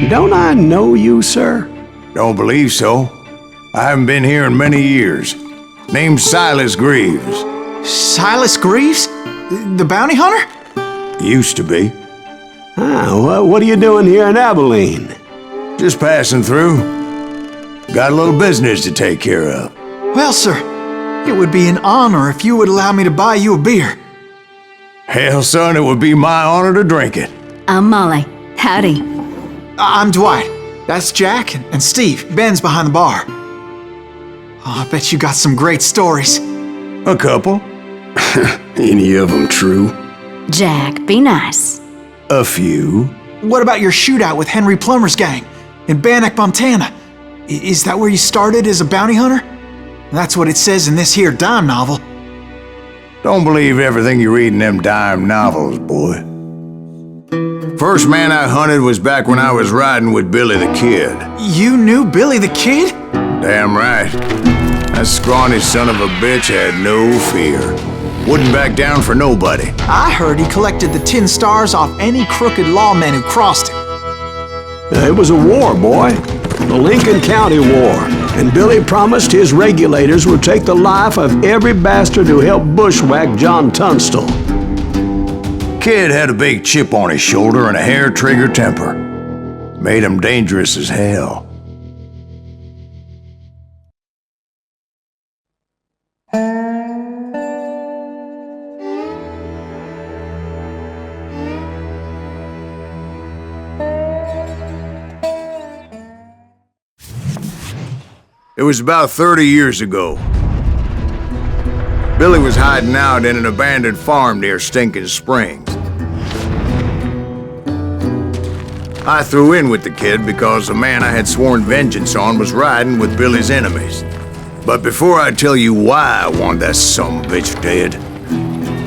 Don't I know you, sir? Don't believe so. I haven't been here in many years. Name's Silas Greaves. Silas Greaves? The bounty hunter? Used to be. What are you doing here in Abilene? Just passing through. Got a little business to take care of. Well, sir, it would be an honor if you would allow me to buy you a beer. Hell, son, it would be my honor to drink it. I'm Molly. Howdy. I'm Dwight. That's Jack and Steve. Ben's behind the bar. Oh, I bet you got some great stories. A couple. Any of them true? Jack, be nice. A few. What about your shootout with Henry Plummer's gang in Bannock, Montana? Is that where you started as a bounty hunter? That's what it says in this here dime novel. Don't believe everything you read in them dime novels, boy. First man I hunted was back when I was riding with Billy the Kid. You knew Billy the Kid? Damn right. That scrawny son of a bitch had no fear. Wouldn't back down for nobody. I heard he collected the 10 stars off any crooked lawmen who crossed him. It was a war, boy. The Lincoln County War. And Billy promised his regulators would take the life of every bastard who helped bushwhack John Tunstall. Kid had a big chip on his shoulder and a hair-trigger temper. Made him dangerous as hell. It was about 30 years ago. Billy was hiding out in an abandoned farm near Stinking Springs. I threw in with the kid because the man I had sworn vengeance on was riding with Billy's enemies. But before I tell you why I want that sumbitch dead,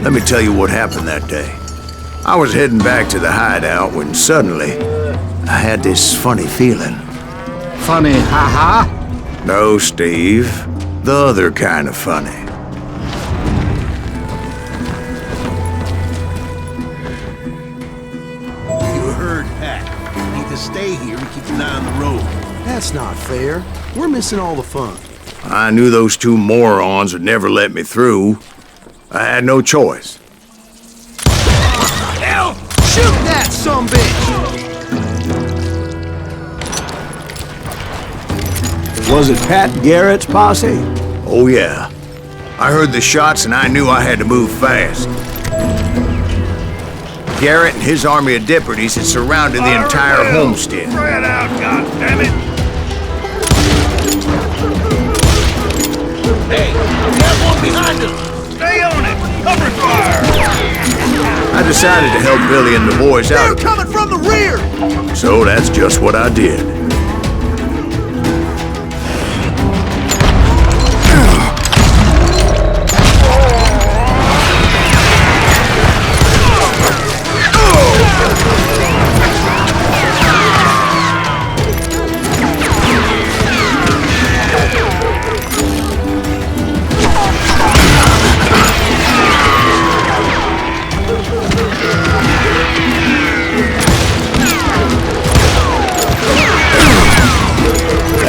let me tell you what happened that day. I was heading back to the hideout when suddenly I had this funny feeling. Funny, ha-ha? No, Steve. The other kind of funny. You heard Pat. You need to stay here and keep an eye on the road. That's not fair. We're missing all the fun. I knew those two morons would never let me through. I had no choice. Hell! Shoot that sumbitch! Was it Pat Garrett's posse? Oh yeah. I heard the shots and I knew I had to move fast. Garrett and his army of deputies had surrounded the entire homestead. Spread out, goddammit! Hey, we have one behind us! Stay on it! Cover fire! I decided to help Billy and the boys out. They're coming from the rear! So that's just what I did.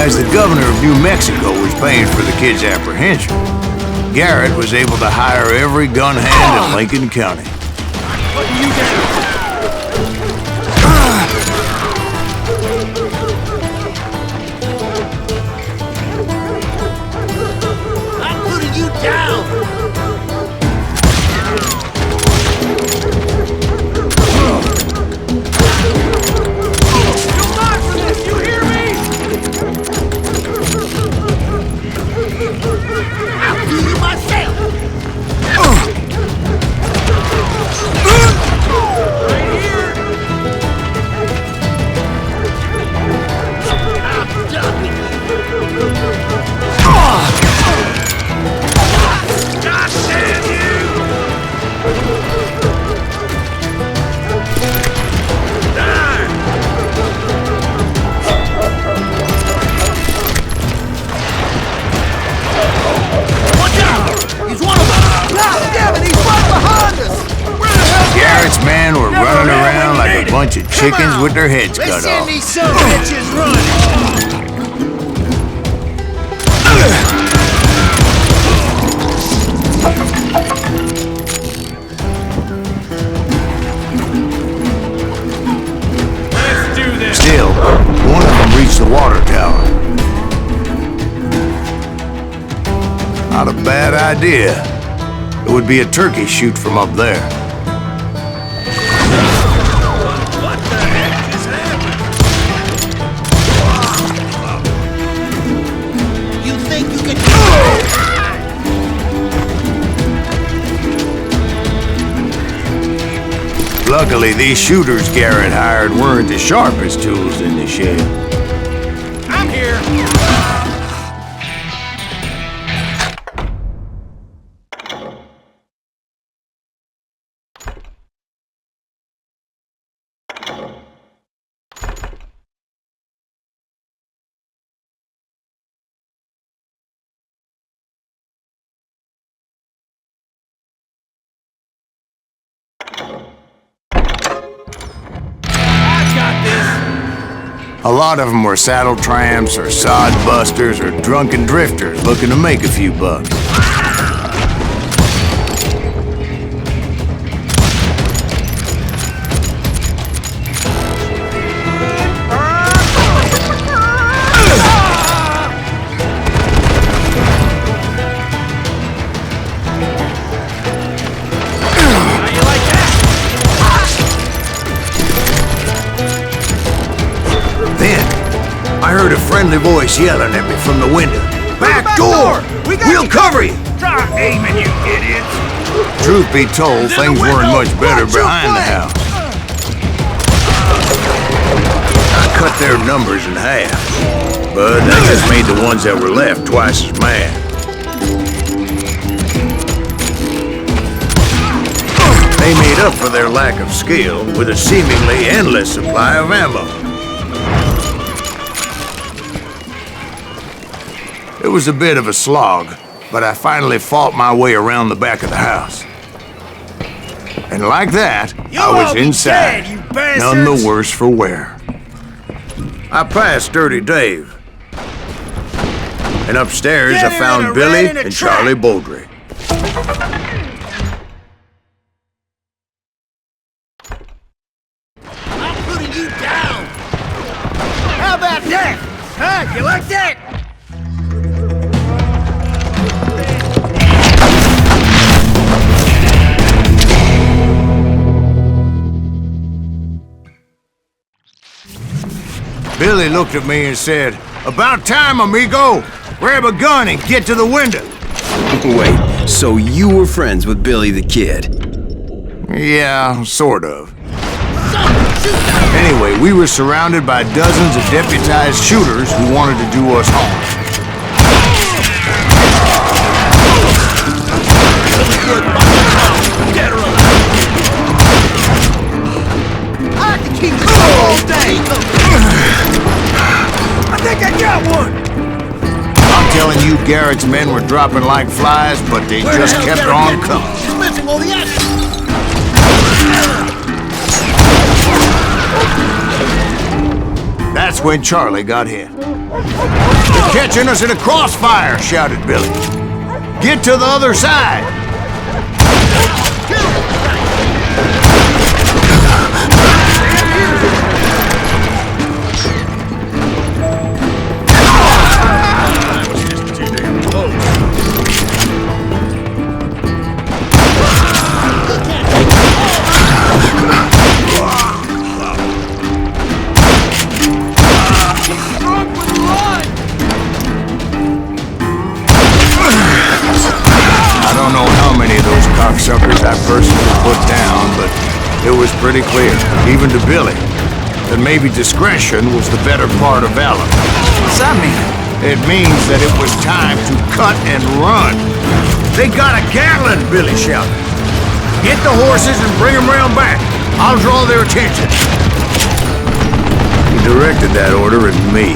As the governor of New Mexico was paying for the kid's apprehension, Garrett was able to hire every gun hand in Lincoln County. I'm putting you down! You'll die for this, you hear me? I'll do you myself! chickens with their heads cut off. These son of bitches running! Let's do this! Still, one of them reached the water tower. Not a bad idea. It would be a turkey shoot from up there. What the heck just happened? You think you can... Luckily, these shooters Garrett hired weren't the sharpest tools in the shed. I'm here! A lot of them were saddle tramps or sod busters or drunken drifters looking to make a few bucks. I heard a friendly voice yelling at me from the window. Back door! We'll cover you! Stop aiming, you idiots! Truth be told, things weren't much better behind the house. I cut their numbers in half, but that just made the ones that were left twice as mad. They made up for their lack of skill with a seemingly endless supply of ammo. It was a bit of a slog, but I finally fought my way around the back of the house. And like that, I was inside, none the worse for wear. I passed Dirty Dave. And upstairs I found Billy and Charlie Beaudry. I'm putting you down! How about that? Huh? You like that? Billy looked at me and said, "About time, amigo! Grab a gun and get to the window!" Wait, so you were friends with Billy the Kid? Yeah, sort of. Anyway, we were surrounded by dozens of deputized shooters who wanted to do us harm. I can keep going all day! I think I got one! I'm telling you, Garrett's men were dropping like flies, but they just kept on coming. He's missing all the action! That's when Charlie got hit. "They're catching us in a crossfire!" shouted Billy. "Get to the other side!" Suckers I personally put down, but it was pretty clear, even to Billy, that maybe discretion was the better part of valor. What's that mean? It means that it was time to cut and run. "They got a Gatlin!" Billy shouted. "Get the horses and bring them round back. I'll draw their attention." He directed that order at me,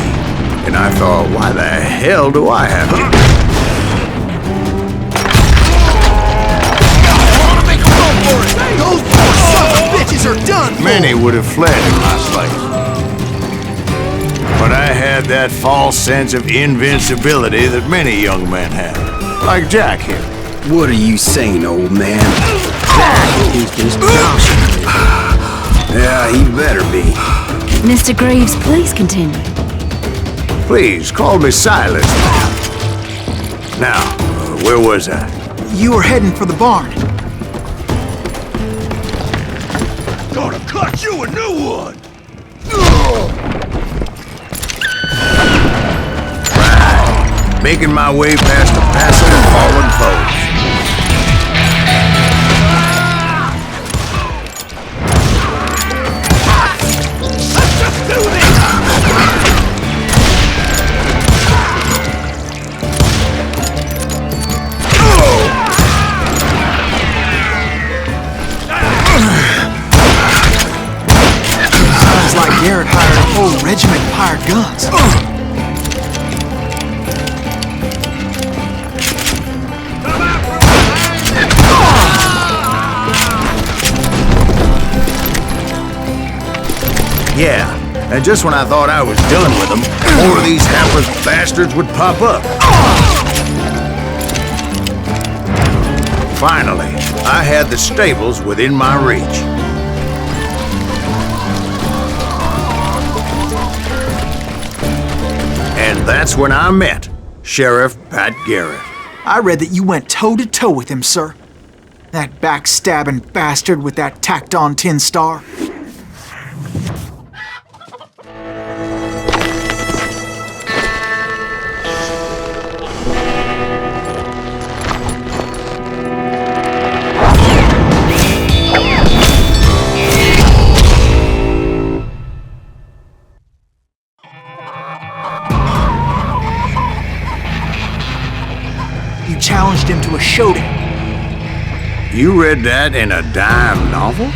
and I thought, why the hell do I have to? Those poor son of bitches are done! Many would have fled in my place. But I had that false sense of invincibility that many young men have. Like Jack here. What are you saying, old man? Jack is just joshing. Yeah, he better be. Mr. Greaves, please continue. Please, call me Silas. Now, where was I? You were heading for the barn. Gonna cut you a new one! Right. Making my way past a passel of fallen foes. Let's just do this! Sounds like Garrett hired a whole regiment of hired guns. Yeah, and just when I thought I was done with them, more of these hapless bastards would pop up. Finally, I had the stables within my reach. And that's when I met Sheriff Pat Garrett. I read that you went toe-to-toe with him, sir. That backstabbing bastard with that tacked-on tin star. You challenged him to a showdown. You read that in a dime novel?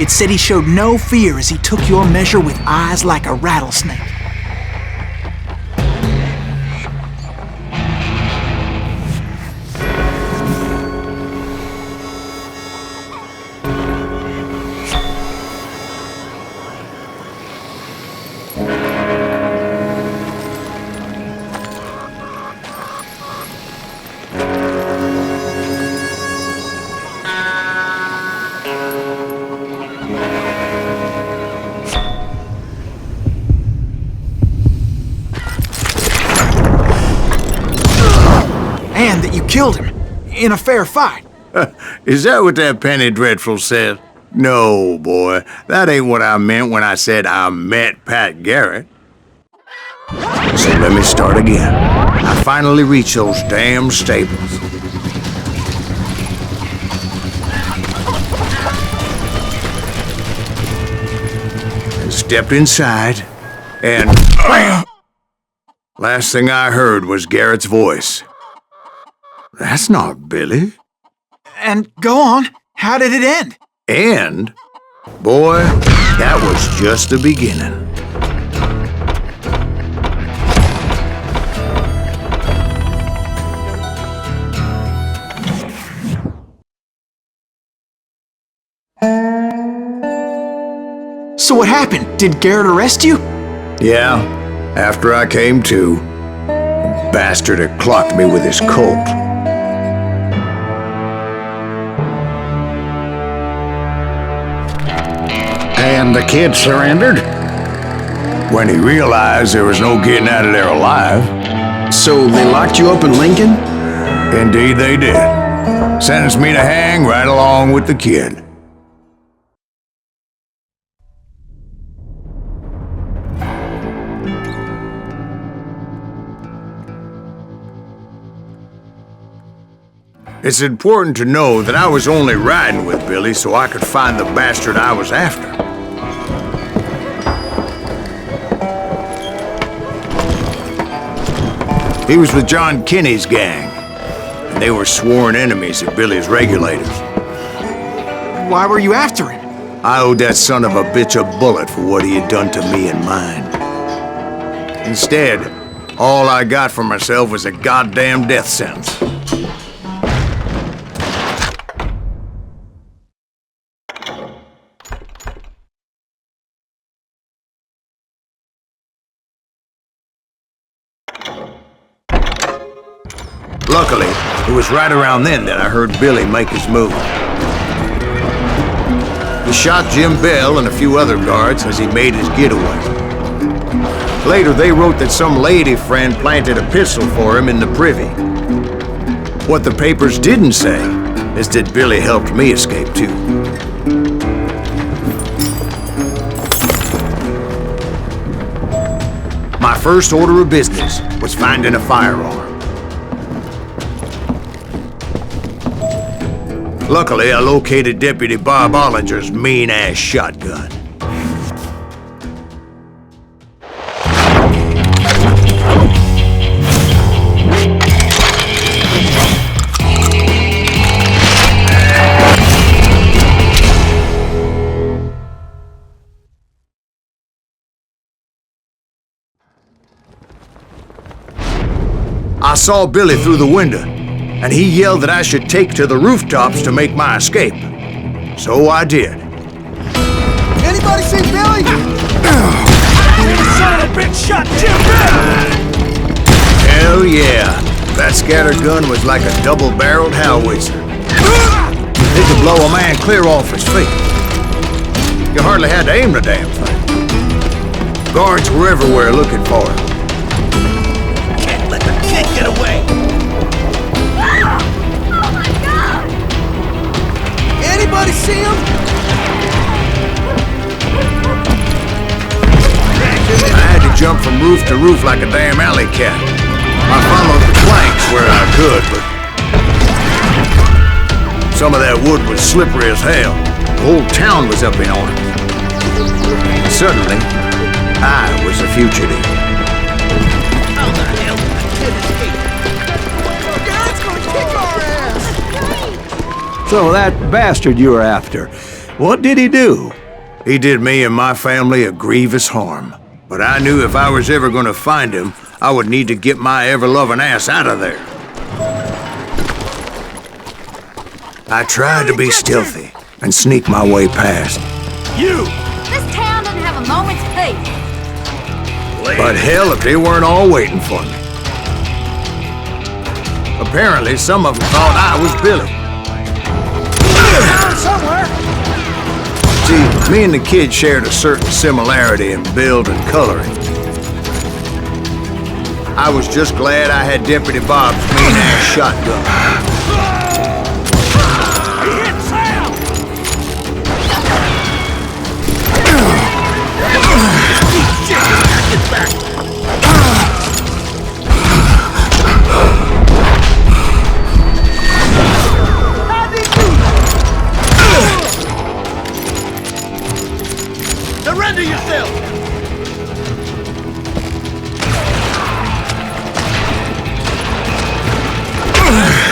It said he showed no fear as he took your measure with eyes like a rattlesnake. And that you killed him in a fair fight. Is that what that penny dreadful said? No, boy. That ain't what I meant when I said I met Pat Garrett. So let me start again. I finally reached those damn stables. And stepped inside, and bam! Last thing I heard was Garrett's voice. That's not Billy. And go on, how did it end? And, boy, that was just the beginning. So what happened? Did Garrett arrest you? Yeah, after I came to, the bastard had clocked me with his Colt. And the kid surrendered? When he realized there was no getting out of there alive. So they locked you up in Lincoln? Indeed they did. Sentenced me to hang right along with the kid. It's important to know that I was only riding with Billy so I could find the bastard I was after. He was with John Kinney's gang, and they were sworn enemies of Billy's regulators. Why were you after him? I owed that son of a bitch a bullet for what he had done to me and mine. Instead, all I got for myself was a goddamn death sentence. Luckily, it was right around then that I heard Billy make his move. He shot Jim Bell and a few other guards as he made his getaway. Later, they wrote that some lady friend planted a pistol for him in the privy. What the papers didn't say is that Billy helped me escape too. My first order of business was finding a firearm. Luckily, I located Deputy Bob Ollinger's mean-ass shotgun. I saw Billy through the window, and he yelled that I should take to the rooftops to make my escape. So I did. Anybody see Billy? Son of a bitch shot Jim Bell! Hell yeah. That scattergun was like a double-barreled howitzer. It could blow a man clear off his feet. You hardly had to aim the damn thing. Guards were everywhere looking for him. Can't let the kid get away! Oh my God! Anybody see him? I had to jump from roof to roof like a damn alley cat. I followed the planks where I could, but some of that wood was slippery as hell. The whole town was up in arms. Suddenly, I was a fugitive. How the hell did that kid escape? Dad's gonna kick our ass! So that bastard you were after, what did he do? He did me and my family a grievous harm. But I knew if I was ever going to find him, I would need to get my ever-loving ass out of there. I tried to be stealthy and sneak my way past. You! This town doesn't have a moment's peace. But hell, if they weren't all waiting for me. Apparently, some of them thought I was Billy. Somewhere! See, me and the kid shared a certain similarity in build and coloring. I was just glad I had Deputy Bob's mean-ass shotgun. He hit Sam! Get back! Surrender yourself!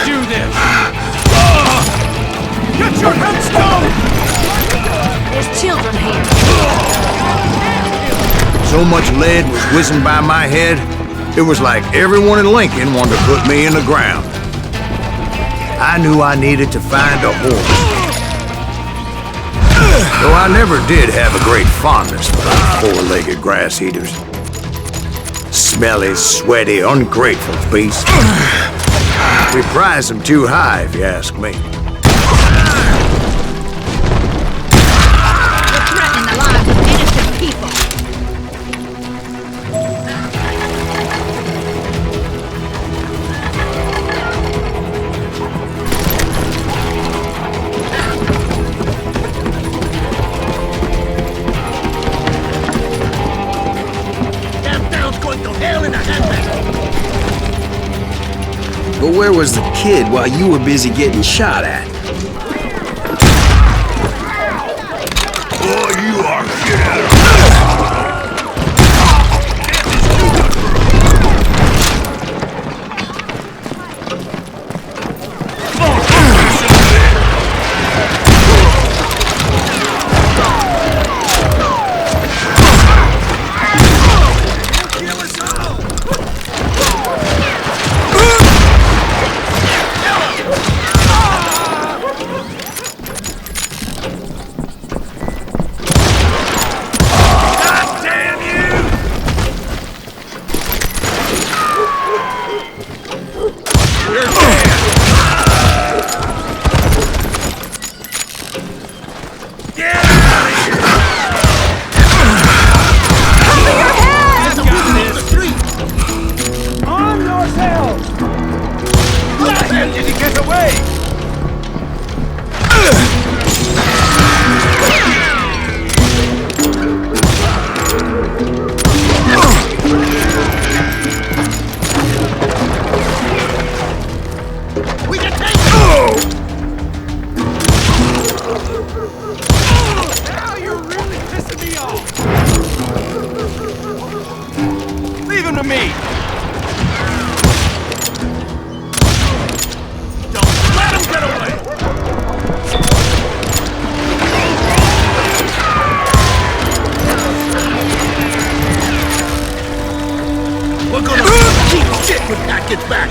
Do this! Get your headstone! There's children here. So much lead was whizzing by my head, it was like everyone in Lincoln wanted to put me in the ground. I knew I needed to find a horse. Though I never did have a great fondness for those four-legged grass eaters. Smelly, sweaty, ungrateful beasts. We prize them too high, if you ask me. You're threatening the lives of innocent people. That town's going to hell in a handbasket! But where was the kid while you were busy getting shot at? Boy, you are shit out of shit when Pat gets back!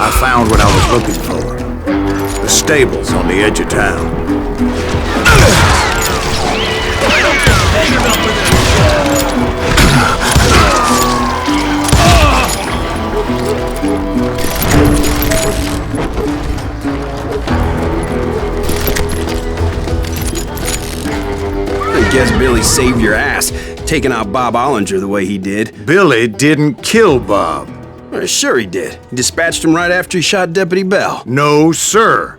I found what I was looking for. The stables on the edge of town. I guess Billy saved your ass, taking out Bob Ollinger the way he did. Billy didn't kill Bob. Sure he did. He dispatched him right after he shot Deputy Bell. No, sir.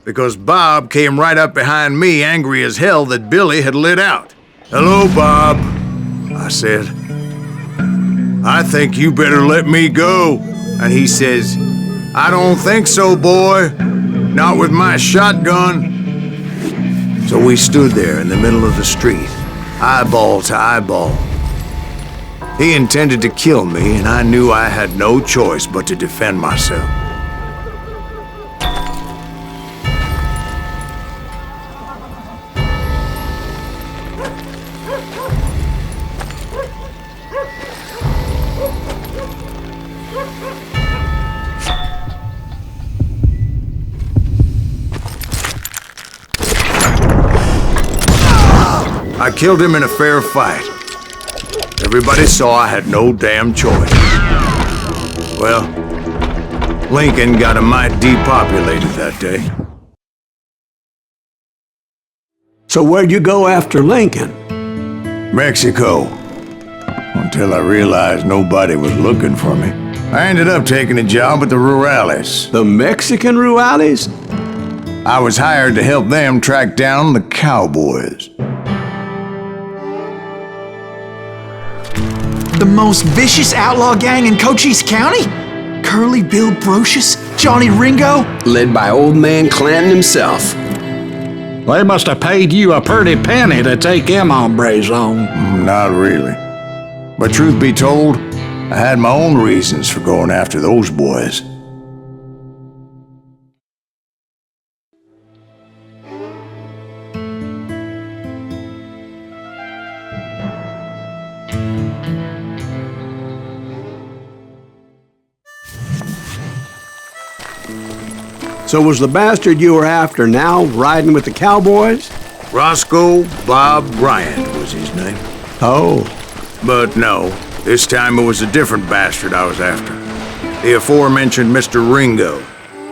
Because Bob came right up behind me, angry as hell that Billy had lit out. "Hello, Bob," I said. "I think you better let me go." And he says, "I don't think so, boy. Not with my shotgun." So we stood there in the middle of the street, eyeball to eyeball. He intended to kill me, and I knew I had no choice but to defend myself. I killed him in a fair fight. Everybody saw I had no damn choice. Well, Lincoln got a mite depopulated that day. So where'd you go after Lincoln? Mexico. Until I realized nobody was looking for me. I ended up taking a job at the Rurales. The Mexican Rurales? I was hired to help them track down the Cowboys. The most vicious outlaw gang in Cochise County? Curly Bill Brocious? Johnny Ringo? Led by old man Clanton himself. They must have paid you a pretty penny to take them hombres on. Not really. But truth be told, I had my own reasons for going after those boys. So was the bastard you were after now riding with the Cowboys? Roscoe Bob Bryant was his name. Oh. But no, this time it was a different bastard I was after. The aforementioned Mr. Ringo.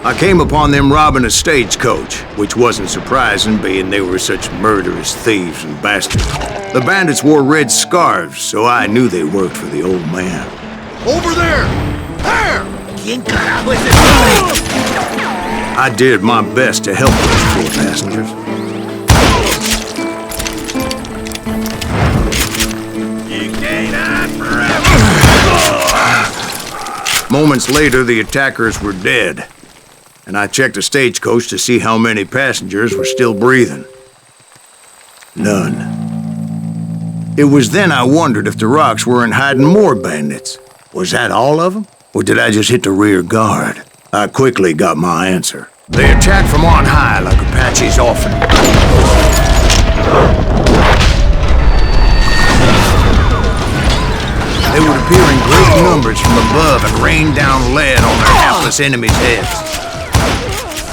I came upon them robbing a stagecoach, which wasn't surprising, being they were such murderous thieves and bastards. The bandits wore red scarves, so I knew they worked for the old man. Over there! There! ¿Quién carajo es ese? I did my best to help those poor passengers. You can't hide forever. Moments later, the attackers were dead, and I checked the stagecoach to see how many passengers were still breathing. None. It was then I wondered if the rocks weren't hiding more bandits. Was that all of them? Or did I just hit the rear guard? I quickly got my answer. They attacked from on high like Apaches often. They would appear in great numbers from above and rain down lead on their hapless enemies' heads,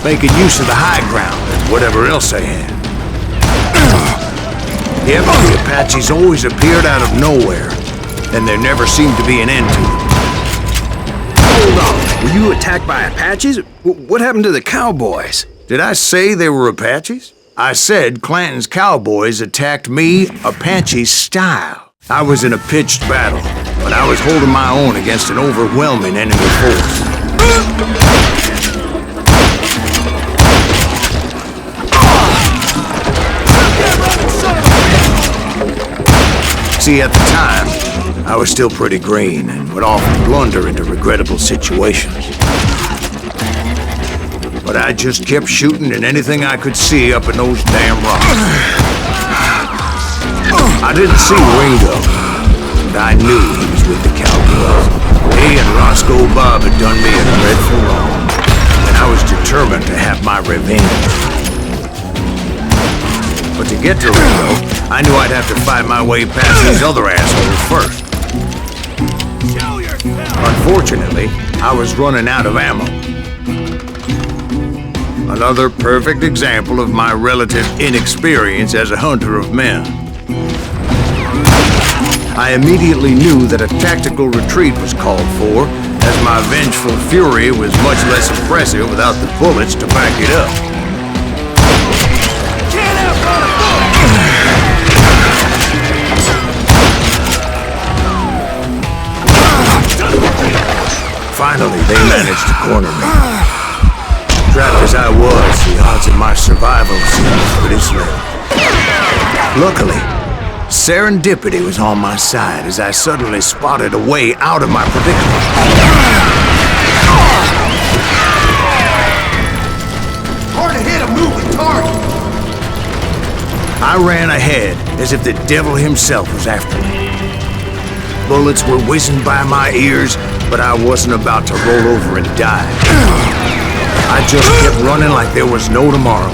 making use of the high ground and whatever else they had. Yet the Apaches always appeared out of nowhere, and there never seemed to be an end to them. Hold on. Were you attacked by Apaches? What happened to the Cowboys? Did I say they were Apaches? I said Clanton's Cowboys attacked me Apache style. I was in a pitched battle, but I was holding my own against an overwhelming enemy force. See, at the time, I was still pretty green and would often blunder into regrettable situations. But I just kept shooting at anything I could see up in those damn rocks. I didn't see Ringo, and I knew he was with the Cowboys. He and Roscoe Bob had done me a dreadful wrong, and I was determined to have my revenge. But to get to Rio, I knew I'd have to fight my way past these other assholes first. Unfortunately, I was running out of ammo. Another perfect example of my relative inexperience as a hunter of men. I immediately knew that a tactical retreat was called for, as my vengeful fury was much less impressive without the bullets to back it up. Finally, they managed to corner me. Trapped as I was, the odds of my survival seemed pretty slim. Luckily, serendipity was on my side as I suddenly spotted a way out of my predicament. Hard to hit a moving target. I ran ahead as if the devil himself was after me. Bullets were whizzing by my ears, but I wasn't about to roll over and die. I just kept running like there was no tomorrow.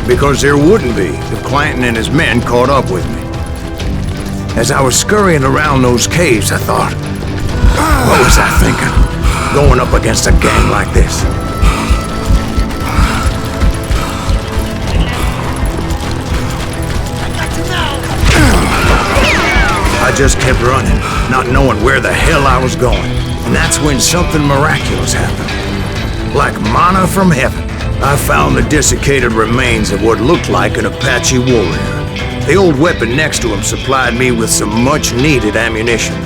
Because there wouldn't be if Clanton and his men caught up with me. As I was scurrying around those caves, I thought, what was I thinking? Going up against a gang like this? I just kept running, not knowing where the hell I was going. And that's when something miraculous happened. Like manna from heaven, I found the desiccated remains of what looked like an Apache warrior. The old weapon next to him supplied me with some much-needed ammunition.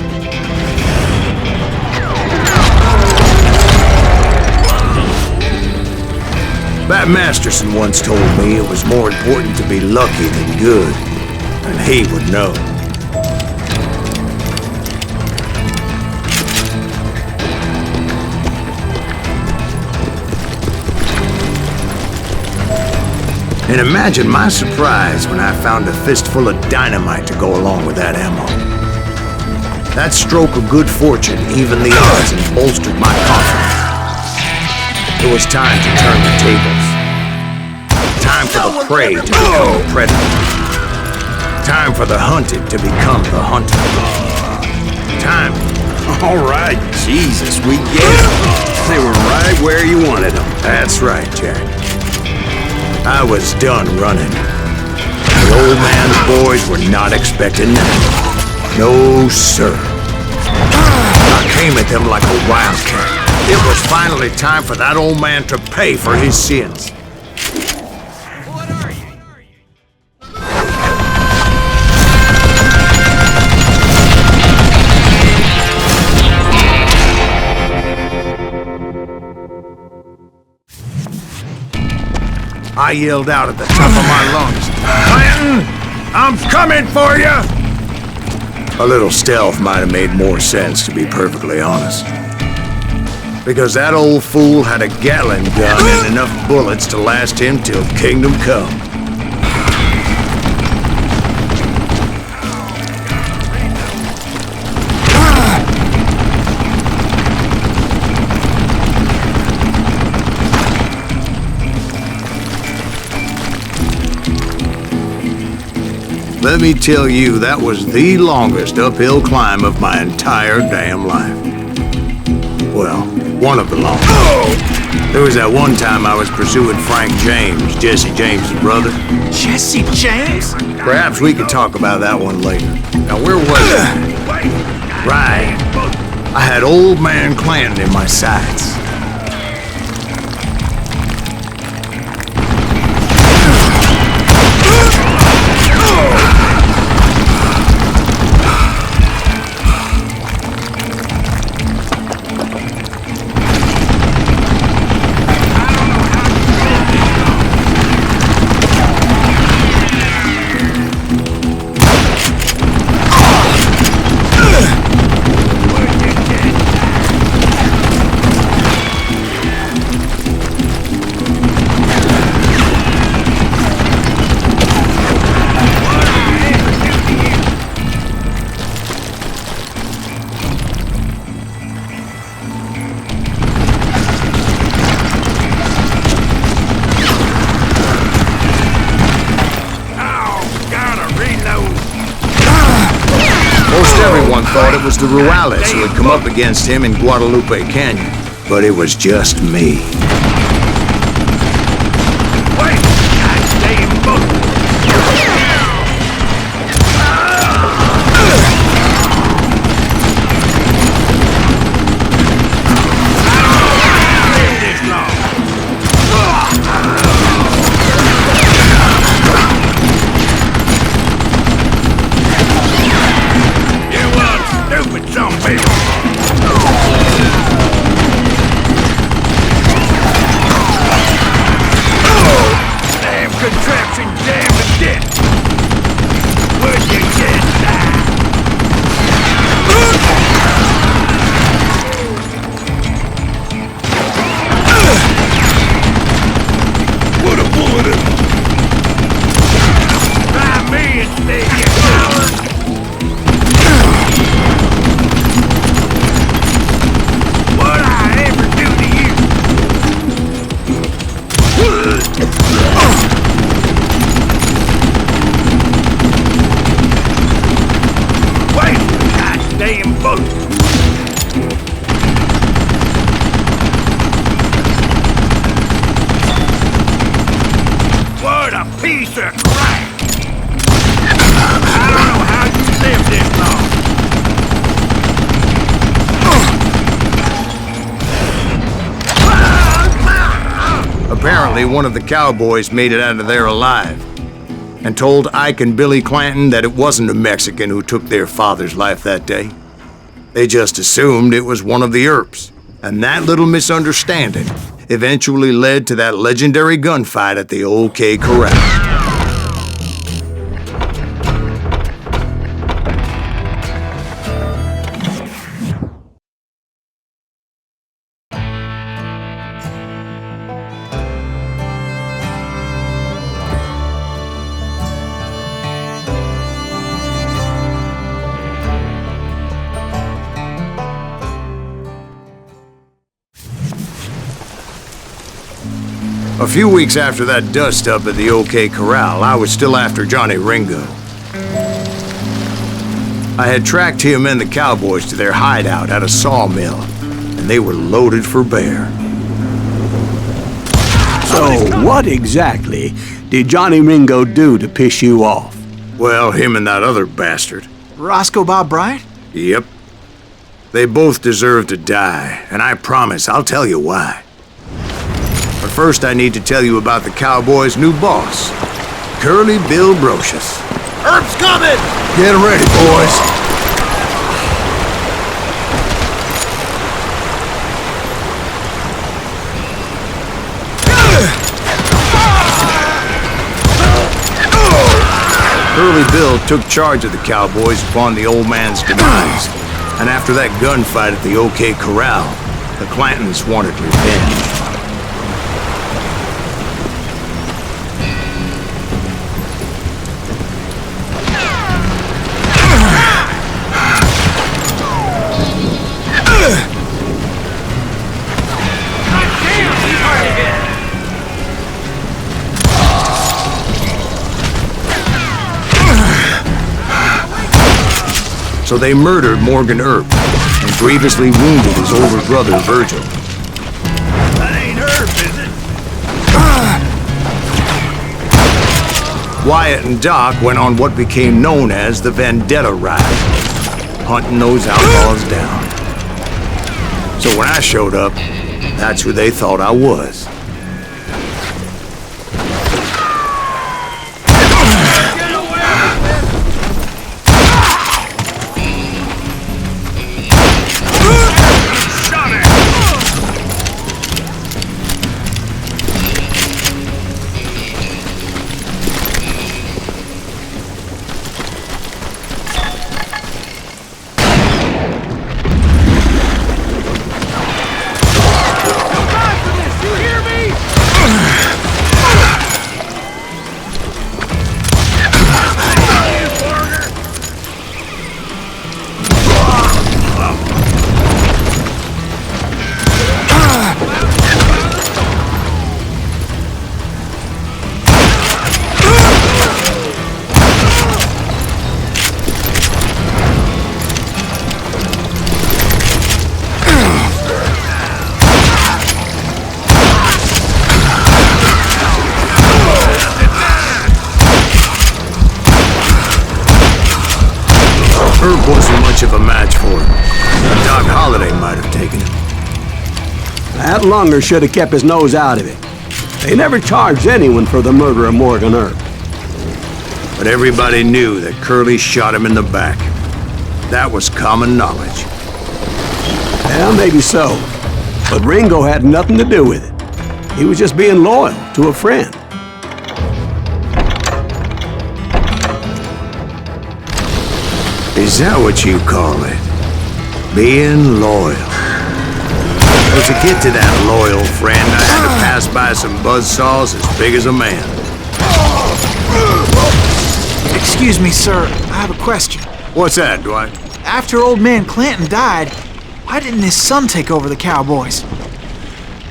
Bat Masterson once told me it was more important to be lucky than good, and he would know. And imagine my surprise when I found a fistful of dynamite to go along with that ammo. That stroke of good fortune evened the odds and bolstered my confidence. It was time to turn the tables. Time for the prey to become the predator. Time for the hunted to become the hunter. Time. All right, Jesus, we get it. They were right where you wanted them. That's right, Jack. I was done running. The old man's boys were not expecting that. No, sir. I came at them like a wildcat. It was finally time for that old man to pay for his sins. What are you? I yelled out at the top of my lungs, "Clanton, I'm coming for you!" A little stealth might have made more sense, to be perfectly honest. Because that old fool had a Gatling gun and enough bullets to last him till kingdom come. Let me tell you, that was the longest uphill climb of my entire damn life. Well, one of the longest. There was that one time I was pursuing Frank James, Jesse James' brother. Jesse James? Perhaps we could talk about that one later. Now, where was I? Right. I had old man Clanton in my sights. Everyone thought it was the Ruales who had come up against him in Guadalupe Canyon, but it was just me. Wait! Goddamn boat! Apparently, one of the Cowboys made it out of there alive and told Ike and Billy Clanton that it wasn't a Mexican who took their father's life that day. They just assumed it was one of the Earps, and that little misunderstanding eventually led to that legendary gunfight at the OK Corral. A few weeks after that dust-up at the OK Corral, I was still after Johnny Ringo. I had tracked him and the Cowboys to their hideout at a sawmill, and they were loaded for bear. So, what exactly did Johnny Ringo do to piss you off? Well, him and that other bastard. Roscoe Bob Bryant? Yep. They both deserve to die, and I promise I'll tell you why. But first I need to tell you about the Cowboys' new boss, Curly Bill Brocious. Herb's coming! Get ready, boys. Curly Bill took charge of the Cowboys upon the old man's demise, and after that gunfight at the OK Corral, the Clantons wanted revenge. So they murdered Morgan Earp and grievously wounded his older brother, Virgil. That ain't Herb, is it? Wyatt and Doc went on what became known as the Vendetta Ride, hunting those outlaws down. So when I showed up, that's who they thought I was. You hear me? Herb wasn't much of a match for him. Doc Holliday might have taken him. That Lunger should have kept his nose out of it. They never charged anyone for the murder of Morgan Herb. But everybody knew that Curly shot him in the back. That was common knowledge. Well, maybe so. But Ringo had nothing to do with it. He was just being loyal to a friend. Is that what you call it? Being loyal? Well, to get to that loyal friend, I had to pass by some buzzsaws as big as a man. Excuse me, sir. I have a question. What's that, Dwight? After old man Clanton died, why didn't his son take over the Cowboys?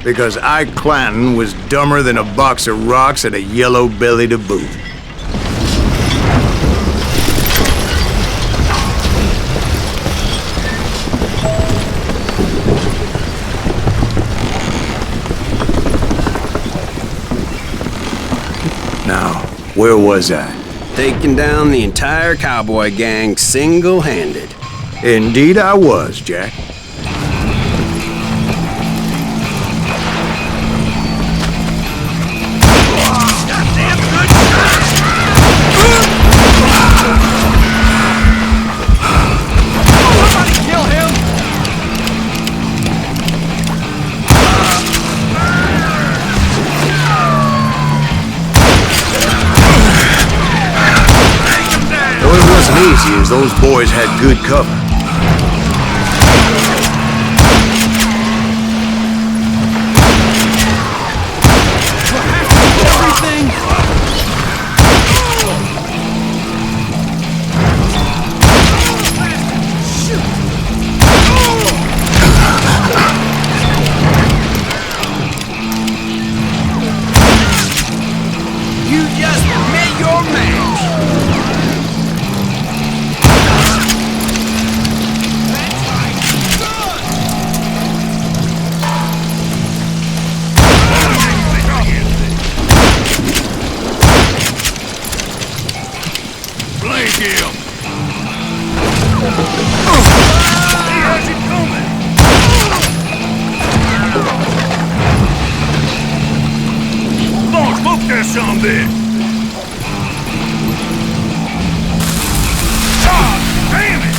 Because Ike Clanton was dumber than a box of rocks and a yellow belly to boot. Now, where was I? Taking down the entire cowboy gang single-handed. Indeed I was, Jack. Easy as those boys had good cover. You just met your match. Some bitch! Ah, damn it!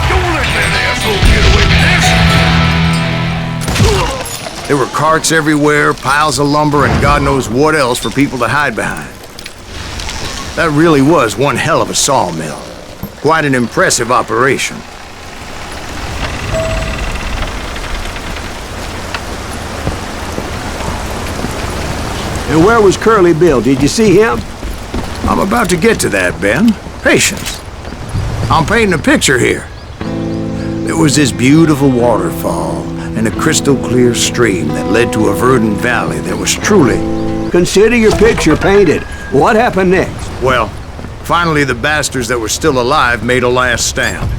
Don't let that asshole get away with this! There were carts everywhere, piles of lumber, and God knows what else for people to hide behind. That really was one hell of a sawmill. Quite an impressive operation. And where was Curly Bill? Did you see him? I'm about to get to that, Ben. Patience. I'm painting a picture here. There was this beautiful waterfall and a crystal clear stream that led to a verdant valley that was truly... Consider your picture painted. What happened next? Well, finally the bastards that were still alive made a last stand.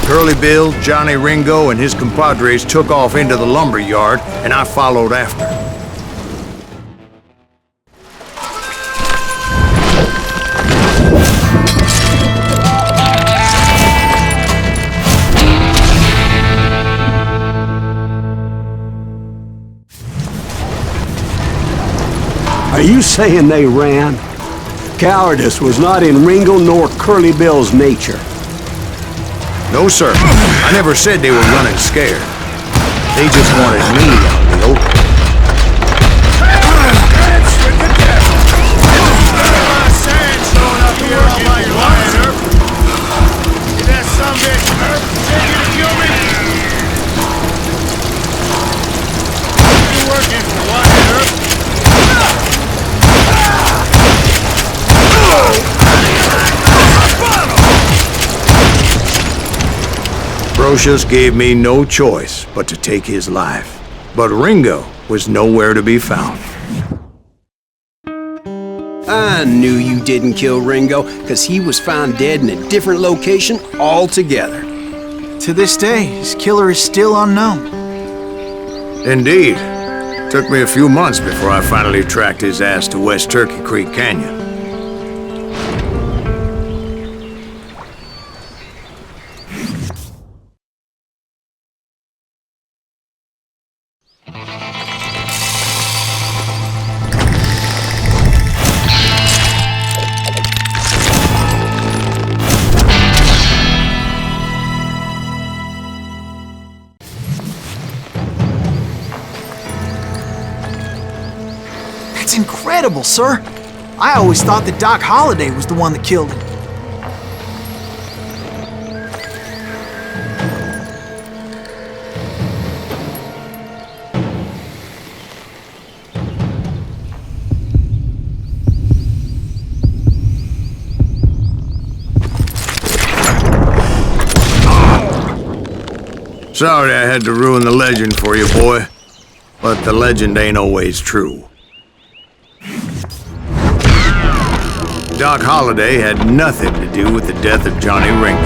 Curly Bill, Johnny Ringo, and his compadres took off into the lumber yard, and I followed after. Are you saying they ran? Cowardice was not in Ringo nor Curly Bill's nature. No, sir. I never said they were running scared. They just wanted me out in the open. Ambrosius gave me no choice but to take his life. But Ringo was nowhere to be found. I knew you didn't kill Ringo, because he was found dead in a different location altogether. To this day, his killer is still unknown. Indeed. Took me a few months before I finally tracked his ass to West Turkey Creek Canyon. That's incredible, sir. I always thought that Doc Holliday was the one that killed him. Sorry I had to ruin the legend for you, boy. But the legend ain't always true. Doc Holliday had nothing to do with the death of Johnny Ringo.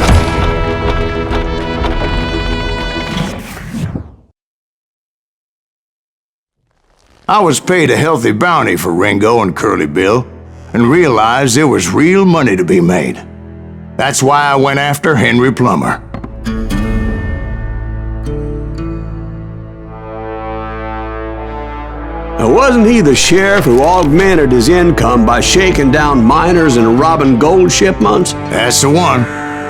I was paid a healthy bounty for Ringo and Curly Bill, and realized there was real money to be made. That's why I went after Henry Plummer. Wasn't he the sheriff who augmented his income by shaking down miners and robbing gold shipments? That's the one.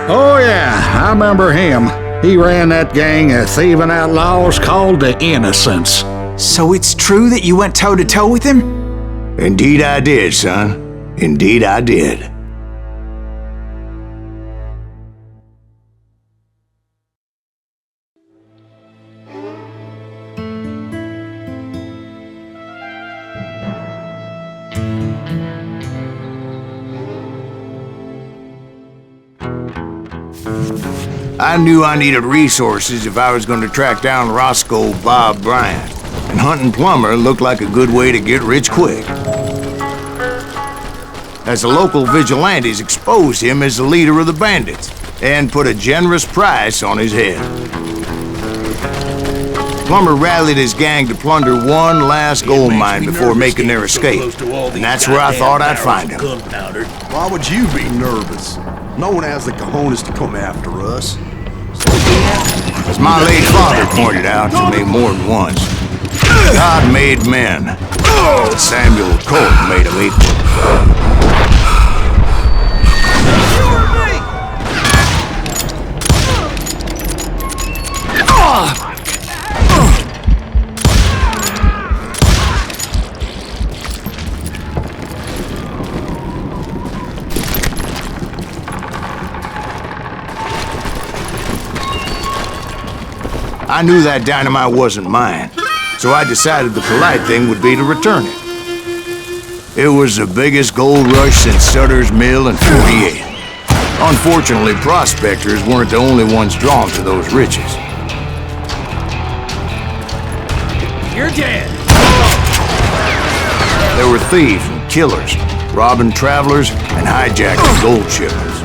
Oh, yeah, I remember him. He ran that gang of thieving outlaws called the Innocents. So it's true that you went toe-to-toe with him? Indeed I did, son. Indeed I did. I knew I needed resources if I was going to track down Roscoe Bob Bryant, and hunting Plummer looked like a good way to get rich quick. As the local vigilantes exposed him as the leader of the bandits, and put a generous price on his head. Plummer rallied his gang to plunder one last gold mine before making their escape, and that's where I thought I'd find him. Why would you be nervous? No one has the cojones to come after us. As my late father pointed out to me more than once, God made men. Samuel Colt made them equal. I knew that dynamite wasn't mine, so I decided the polite thing would be to return it. It was the biggest gold rush since Sutter's Mill in '48. Unfortunately, prospectors weren't the only ones drawn to those riches. You're dead. There were thieves and killers, robbing travelers and hijacking gold shipments.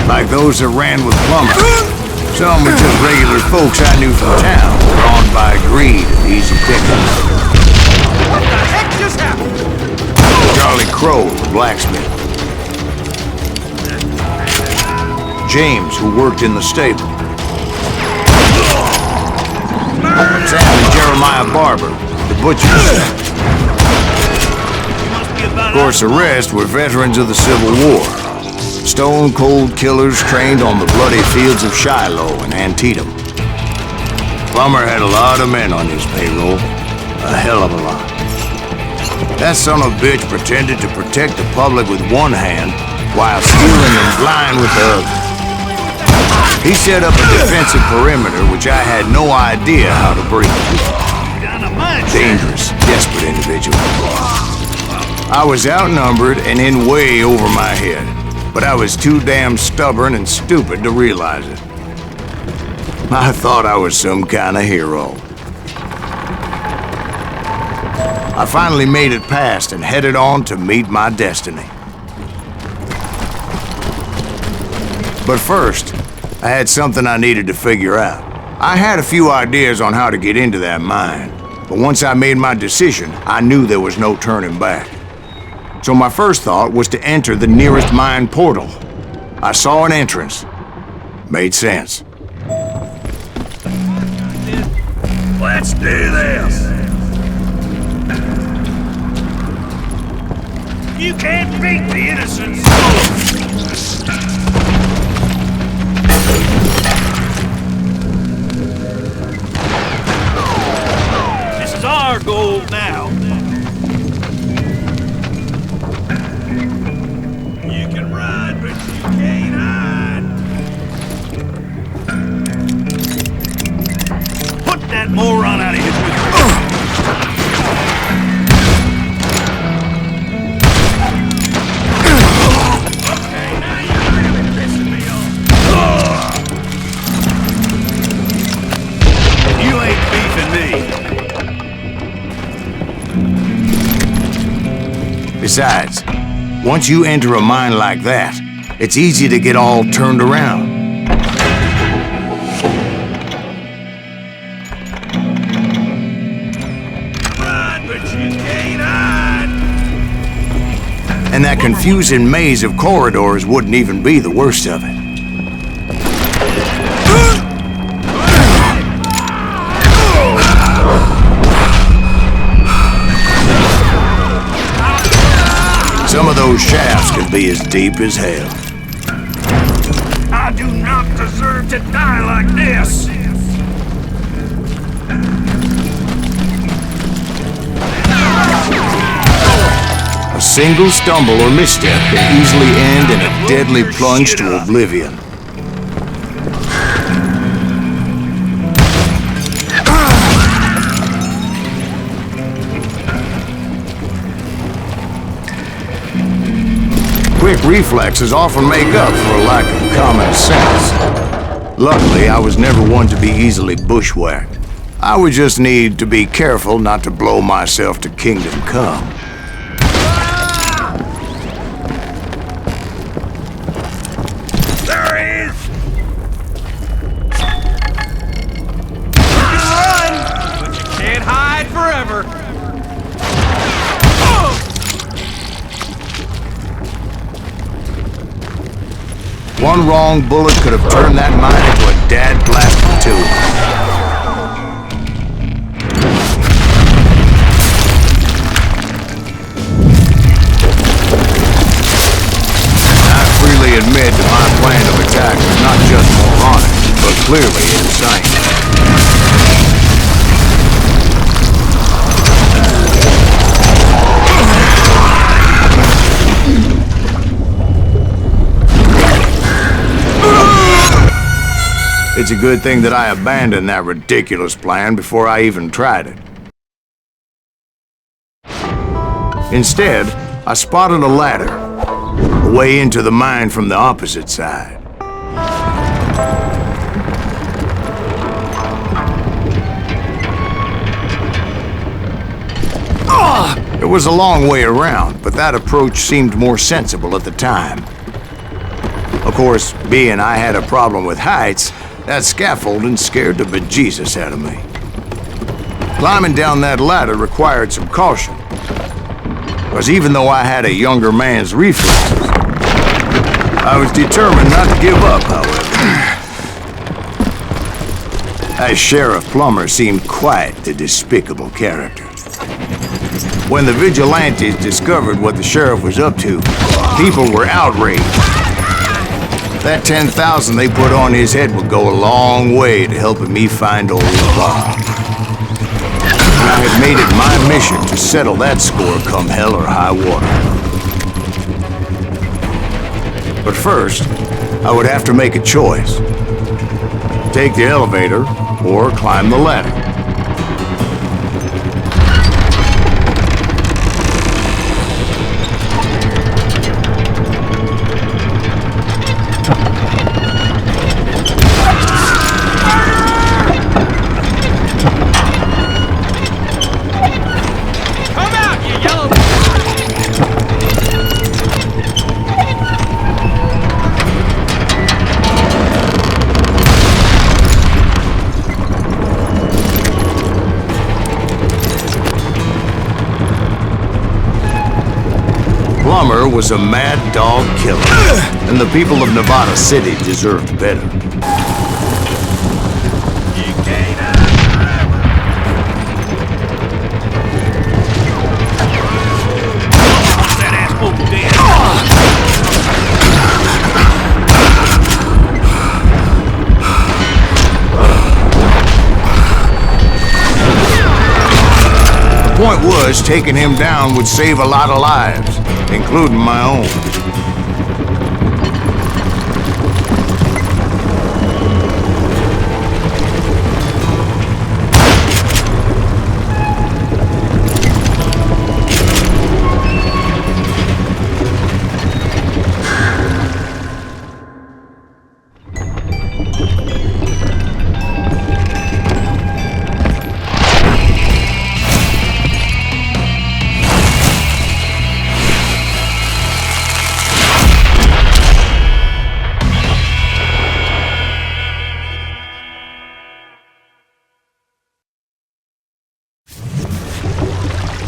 Like those that ran with Plummer. Some were just regular folks I knew from town, drawn by greed and easy pickings. What the heck just happened? Charlie Crow, the blacksmith. James, who worked in the stable. Sam and Jeremiah Barber, the butchers. Of course, the rest were veterans of the Civil War. Stone-cold killers trained on the bloody fields of Shiloh and Antietam. Plummer had a lot of men on his payroll. A hell of a lot. That son of a bitch pretended to protect the public with one hand while stealing them blind with the other. He set up a defensive perimeter which I had no idea how to breach. Dangerous, desperate individual. I was outnumbered and in way over my head. but I was too damn stubborn and stupid to realize it. I thought I was some kind of hero. I finally made it past and headed on to meet my destiny. But first, I had something I needed to figure out. I had a few ideas on how to get into that mine, but once I made my decision, I knew there was no turning back. So my first thought was to enter the nearest mine portal. I saw an entrance. Made sense. Let's do this! You can't beat the innocent soul! This is our goal now. You can ride, but you can't hide. Put that moron out of his way. Okay, now you're really pissing me off. You ain't beefing me. Besides, once you enter a mine like that, it's easy to get all turned around. Ride, but you can't hide. And that confusing maze of corridors wouldn't even be the worst of it. Some of those shafts can be as deep as hell. I do not deserve to die like this. A single stumble or misstep can easily end in a deadly plunge to oblivion. Quick reflexes often make up for a lack of common sense. Luckily, I was never one to be easily bushwhacked. I would just need to be careful not to blow myself to kingdom come. There he is! You can run, but you can't hide forever. One wrong bullet could have turned that mine into a dad-blasted tube. I freely admit that my plan of attack was not just moronic, but clearly insane. It's a good thing that I abandoned that ridiculous plan before I even tried it. Instead, I spotted a ladder, a way into the mine from the opposite side. It was a long way around, but that approach seemed more sensible at the time. Of course, being I had a problem with heights, that scaffolding scared the bejesus out of me. Climbing down that ladder required some caution, because even though I had a younger man's reflexes, I was determined not to give up, however. That Sheriff Plummer seemed quite the despicable character. When the vigilantes discovered what the sheriff was up to, people were outraged. That 10,000 they put on his head would go a long way to helping me find old Bob. I had made it my mission to settle that score come hell or high water. But first, I would have to make a choice. Take the elevator or climb the ladder. Plummer was a mad dog killer, and the people of Nevada City deserved better. The point was, taking him down would save a lot of lives, including my own.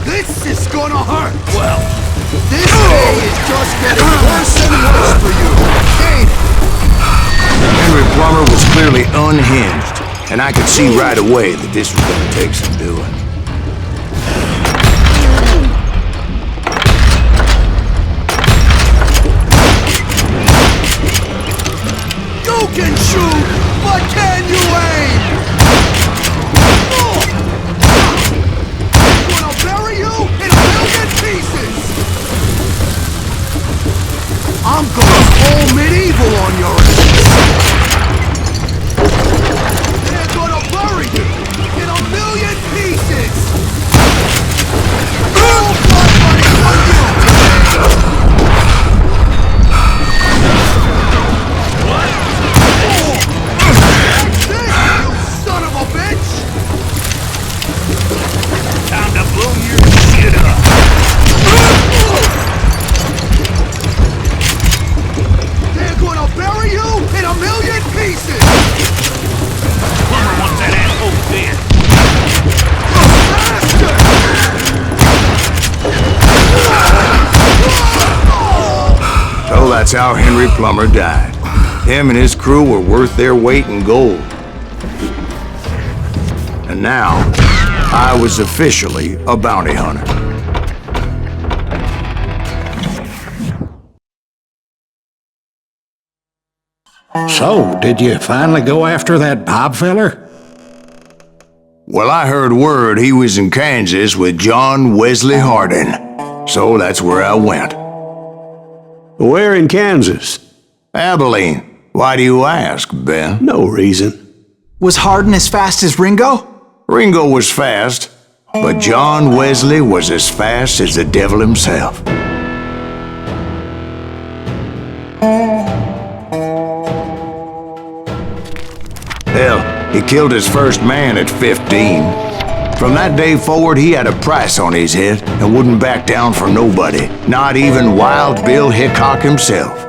This is gonna hurt! Well, this day is just getting worse and worse for you, ain't it? Henry Plummer was clearly unhinged, and I could see right away that this was gonna take some doing. You can shoot, but can you aim? I'm gonna bury you in a million pieces! I'm gonna pull medieval on your ass! They're gonna bury you in a million pieces! All blood money for you today! Son of a bitch! Time to blow your shit up. They're gonna bury you in a million pieces! Plummer wants that asshole dead. So that's how Henry Plummer died. Him and his crew were worth their weight in gold. And now, I was officially a bounty hunter. So, did you finally go after that Bob feller? Well, I heard word he was in Kansas with John Wesley Hardin. So that's where I went. Where in Kansas? Abilene. Why do you ask, Ben? No reason. Was Hardin as fast as Ringo? Ringo was fast, but John Wesley was as fast as the devil himself. Hell, he killed his first man at 15. From that day forward, he had a price on his head and wouldn't back down for nobody, not even Wild Bill Hickok himself.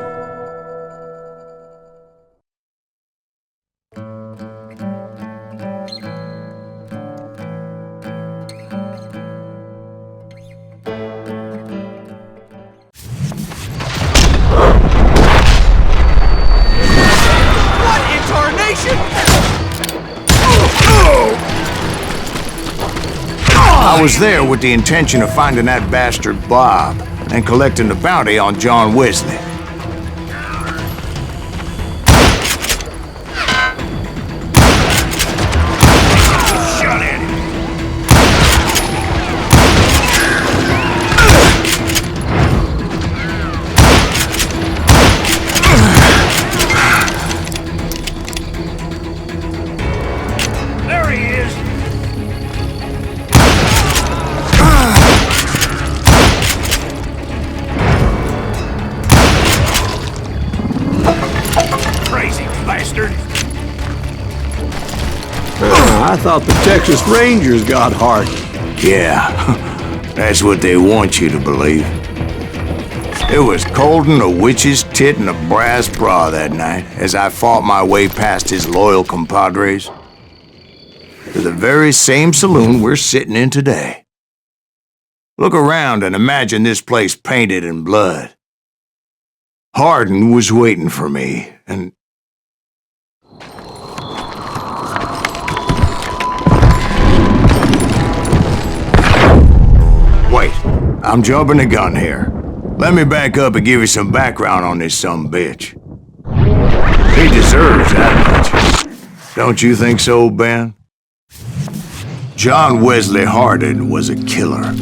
I was there with the intention of finding that bastard Bob and collecting the bounty on John Wesley. Shot at him. There he is. I thought the Texas Rangers got Hardin. Yeah, that's what they want you to believe. It was cold and a witch's tit and a brass bra that night as I fought my way past his loyal compadres to the very same saloon we're sitting in today. Look around and imagine this place painted in blood. Hardin was waiting for me, and... Wait, I'm jumping the gun here. Let me back up and give you some background on this sumbitch. He deserves that much. Don't you think so, Ben? John Wesley Hardin was a killer.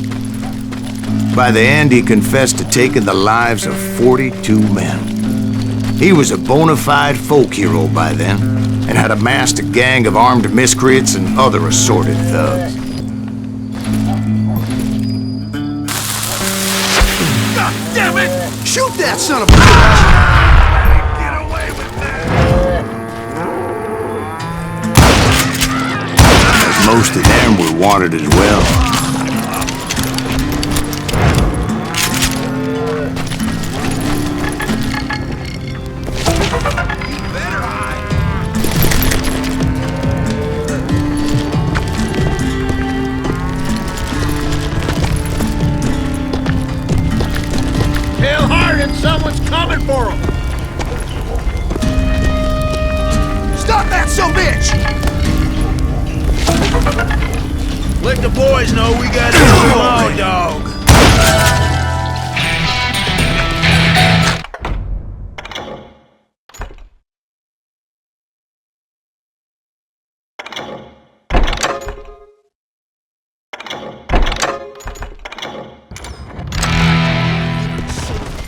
By the end, he confessed to taking the lives of 42 men. He was a bona fide folk hero by then, and had amassed a gang of armed miscreants and other assorted thugs. God damn it! Shoot that son of a bitch! Get away with that! Most of them were wanted as well. Tell Hardin someone's coming for him. Stop that son of a bitch! Let the boys know we got a law dog.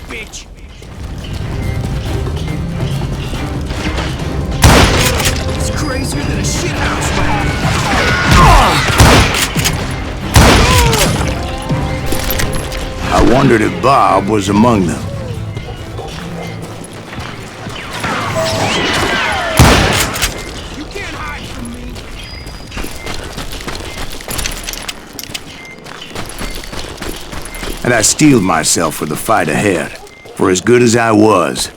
Bitch! It's crazier than a shithouse, man. I wondered if Bob was among them. You can't hide from me! And I steeled myself for the fight ahead. For as good as I was,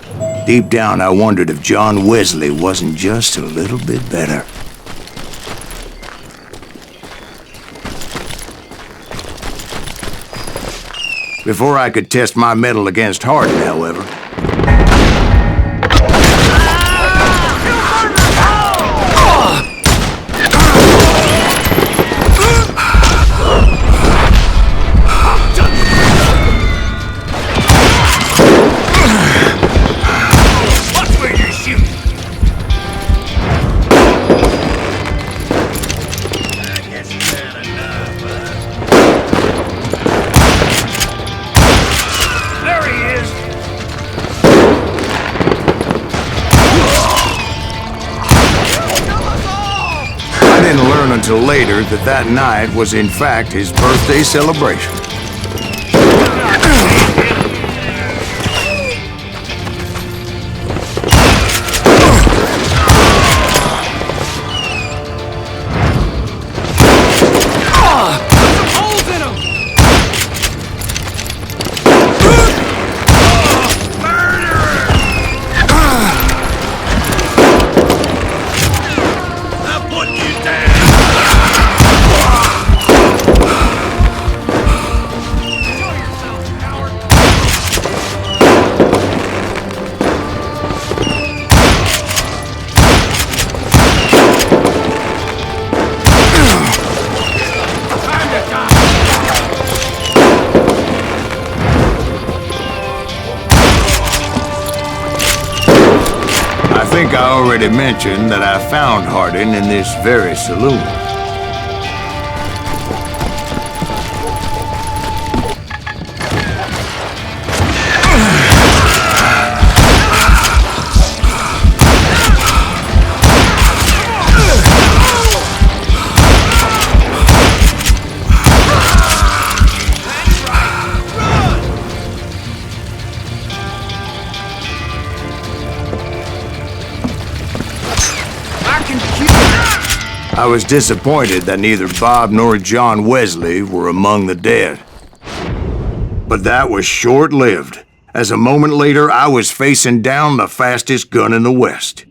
deep down I wondered if John Wesley wasn't just a little bit better. Before I could test my mettle against Hardin, however, Watch where you're shooting! I guess you had enough, There he is! I didn't learn until later that that night was in fact his birthday celebration. Holes in him! I'm putting you down! Show yourself, coward! Time to die! I think I already mentioned that I found Hardin in this very saloon. I can keep... I was disappointed that neither Bob nor John Wesley were among the dead. But that was short-lived, as a moment later I was facing down the fastest gun in the West.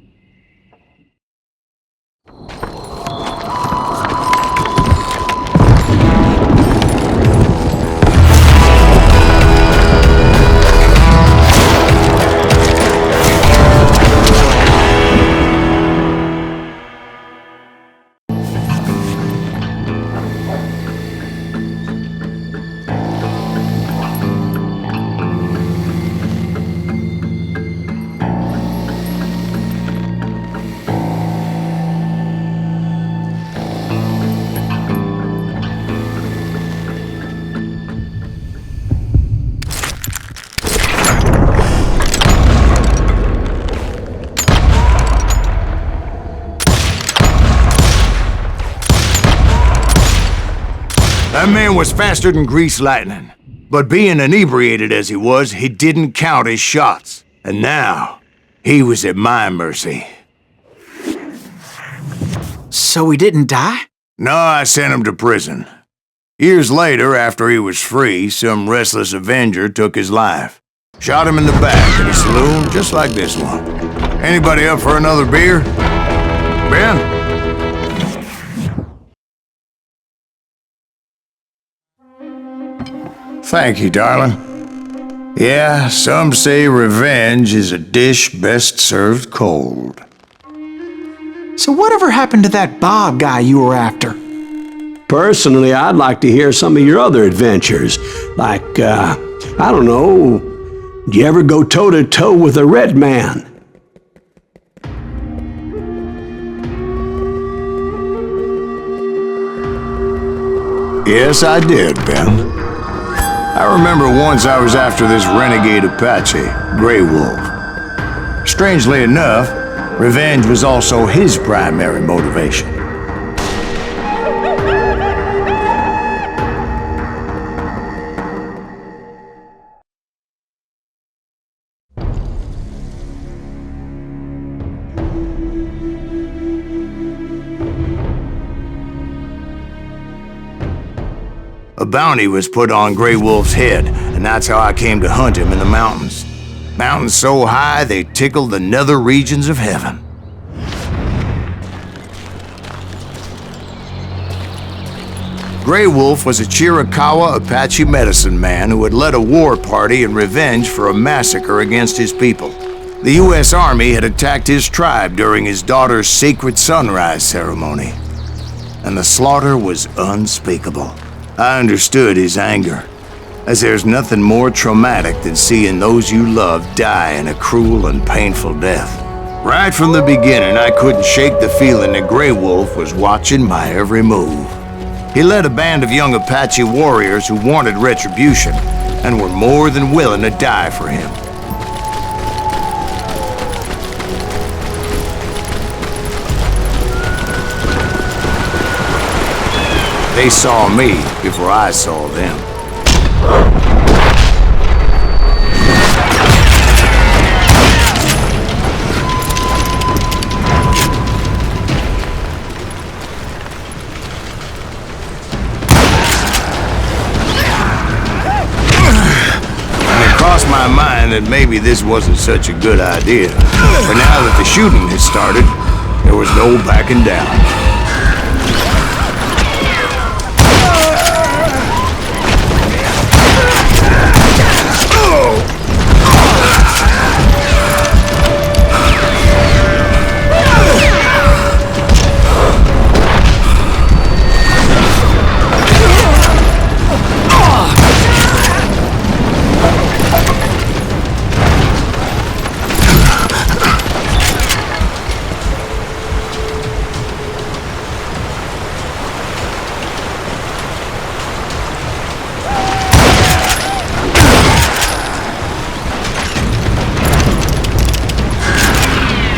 That man was faster than greased lightning. But being inebriated as he was, he didn't count his shots. And now, he was at my mercy. So he didn't die? No, I sent him to prison. Years later, after he was free, some restless avenger took his life. Shot him in the back at a saloon just like this one. Anybody up for another beer? Ben? Thank you, darling. Yeah, some say revenge is a dish best served cold. So whatever happened to that Bob guy you were after? Personally, I'd like to hear some of your other adventures. Like, I don't know, did you ever go toe-to-toe with a red man? Yes, I did, Ben. I remember once I was after this renegade Apache, Grey Wolf. Strangely enough, revenge was also his primary motivation. A bounty was put on Grey Wolf's head, and that's how I came to hunt him in the mountains. Mountains so high they tickled the nether regions of heaven. Grey Wolf was a Chiricahua Apache medicine man who had led a war party in revenge for a massacre against his people. The U.S. Army had attacked his tribe during his daughter's sacred sunrise ceremony, and the slaughter was unspeakable. I understood his anger, as there's nothing more traumatic than seeing those you love die in a cruel and painful death. Right from the beginning, I couldn't shake the feeling that Grey Wolf was watching my every move. He led a band of young Apache warriors who wanted retribution and were more than willing to die for him. They saw me before I saw them. And it crossed my mind that maybe this wasn't such a good idea. But now that the shooting had started, there was no backing down.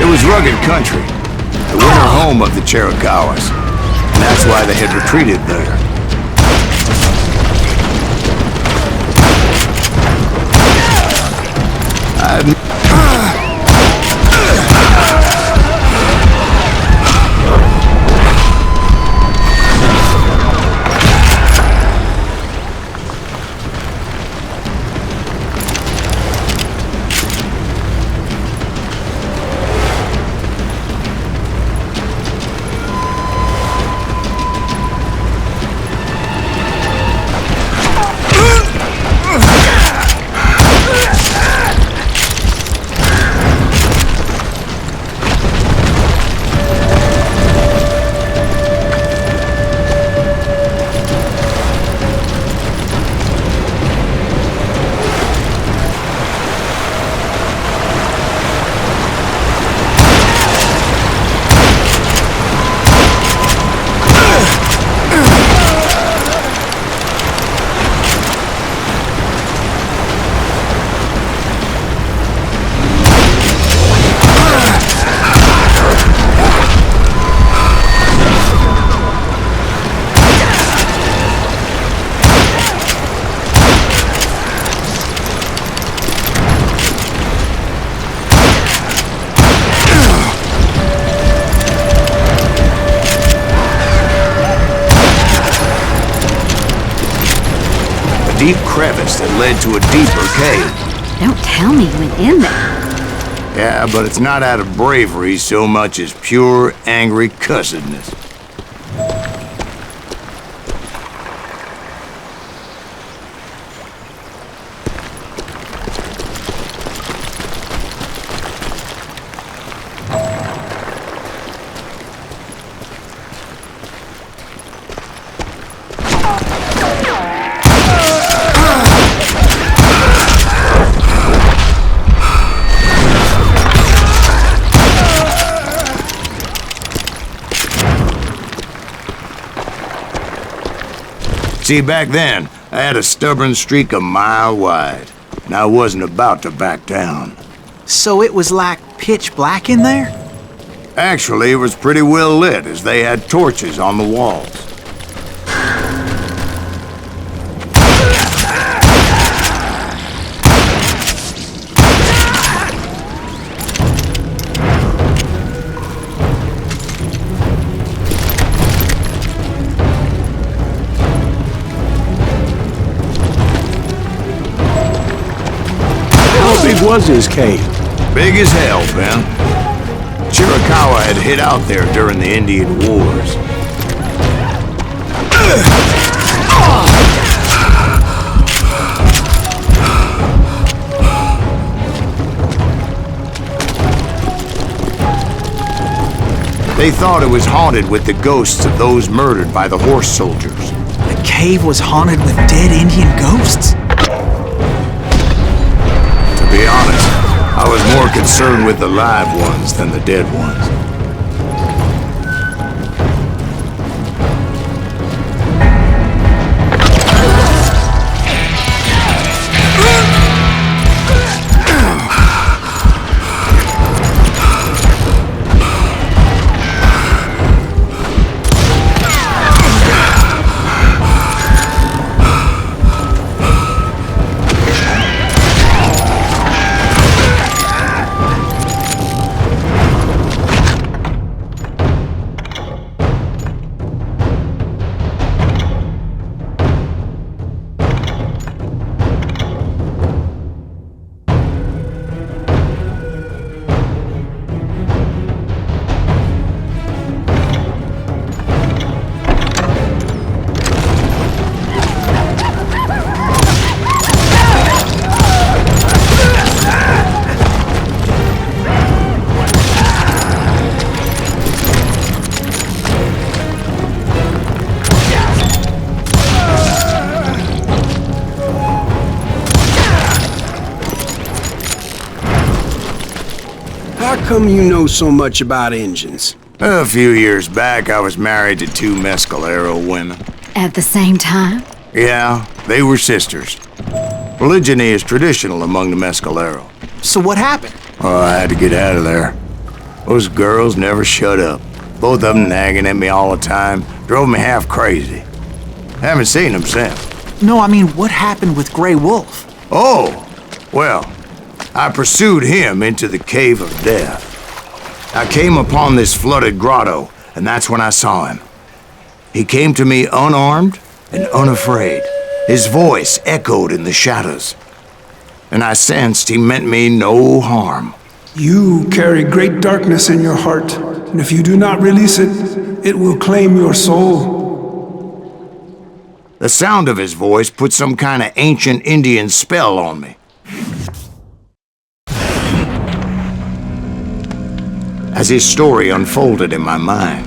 It was rugged country, the winter home of the Chiricahuas, and that's why they had retreated there. deep crevice that led to a deeper cave. Don't tell me you went in there. Yeah, but it's not out of bravery so much as pure, angry cussedness. See, back then, I had a stubborn streak a mile wide, and I wasn't about to back down. So it was like pitch black in there? Actually, it was pretty well lit, as they had torches on the walls. How big was his cave? Big as hell, Ben. Chiricahua had hid out there during the Indian Wars. They thought it was haunted with the ghosts of those murdered by the horse soldiers. The cave was haunted with dead Indian ghosts? To be honest, I was more concerned with the live ones than the dead ones. How come you know so much about engines? A few years back, I was married to two Mescalero women. At the same time? Yeah, they were sisters. Polygyny is traditional among the Mescalero. So what happened? Oh, I had to get out of there. Those girls never shut up. Both of them nagging at me all the time. Drove me half crazy. Haven't seen them since. No, I mean, what happened with Grey Wolf? Oh, well, I pursued him into the Cave of Death. I came upon this flooded grotto, and that's when I saw him. He came to me unarmed and unafraid. His voice echoed in the shadows, and I sensed he meant me no harm. You carry great darkness in your heart, and if you do not release it, it will claim your soul. The sound of his voice put some kind of ancient Indian spell on me. As his story unfolded in my mind.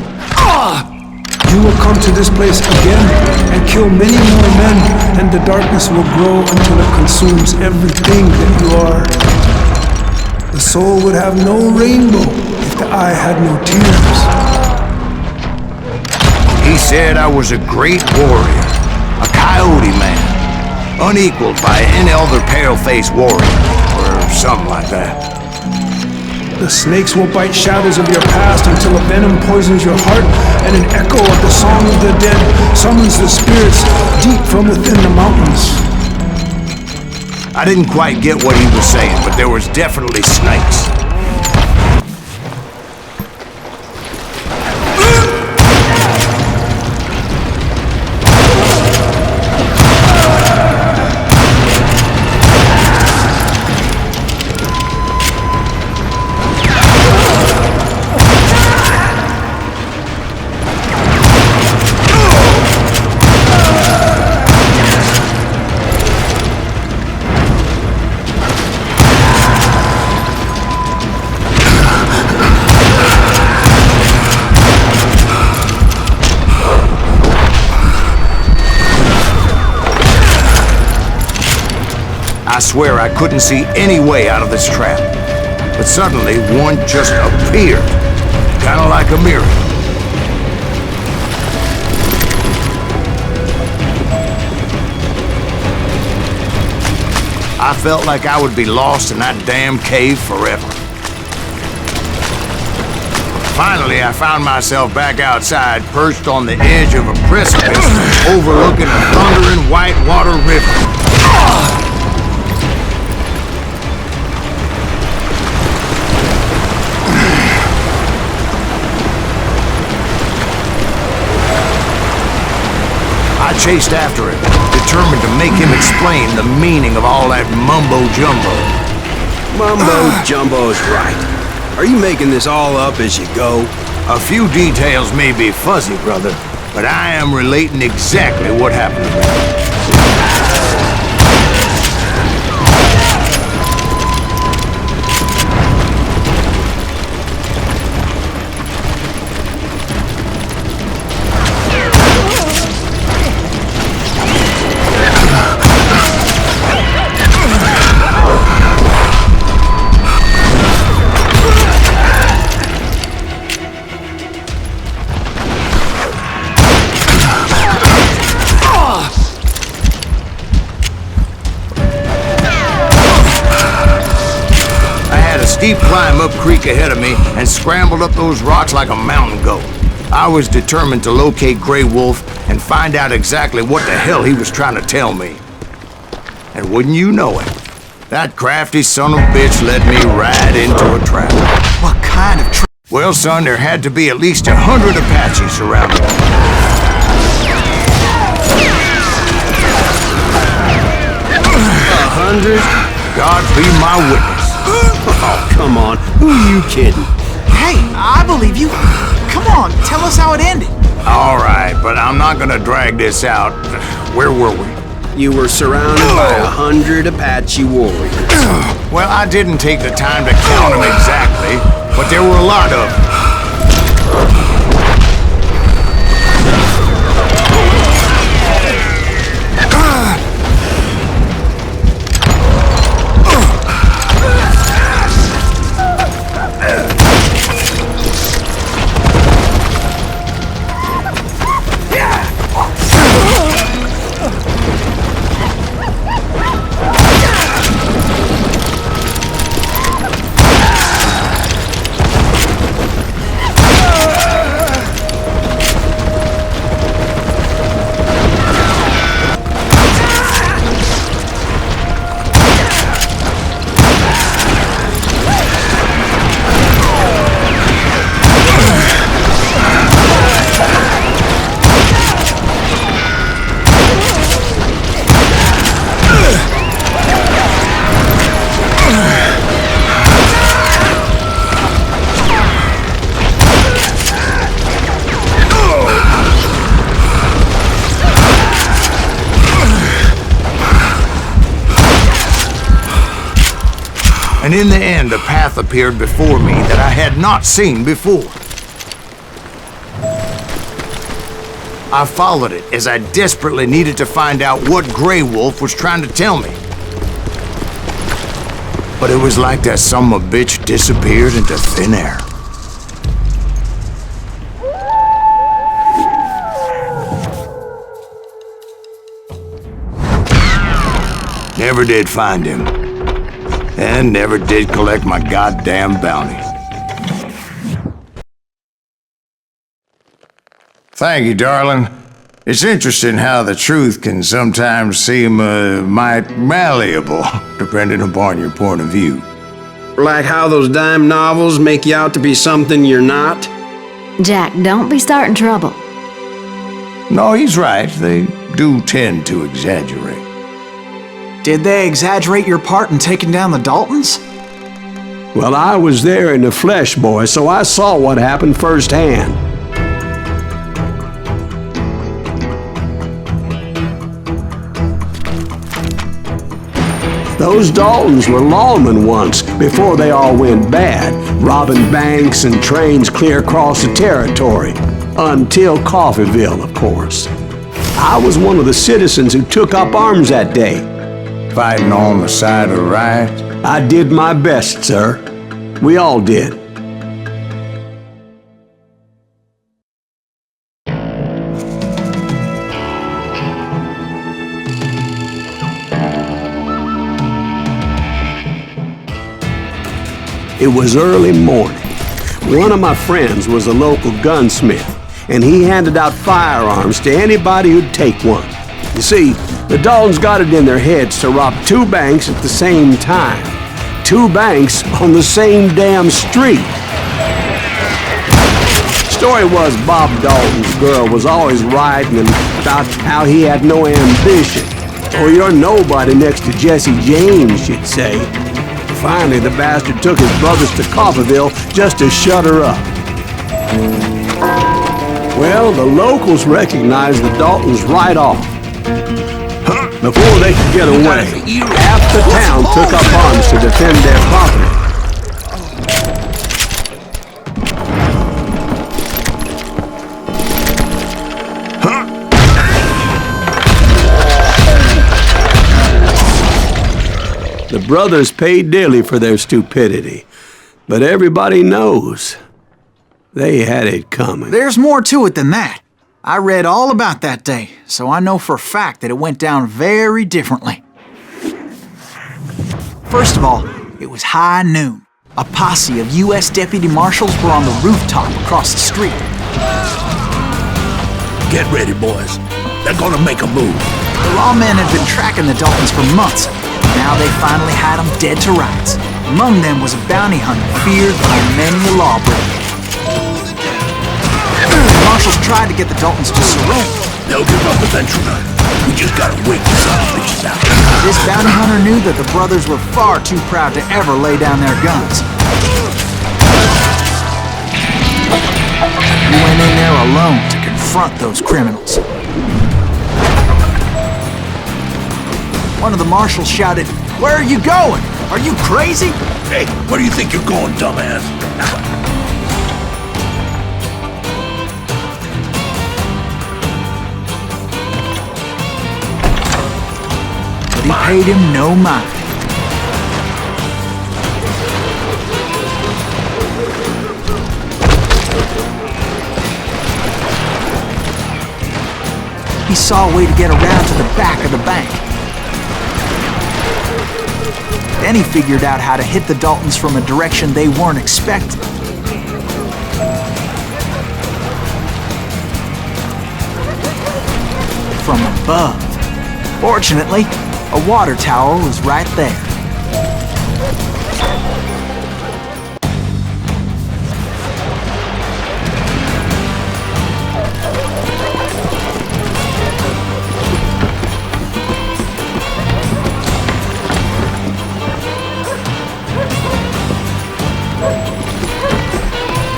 You will come to this place again and kill many more men, and the darkness will grow until it consumes everything that you are. The soul would have no rainbow if the eye had no tears. He said I was a great warrior, a coyote man, unequaled by any other pale-faced warrior, or something like that. The snakes will bite shadows of your past until a venom poisons your heart, and an echo of the song of the dead summons the spirits deep from within the mountains. I didn't quite get what he was saying, but there was definitely snakes. swear I couldn't see any way out of this trap. But suddenly, one just appeared, kind of like a miracle. I felt like I would be lost in that damn cave forever. Finally, I found myself back outside, perched on the edge of a precipice overlooking a thundering whitewater river. I chased after him, determined to make him explain the meaning of all that mumbo-jumbo. Mumbo-jumbo's right. Are you making this all up as you go? A few details may be fuzzy, brother, but I am relating exactly what happened to me. Steep climb up creek ahead of me and scrambled up those rocks like a mountain goat. I was determined to locate Grey Wolf and find out exactly what the hell he was trying to tell me. And wouldn't you know it, that crafty son of a bitch led me right into a trap. What kind of trap? Well, son, there had to be at least 100 Apaches around me. 100? God be my witness. Oh, come on. Who are you kidding? Hey, I believe you. Come on, tell us how it ended. All right, but I'm not gonna drag this out. Where were we? You were surrounded by 100 Apache warriors. Well, I didn't take the time to count them exactly, but there were a lot of them. And in the end, a path appeared before me that I had not seen before. I followed it as I desperately needed to find out what Grey Wolf was trying to tell me. But it was like that son of a bitch disappeared into thin air. Never did find him. And never did collect my goddamn bounty. Thank you, darling. It's interesting how the truth can sometimes seem, might malleable, depending upon your point of view. Like how those dime novels make you out to be something you're not? Jack, don't be starting trouble. No, he's right. They do tend to exaggerate. Did they exaggerate your part in taking down the Daltons? Well, I was there in the flesh, boy, so I saw what happened firsthand. Those Daltons were lawmen once, before they all went bad, robbing banks and trains clear across the territory. Until Coffeeville, of course. I was one of the citizens who took up arms that day. fighting on the side of right? I did my best, sir. We all did. It was early morning. One of my friends was a local gunsmith, and he handed out firearms to anybody who'd take one. You see, the Daltons got it in their heads to rob 2 banks at the same time. 2 banks on the same damn street. Story was Bob Dalton's girl was always writing about how he had no ambition. "Oh, you're nobody next to Jesse James," she'd say. Finally, the bastard took his brothers to Coffeyville just to shut her up. Well, the locals recognized the Daltons right off. Before they could get away, half the town took up arms to defend their property. The brothers paid dearly for their stupidity, but everybody knows they had it coming. There's more to it than that. I read all about that day, so I know for a fact that it went down very differently. First of all, it was high noon. A posse of U.S. deputy marshals were on the rooftop across the street. Get ready, boys. They're gonna make a move. The lawmen had been tracking the Daltons for months. Now they finally had them dead to rights. Among them was a bounty hunter feared by many a lawbreaker. The marshals tried to get the Daltons to surrender. They'll give up eventually. We just gotta wait to see the bitches out. This bounty hunter knew that the brothers were far too proud to ever lay down their guns. He went in there alone to confront those criminals. One of the marshals shouted, "Where are you going? Are you crazy?" Hey, where do you think you're going, dumbass? But he paid him no mind. He saw a way to get around to the back of the bank. Then he figured out how to hit the Daltons from a direction they weren't expecting. From above. Fortunately, a water tower was right there.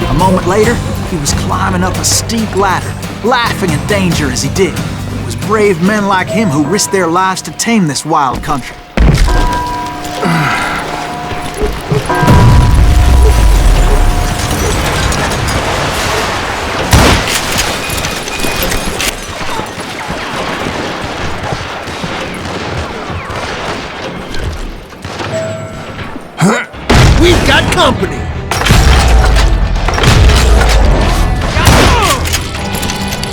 A moment later, he was climbing up a steep ladder, laughing at danger as he did. It was brave men like him who risked their lives to tame this wild country. We've got company!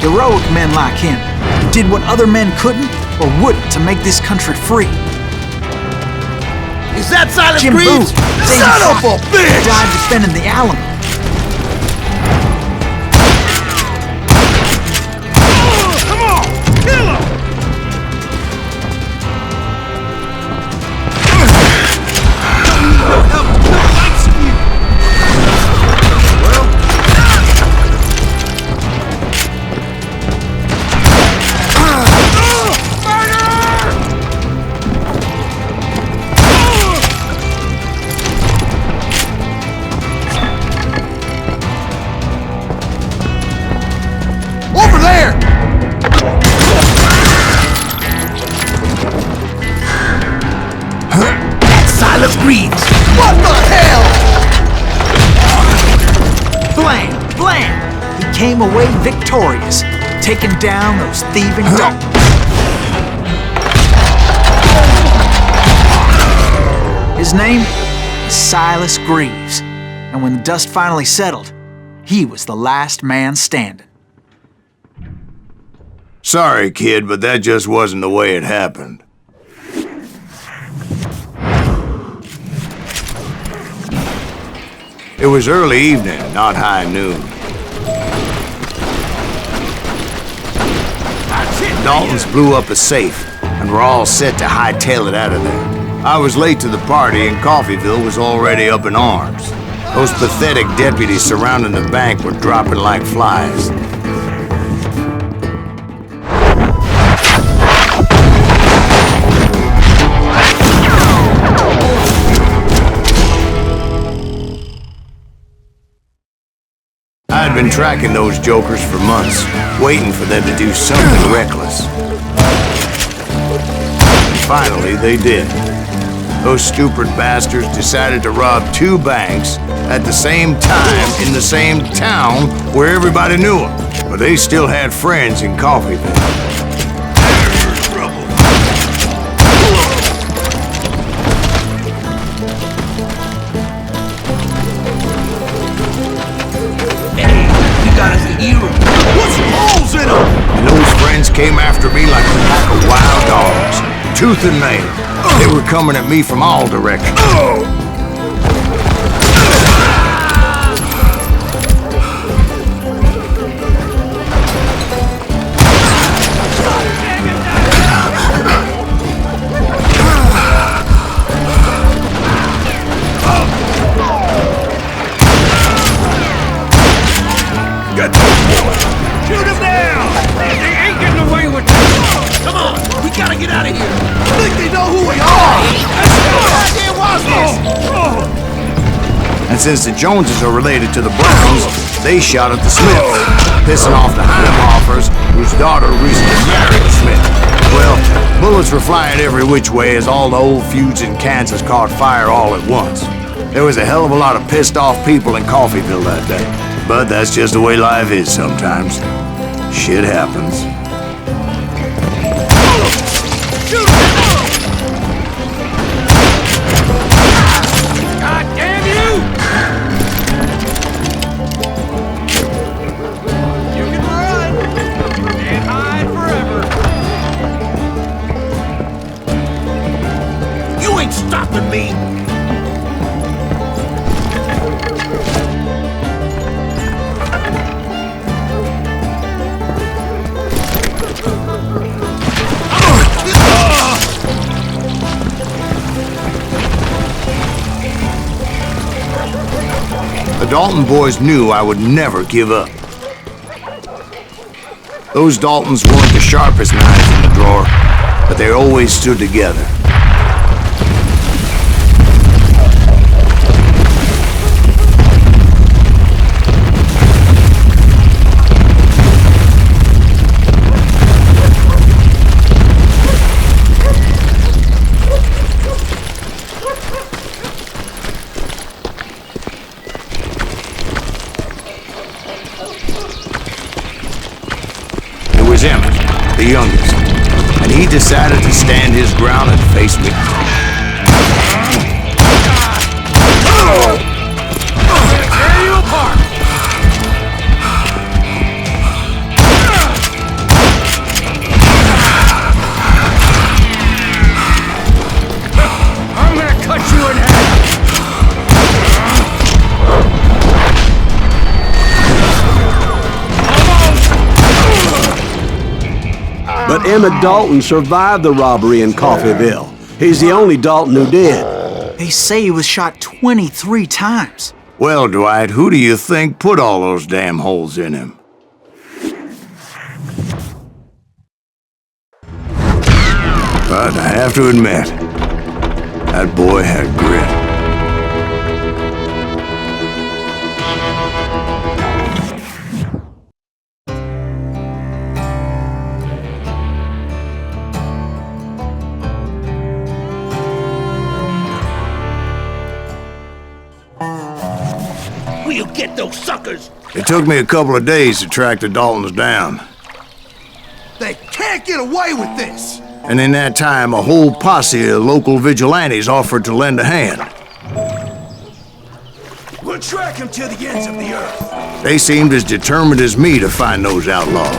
Heroic men like him, who did what other men couldn't or wouldn't to make this country free. Is that Silas Jim Greaves? Booth, Son of a bitch! died defending the Alamo. Come on! Kill him! Silas Greaves! What the hell? Blam! Blam! He came away victorious, taking down those thieving Daltons. His name was Silas Greaves. And when the dust finally settled, he was the last man standing. Sorry, kid, but that just wasn't the way it happened. It was early evening, not high noon. Daltons blew up a safe, and were all set to hightail it out of there. I was late to the party, and Coffeyville was already up in arms. Those pathetic deputies surrounding the bank were dropping like flies. I'd been tracking those jokers for months, waiting for them to do something reckless. And finally, they did. Those stupid bastards decided to rob 2 banks at the same time in the same town where everybody knew them. But they still had friends in Coffeyville. There's trouble. Hey, you got us a hero. What's holes in them? And those friends came after me like a pack of wild dogs, tooth and nail. They were coming at me from all directions. Shoot him down! They ain't getting away with this! Come on, we gotta get out of here. I think they know who we are. Goddamn Wesley! And since the Joneses are related to the Browns, they shot at the Smiths, pissing off the Heinemoffers, whose daughter recently married a Smith. Well, bullets were flying every which way as all the old feuds in Kansas caught fire all at once. There was a hell of a lot of pissed off people in Coffeyville that day. But that's just the way life is sometimes. Shit happens. God damn you! You can run! Can't hide forever! You ain't stopping me. The Dalton boys knew I would never give up. Those Daltons weren't the sharpest knives in the drawer, but they always stood together. Emmett, the youngest, and he decided to stand his ground and face me. I'm gonna tear you apart! I'm gonna cut you in half! But Emmett Dalton survived the robbery in Coffeyville. He's the only Dalton who did. They say he was shot 23 times. Well, Dwight, who do you think put all those damn holes in him? But I have to admit, that boy had grit. We'll get those suckers. It took me a couple of days to track the Daltons down. They can't get away with this. And in that time, a whole posse of local vigilantes offered to lend a hand. We'll track him to the ends of the earth. They seemed as determined as me to find those outlaws.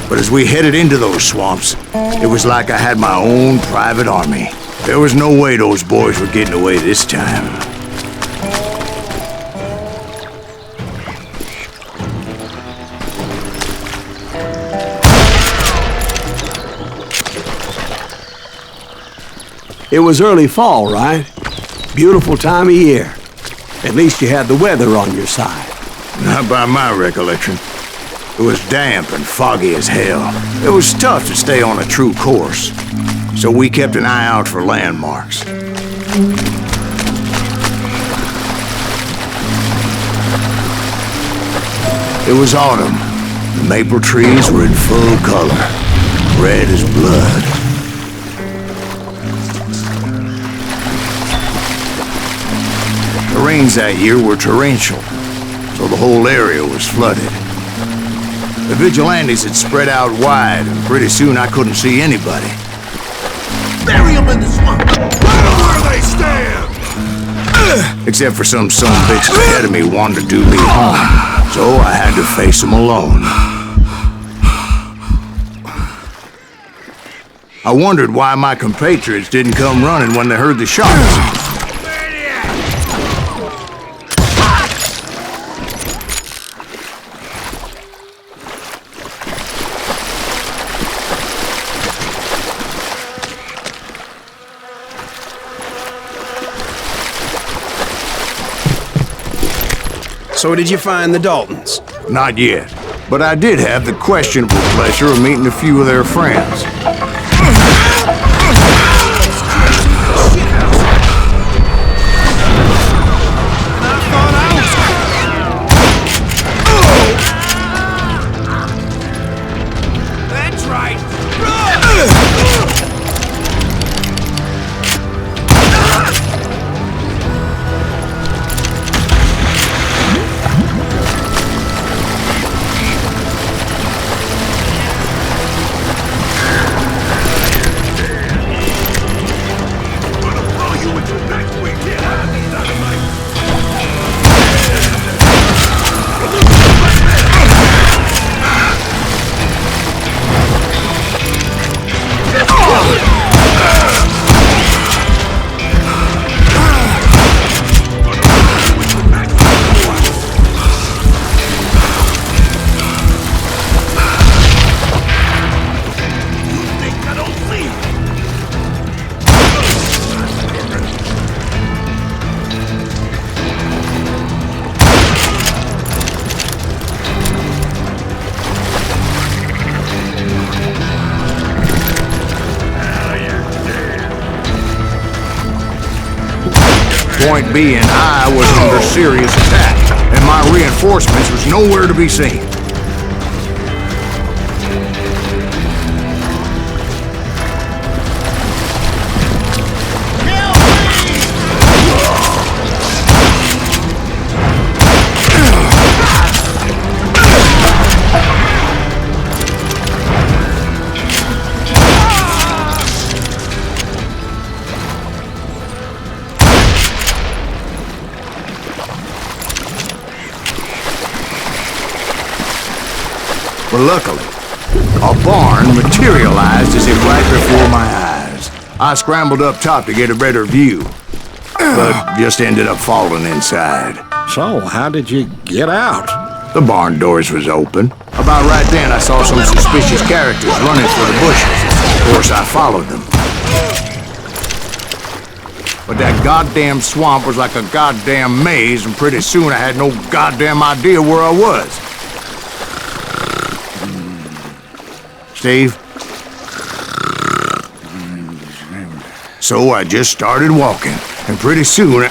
But as we headed into those swamps, it was like I had my own private army. There was no way those boys were getting away this time. It was early fall, right? Beautiful time of year. At least you had the weather on your side. Not by my recollection. It was damp and foggy as hell. It was tough to stay on a true course, so we kept an eye out for landmarks. It was autumn. The maple trees were in full color, red as blood. The rains that year were torrential, so the whole area was flooded. The vigilantes had spread out wide, and pretty soon I couldn't see anybody. Bury him in the swamp. Let them where they stand. Except for some bitches ahead of me wanted to do me harm, so I had to face them alone. I wondered why my compatriots didn't come running when they heard the shots. So did you find the Daltons? Not yet, but I did have the questionable pleasure of meeting a few of their friends. That's right. Point being, I was under serious attack, and my reinforcements was nowhere to be seen. But luckily, a barn materialized as if right before my eyes. I scrambled up top to get a better view, but just ended up falling inside. So, how did you get out? The barn doors was open. About right then, I saw some suspicious characters running for the bushes. Of course, I followed them. But that goddamn swamp was like a goddamn maze, and pretty soon I had no goddamn idea where I was. Steve? So I just started walking, and pretty soon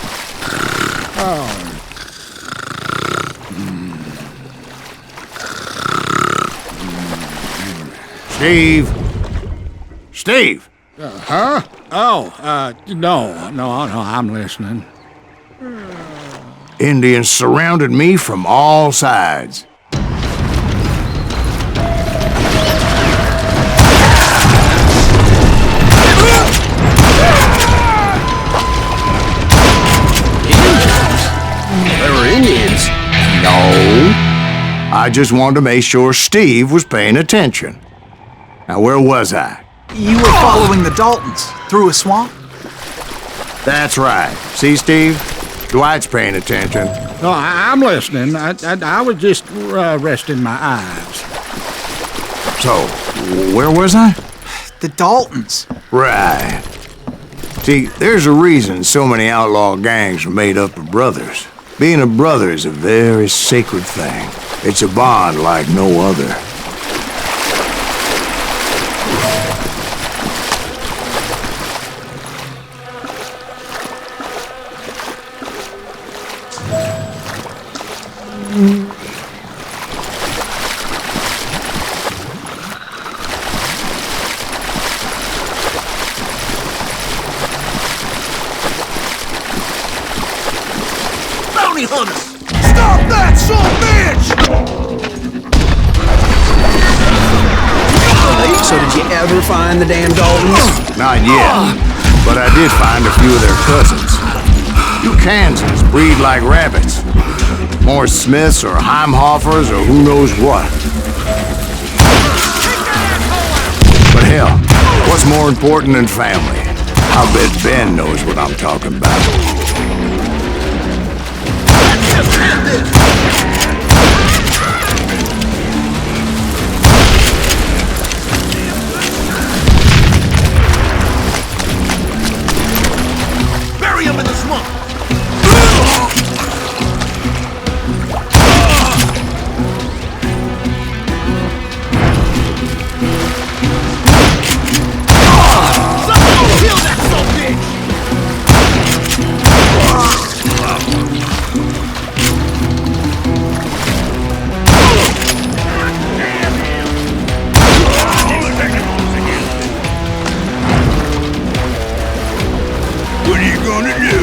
Steve? Steve! Huh? Oh, no, I'm listening. Indians surrounded me from all sides. I just wanted to make sure Steve was paying attention. Now, where was I? You were following the Daltons through a swamp? That's right. See, Steve? Dwight's paying attention. No, I'm listening. I was just resting my eyes. So, where was I? The Daltons. Right. See, there's a reason so many outlaw gangs are made up of brothers. Being a brother is a very sacred thing. It's a bond like no other. Bounty hunter! Stop that, son bitch! So did you ever find the damn Daltons? Not yet, but I did find a few of their cousins. You Kansans breed like rabbits. More Smiths or Heimhoffers or who knows what. But hell, what's more important than family? I bet Ben knows what I'm talking about. Bury him in the swamp! Someone kill that son bitch! What are you gonna do?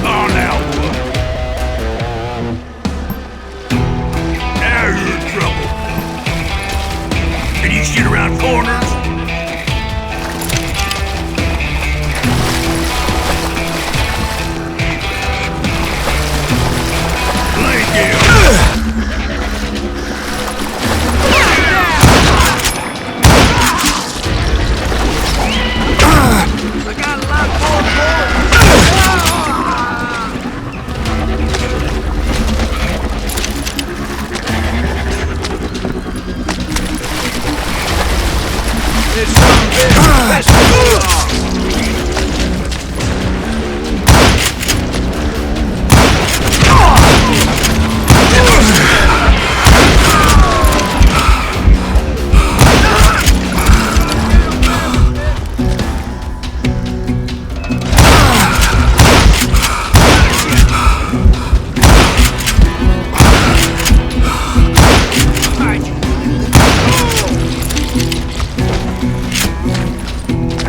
Oh, now what? Now you're in trouble. Can you shoot around corners? Thank you.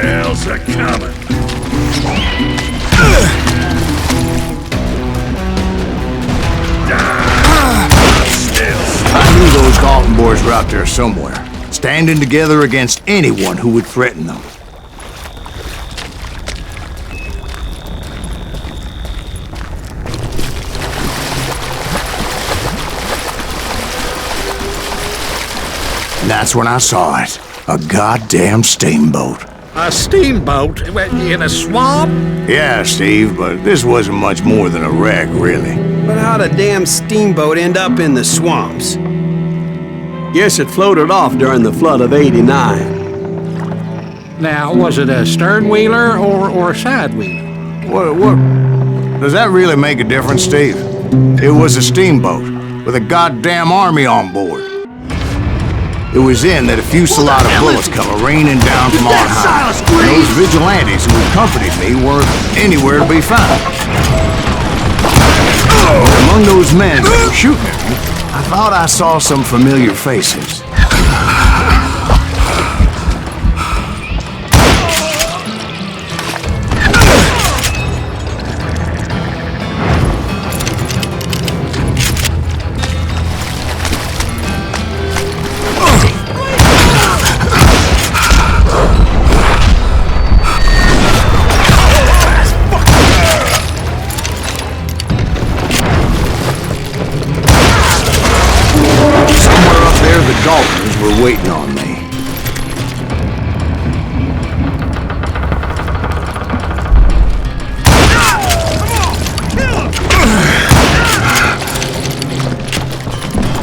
Hell's a coming. I knew those Dalton boys were out there somewhere, standing together against anyone who would threaten them. And that's when I saw it. A goddamn steamboat. A steamboat in a swamp? Yeah, Steve, but this wasn't much more than a wreck, really. But how'd a damn steamboat end up in the swamps? Guess it floated off during the flood of '89. Now, was it a stern-wheeler or a side-wheeler? What? Does that really make a difference, Steve? It was a steamboat with a goddamn army on board. It was then that a fusillade of bullets come raining down from on high. And those vigilantes who accompanied me weren't anywhere to be found. But among those men that were shooting at me, I thought I saw some familiar faces. waiting on me.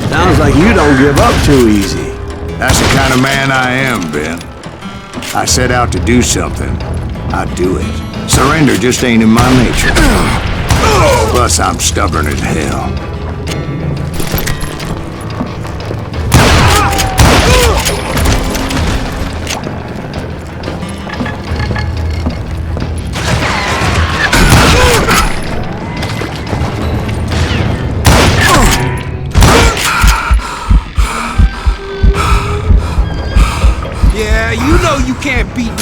Sounds like you don't give up too easy. That's the kind of man I am, Ben. I set out to do something, I do it. Surrender just ain't in my nature. Plus, I'm stubborn as hell. Yeah, you know you can't beat me.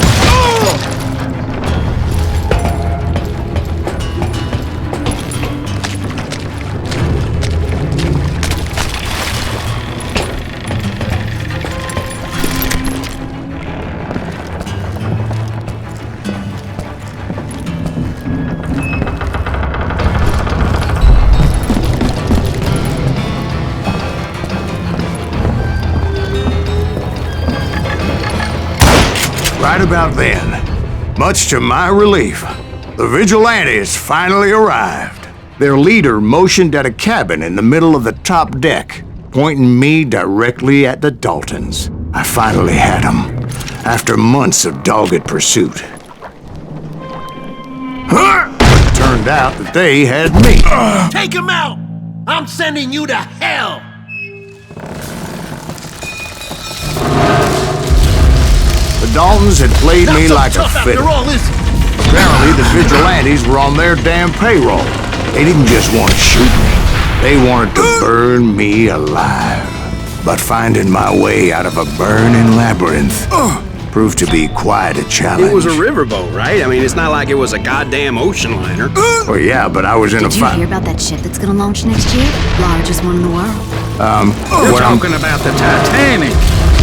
Right about then, much to my relief, the vigilantes finally arrived. Their leader motioned at a cabin in the middle of the top deck, pointing me directly at the Daltons. I finally had them, after months of dogged pursuit. It turned out that they had me. Take him out! I'm sending you to hell! The Daltons had played me like a fiddle. Apparently, the vigilantes were on their damn payroll. They didn't just want to shoot me. They wanted to burn me alive. But finding my way out of a burning labyrinth proved to be quite a challenge. It was a riverboat, right? I mean, it's not like it was a goddamn ocean liner. Well, yeah, but I was in a Did you hear about that ship that's gonna launch next year? Largest one in the world. We're talking about the Titanic.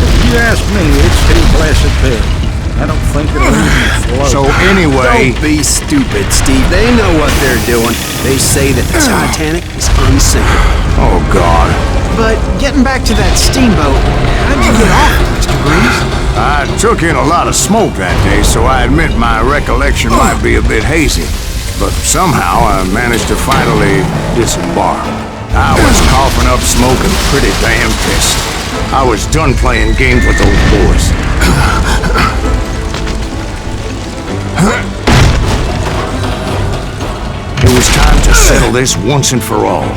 If you ask me, it's too blessed big. I don't think it'll even float. So anyway... Don't be stupid, Steve. They know what they're doing. They say that the Titanic is unsinkable. Oh, God. But getting back to that steamboat, how'd you get off it, Mr. Greaves? I took in a lot of smoke that day, so I admit my recollection might be a bit hazy. But somehow I managed to finally disembark. I was coughing up smoke and pretty damn pissed. I was done playing games with those boys. It was time to settle this once and for all.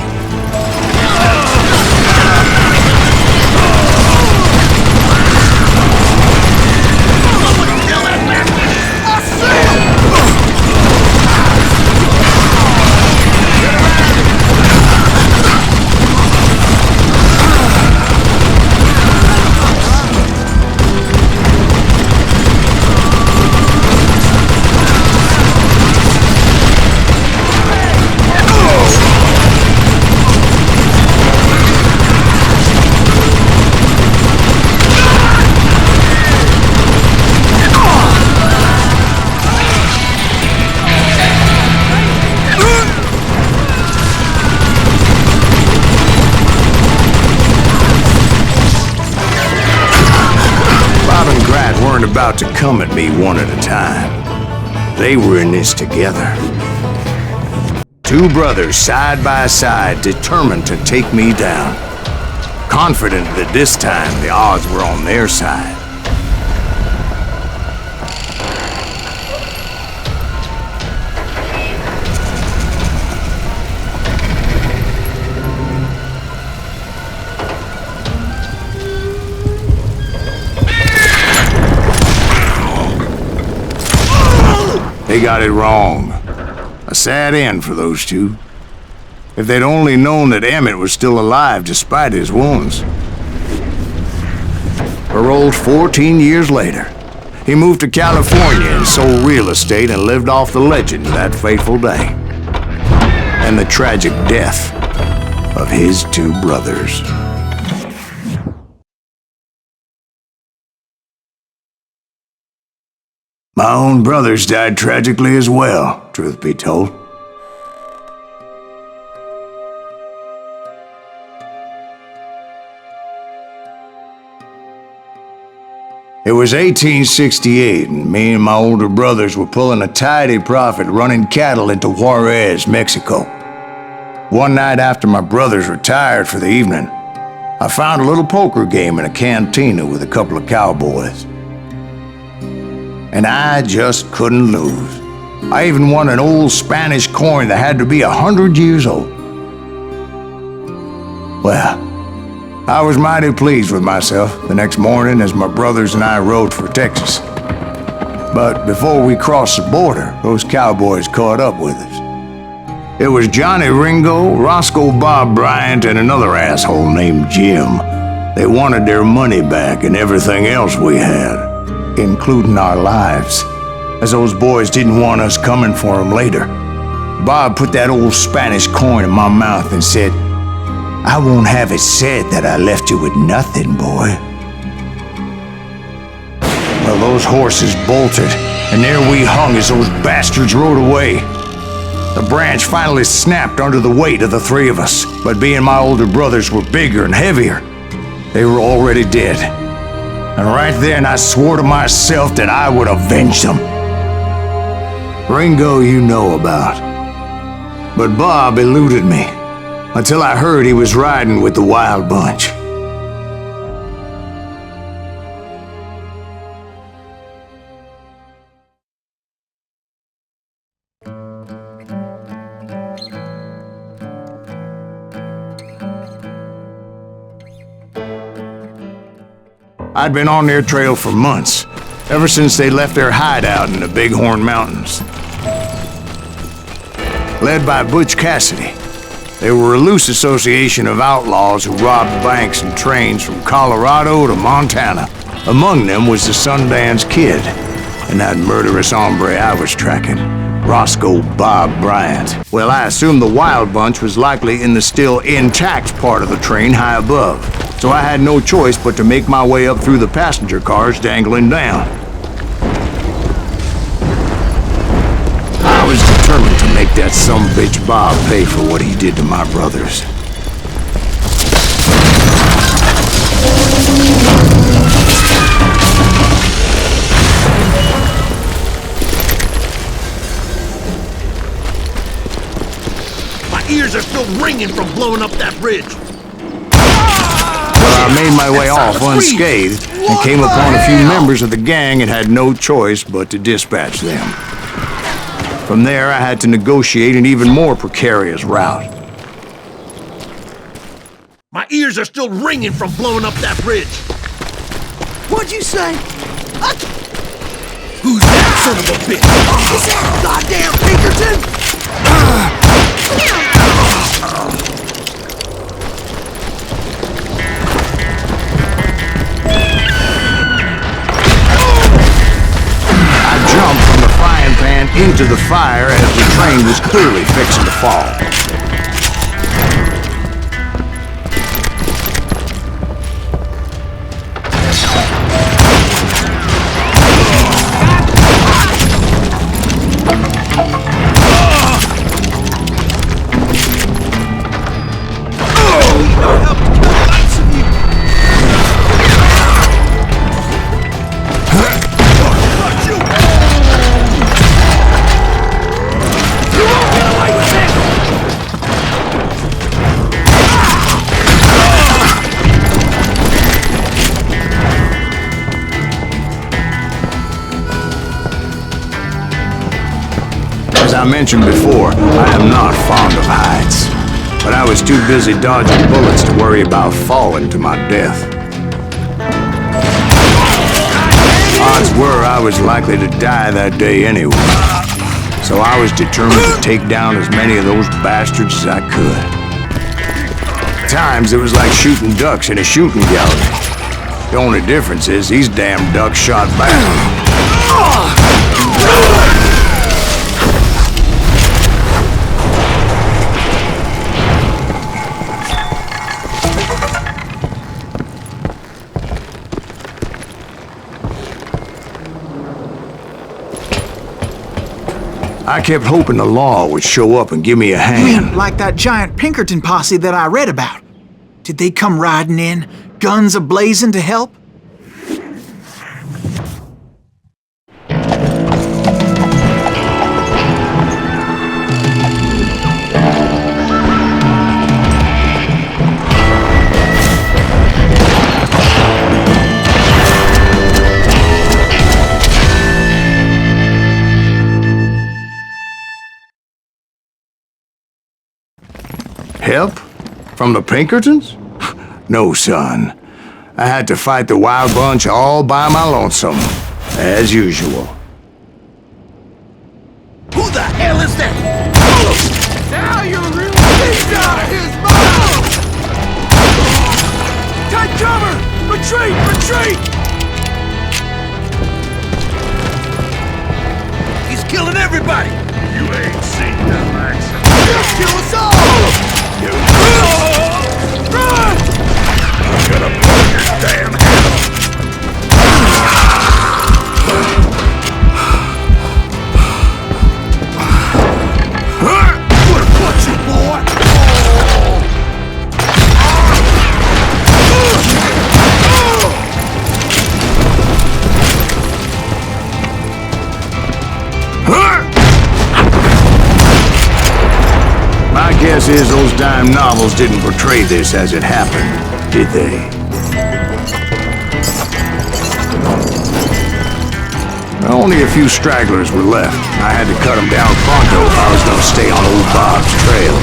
About to come at me one at a time. They were in this together. Two brothers side by side, determined to take me down. Confident that this time the odds were on their side. They got it wrong. A sad end for those two. If they'd only known that Emmett was still alive despite his wounds. Paroled 14 years later, he moved to California and sold real estate and lived off the legend of that fateful day. And the tragic death of his two brothers. My own brothers died tragically as well, truth be told. It was 1868, and me and my older brothers were pulling a tidy profit running cattle into Juarez, Mexico. One night after my brothers retired for the evening, I found a little poker game in a cantina with a couple of cowboys. And I just couldn't lose. I even won an old Spanish coin that had to be 100 years old. Well, I was mighty pleased with myself the next morning as my brothers and I rode for Texas. But before we crossed the border, those cowboys caught up with us. It was Johnny Ringo, Roscoe Bob Bryant, and another asshole named Jim. They wanted their money back and everything else we had, including our lives, as those boys didn't want us coming for them later. Bob put that old Spanish coin in my mouth and said, "I won't have it said that I left you with nothing, boy." Well, those horses bolted, and there we hung as those bastards rode away. The branch finally snapped under the weight of the three of us, but being my older brothers were bigger and heavier, they were already dead. And right then I swore to myself that I would avenge them. Ringo you know about. But Bob eluded me, until I heard he was riding with the Wild Bunch. I'd been on their trail for months, ever since they left their hideout in the Bighorn Mountains. Led by Butch Cassidy, they were a loose association of outlaws who robbed banks and trains from Colorado to Montana. Among them was the Sundance Kid, and that murderous hombre I was tracking, Roscoe Bob Bryant. Well, I assumed the Wild Bunch was likely in the still intact part of the train high above, so I had no choice but to make my way up through the passenger cars dangling down. I was determined to make that sumbitch Bob pay for what he did to my brothers. My ears are still ringing from blowing up that bridge. Well, I made my way off unscathed and came upon a few members of the gang and had no choice but to dispatch them. From there, I had to negotiate an even more precarious route. My ears are still ringing from blowing up that bridge. What'd you say? Who's that son of a bitch? Is that goddamn Pinkerton? I jumped from the frying pan into the fire as the train was clearly fixing to fall. As I mentioned before, I am not fond of heights, but I was too busy dodging bullets to worry about falling to my death. Odds were I was likely to die that day anyway, so I was determined to take down as many of those bastards as I could. At times, it was like shooting ducks in a shooting gallery. The only difference is these damn ducks shot back. I kept hoping the law would show up and give me a hand. You mean like that giant Pinkerton posse that I read about? Did they come riding in, guns a-blazing to help? Help? From the Pinkertons? No, son. I had to fight the Wild Bunch all by my lonesome, as usual. Who the hell is that? Now you're really he's out of his mind! Take cover! Retreat! Retreat! He's killing everybody! You ain't seen the likes of he'll kill us all! Run! I'm gonna burn your damn hell! My guess is those dime novels didn't portray this as it happened, did they? Only a few stragglers were left. I had to cut them down pronto if I was going to stay on old Bob's trail.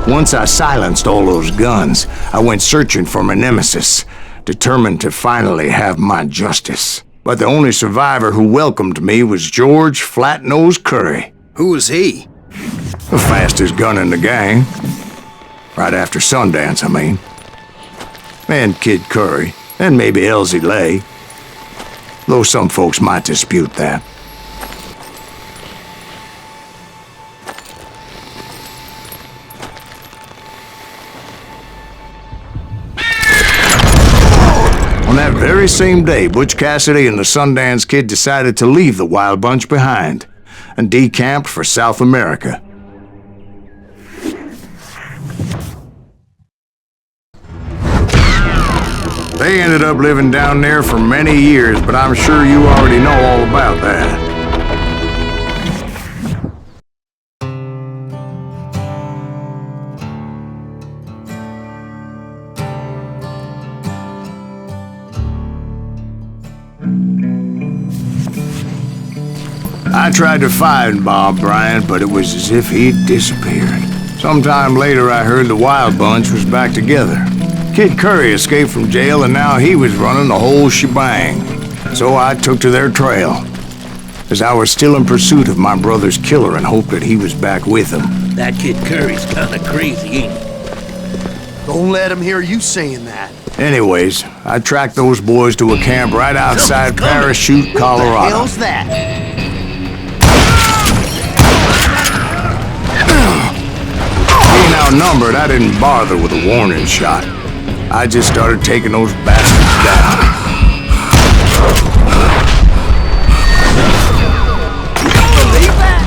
Once I silenced all those guns, I went searching for my nemesis, determined to finally have my justice. But the only survivor who welcomed me was George Flat-Nosed Curry. Who was he? The fastest gun in the gang. Right after Sundance, I mean. And Kid Curry, and maybe Elsie Lay. Though some folks might dispute that. On that very same day, Butch Cassidy and the Sundance Kid decided to leave the Wild Bunch behind and decamped for South America. They ended up living down there for many years, but I'm sure you already know all about that. I tried to find Bob Bryant, but it was as if he'd disappeared. Sometime later, I heard the Wild Bunch was back together. Kid Curry escaped from jail, and now he was running the whole shebang. So I took to their trail, as I was still in pursuit of my brother's killer and hoped that he was back with him. That Kid Curry's kinda crazy, ain't he? Don't let him hear you saying that. Anyways, I tracked those boys to a camp right outside Parachute, Colorado. What the hell's that? Being outnumbered, I didn't bother with a warning shot. I just started taking those bastards down. Believe that?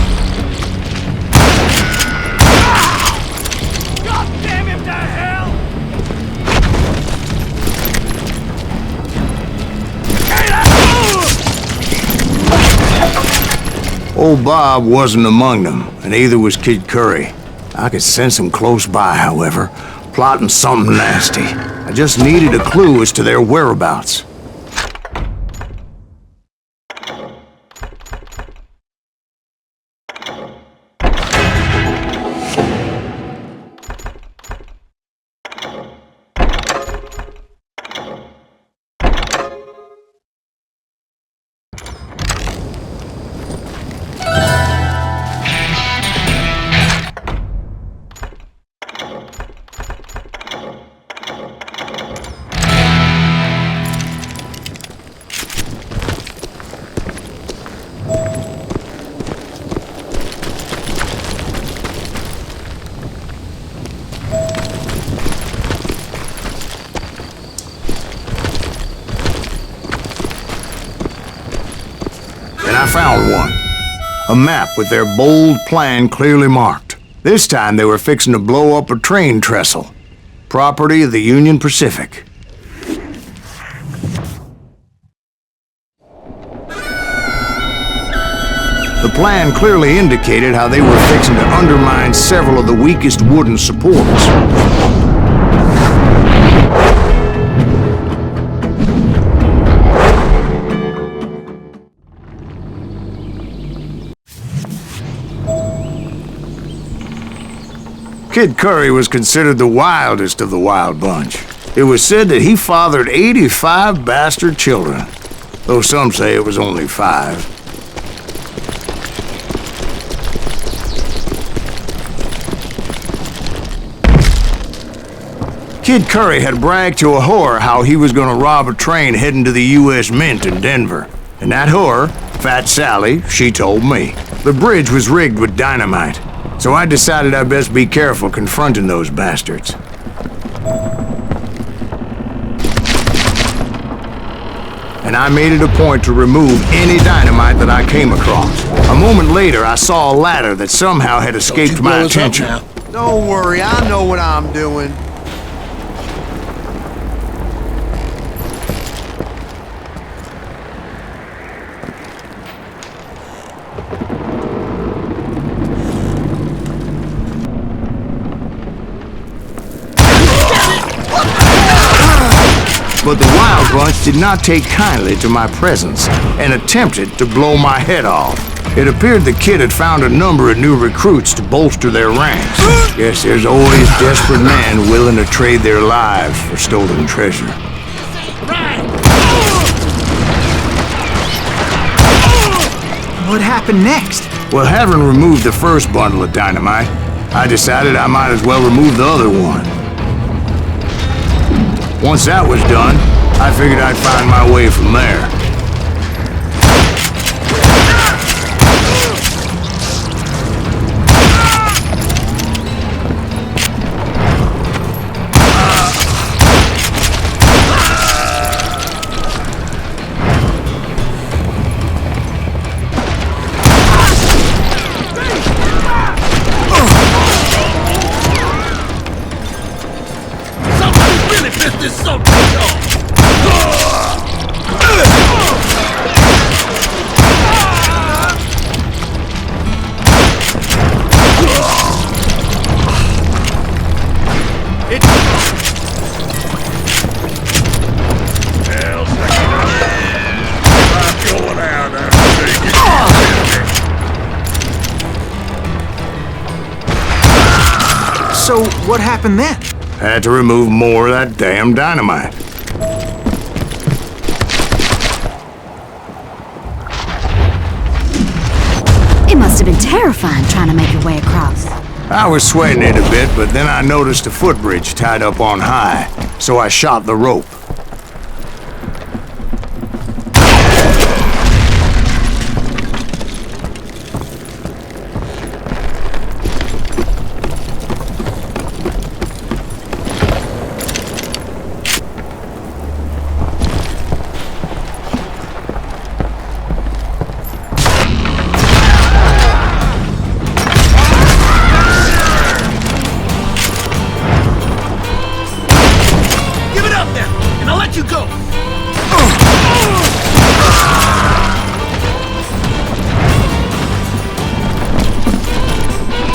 God damn him to hell! Old Bob wasn't among them, and neither was Kid Curry. I could sense him close by, however, plotting something nasty. I just needed a clue as to their whereabouts. I found one. A map with their bold plan clearly marked. This time they were fixing to blow up a train trestle. Property of the Union Pacific. The plan clearly indicated how they were fixing to undermine several of the weakest wooden supports. Kid Curry was considered the wildest of the wild bunch. It was said that he fathered 85 bastard children, though some say it was only 5. Kid Curry had bragged to a whore how he was gonna rob a train heading to the U.S. Mint in Denver. And that whore, Fat Sally, she told me. The bridge was rigged with dynamite, so I decided I'd best be careful confronting those bastards. And I made it a point to remove any dynamite that I came across. A moment later, I saw a ladder that somehow had escaped my attention. Don't worry, I know what I'm doing. But the Wild Bunch did not take kindly to my presence and attempted to blow my head off. It appeared the kid had found a number of new recruits to bolster their ranks. Yes, there's always desperate men willing to trade their lives for stolen treasure. What happened next? Well, having removed the first bundle of dynamite, I decided I might as well remove the other one. Once that was done, I figured I'd find my way from there. So, what happened then? Had to remove more of that damn dynamite. It must have been terrifying trying to make your way across. I was sweating it a bit, but then I noticed a footbridge tied up on high, so I shot the rope.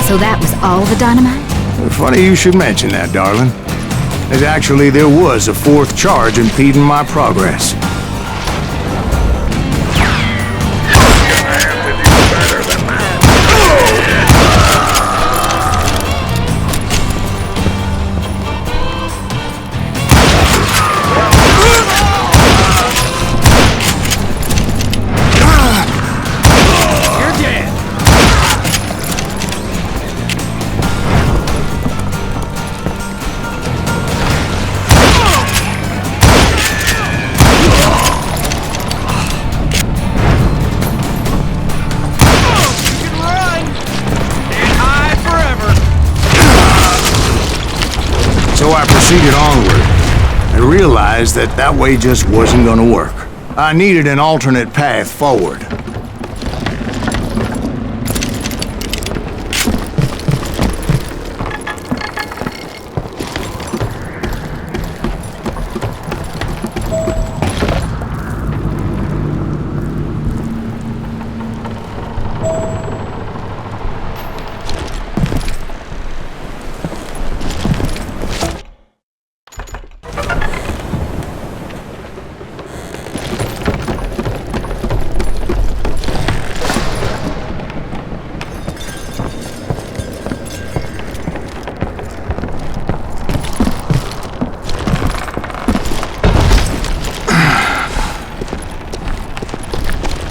So that was all the dynamite? Funny you should mention that, darling. As actually, there was a fourth charge impeding my progress. So I proceeded onward. I realized that way just wasn't gonna work. I needed an alternate path forward.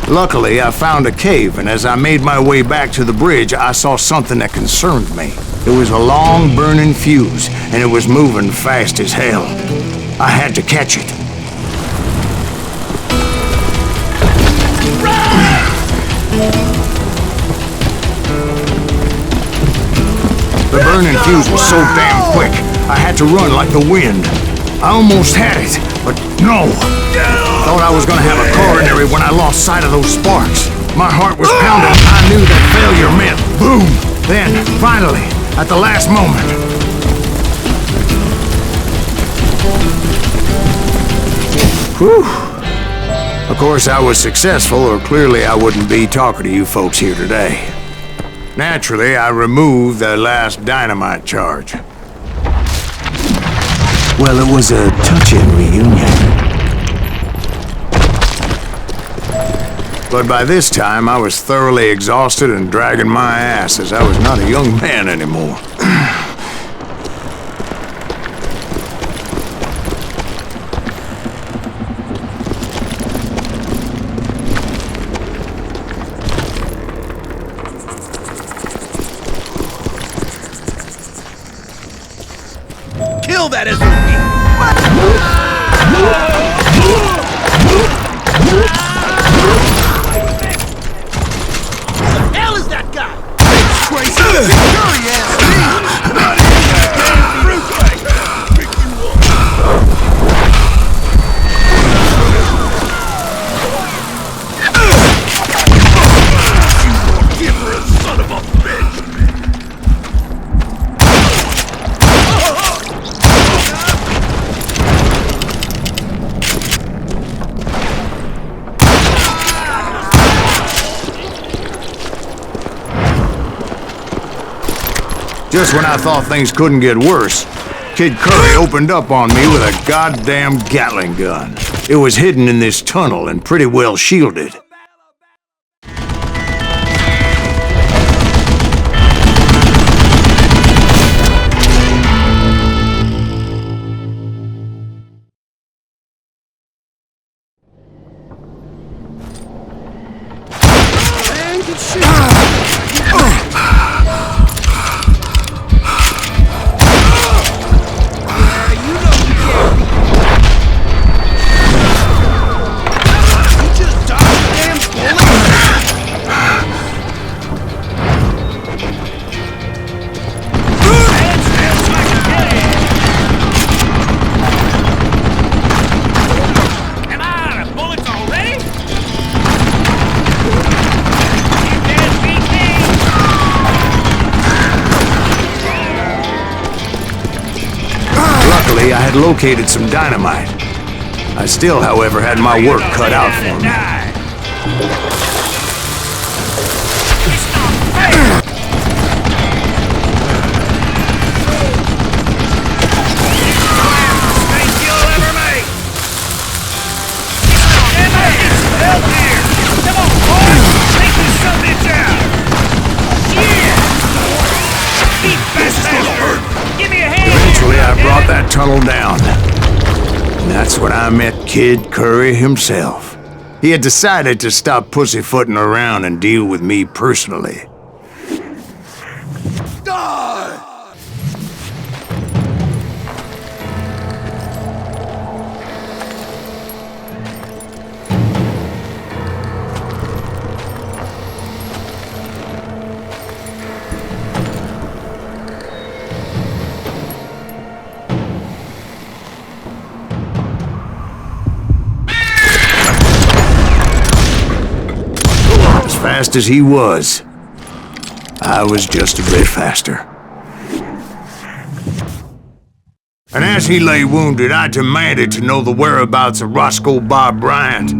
Luckily, I found a cave, and as I made my way back to the bridge, I saw something that concerned me. It was a long burning fuse, and it was moving fast as hell. I had to catch it. The burning fuse was so damn quick, I had to run like the wind. I almost had it, but no. Thought I was gonna have a coronary when I lost sight of those sparks. My heart was pounding. I knew that failure meant boom. Then, finally, at the last moment. Whew. Of course, I was successful, or clearly I wouldn't be talking to you folks here today. Naturally, I removed the last dynamite charge. Well, it was a touching reunion. But by this time, I was thoroughly exhausted and dragging my ass as I was not a young man anymore. Kill that SOB! What the hell is that guy? Crazy! Hurry, ass me! Not you give her a son of a bitch! Just when I thought things couldn't get worse, Kid Curry opened up on me with a goddamn Gatling gun. It was hidden in this tunnel and pretty well shielded. I had located some dynamite. I still, however, had my work cut out for me. Eventually, I brought that tunnel down. And that's when I met Kid Curry himself. He had decided to stop pussyfooting around and deal with me personally. Fast as he was, I was just a bit faster. And as he lay wounded, I demanded to know the whereabouts of Roscoe Bob Bryant.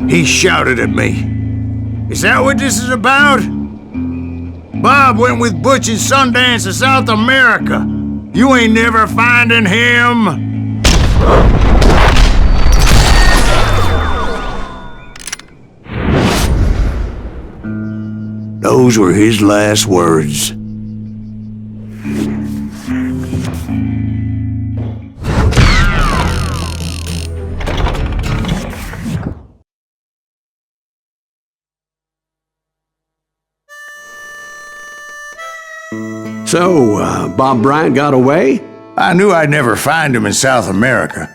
He shouted at me, "Is that what this is about? Bob went with Butch and Sundance to South America. You ain't never finding him." Those were his last words. So, Bob Bryant got away? I knew I'd never find him in South America.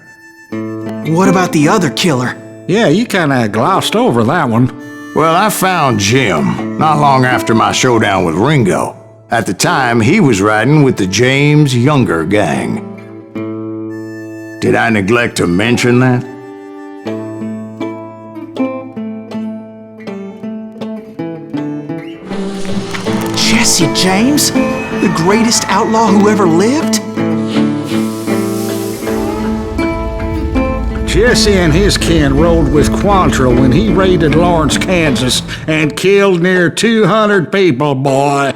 What about the other killer? Yeah, you kinda glossed over that one. Well, I found Jim not long after my showdown with Ringo. At the time, he was riding with the James Younger gang. Did I neglect to mention that? Jesse James? The greatest outlaw who ever lived? Jesse and his kin rode with Quantrill when he raided Lawrence, Kansas, and killed near 200 people, boy.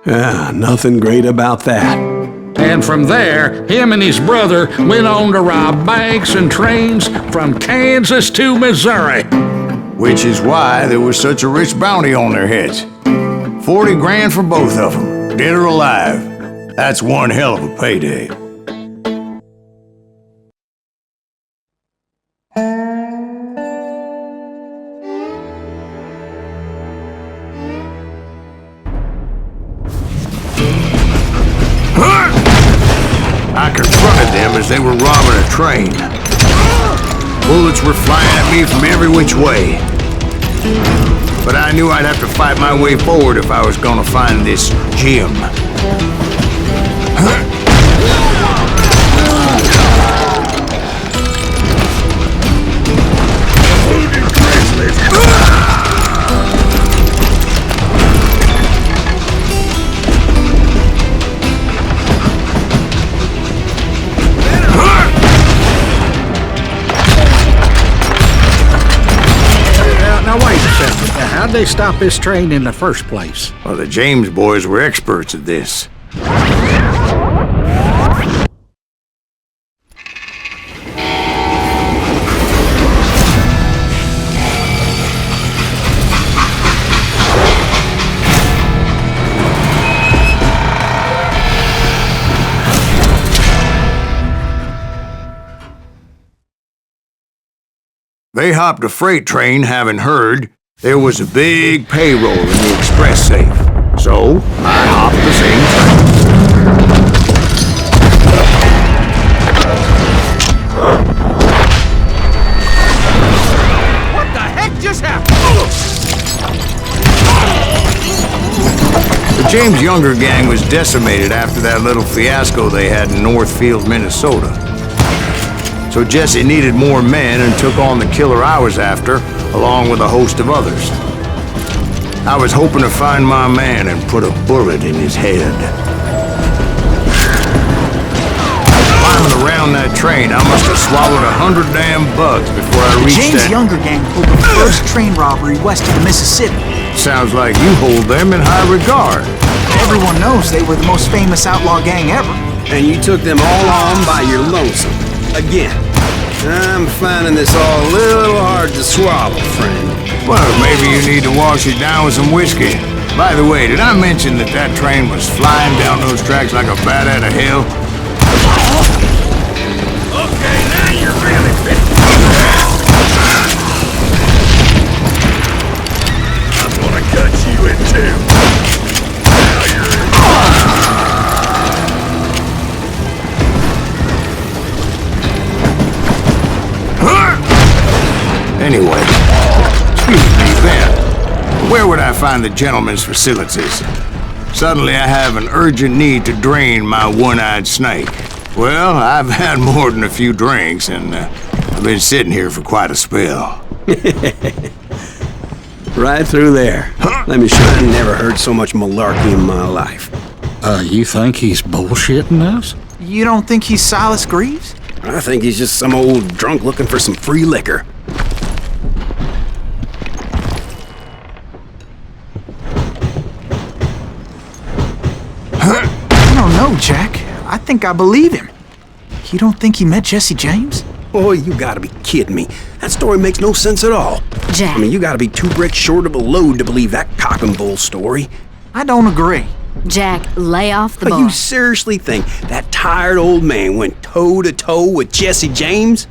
Nothing great about that. And from there, him and his brother went on to rob banks and trains from Kansas to Missouri. Which is why there was such a rich bounty on their heads. 40 grand for both of them, dead or alive. That's one hell of a payday. I confronted them as they were robbing a train. Bullets were flying at me from every which way. But I knew I'd have to fight my way forward if I was gonna find this Jim. Now wait a second. How'd they stop this train in the first place? Well, the James boys were experts at this. They hopped a freight train having heard there was a big payroll in the express safe. So, I hopped the same train. What the heck just happened? The James Younger gang was decimated after that little fiasco they had in Northfield, Minnesota. So Jesse needed more men and took on the killer I was after, along with a host of others. I was hoping to find my man and put a bullet in his head. Climbing around that train, I must have swallowed 100 damn bugs before I reached James that... Younger gang pulled the first train robbery west of the Mississippi. Sounds like you hold them in high regard. Everyone knows they were the most famous outlaw gang ever. And you took them all on by your lonesome. Again. I'm finding this all a little hard to swallow, friend. Well, maybe you need to wash it down with some whiskey. By the way, did I mention that that train was flying down those tracks like a bat out of hell? Okay, now you're really fit. I'm gonna cut you in two. Now you're in. Anyway, excuse me, Ben. Where would I find the gentleman's facilities? Suddenly I have an urgent need to drain my one-eyed snake. Well, I've had more than a few drinks, and I've been sitting here for quite a spell. Right through there. Let me show you. I never heard so much malarkey in my life. You think he's bullshitting us? You don't think he's Silas Greaves? I think he's just some old drunk looking for some free liquor. I don't know, Jack. I think I believe him. You don't think he met Jesse James? Oh, you gotta be kidding me. That story makes no sense at all. Jack. I mean, you gotta be two bricks short of a load to believe that cock and bull story. I don't agree. Jack, lay off the But bar. you seriously think that tired old man went toe-to-toe with Jesse James?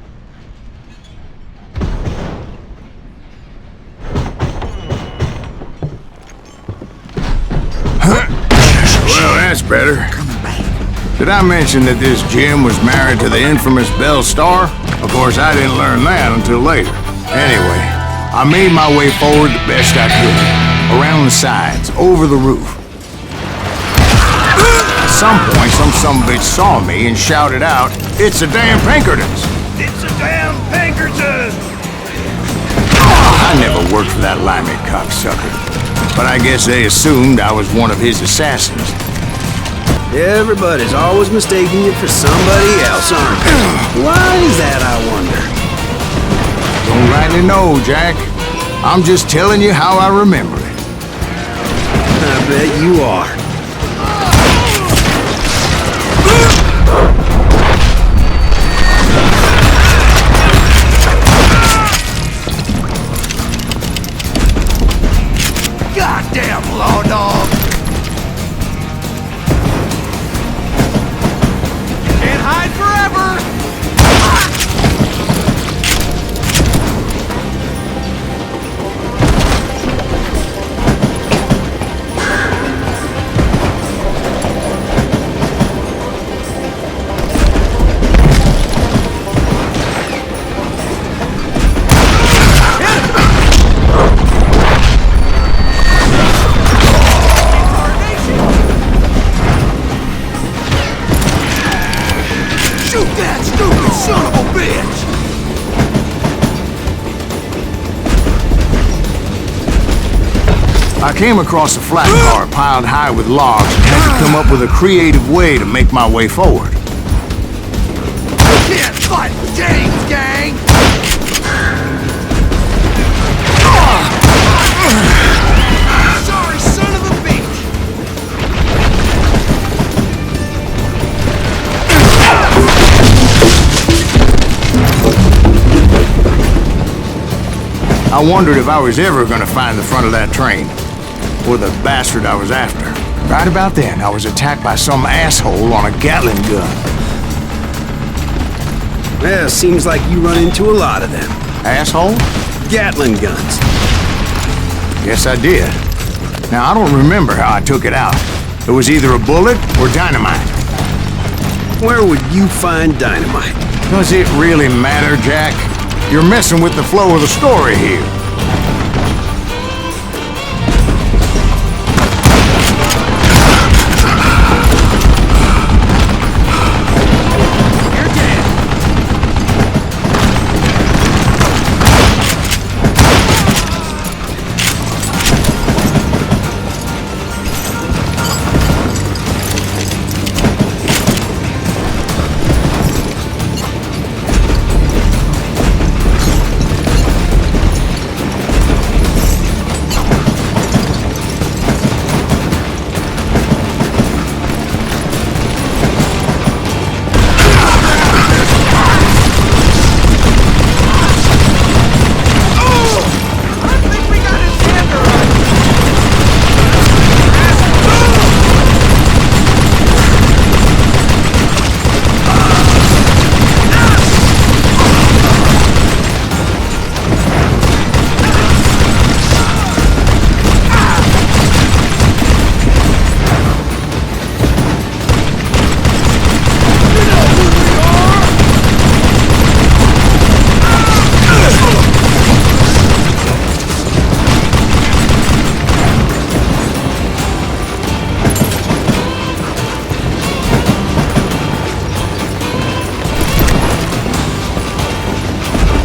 better. Did I mention that this Jim was married to the infamous Belle Starr? Of course, I didn't learn that until later. Anyway, I made my way forward the best I could. Around the sides, over the roof. At some point, some sumbitch saw me and shouted out, "It's the damn Pinkertons!" It's a damn Pinkerton! I never worked for that limey cocksucker. But I guess they assumed I was one of his assassins. Everybody's always mistaking you for somebody else, aren't they? Why is that, I wonder? Don't rightly know, Jack. I'm just telling you how I remember it. I bet you are. Goddamn law dog! Can't hide forever! I came across a flat car piled high with logs and had to come up with a creative way to make my way forward. You can't fight James, gang! Sorry, son of a bitch! I wondered if I was ever going to find the front of that train. Or the bastard I was after. Right about then, I was attacked by some asshole on a Gatling gun. Well, seems like you run into a lot of them. Asshole? Gatling guns. Yes, I did. Now, I don't remember how I took it out. It was either a bullet or dynamite. Where would you find dynamite? Does it really matter, Jack? You're messing with the flow of the story here.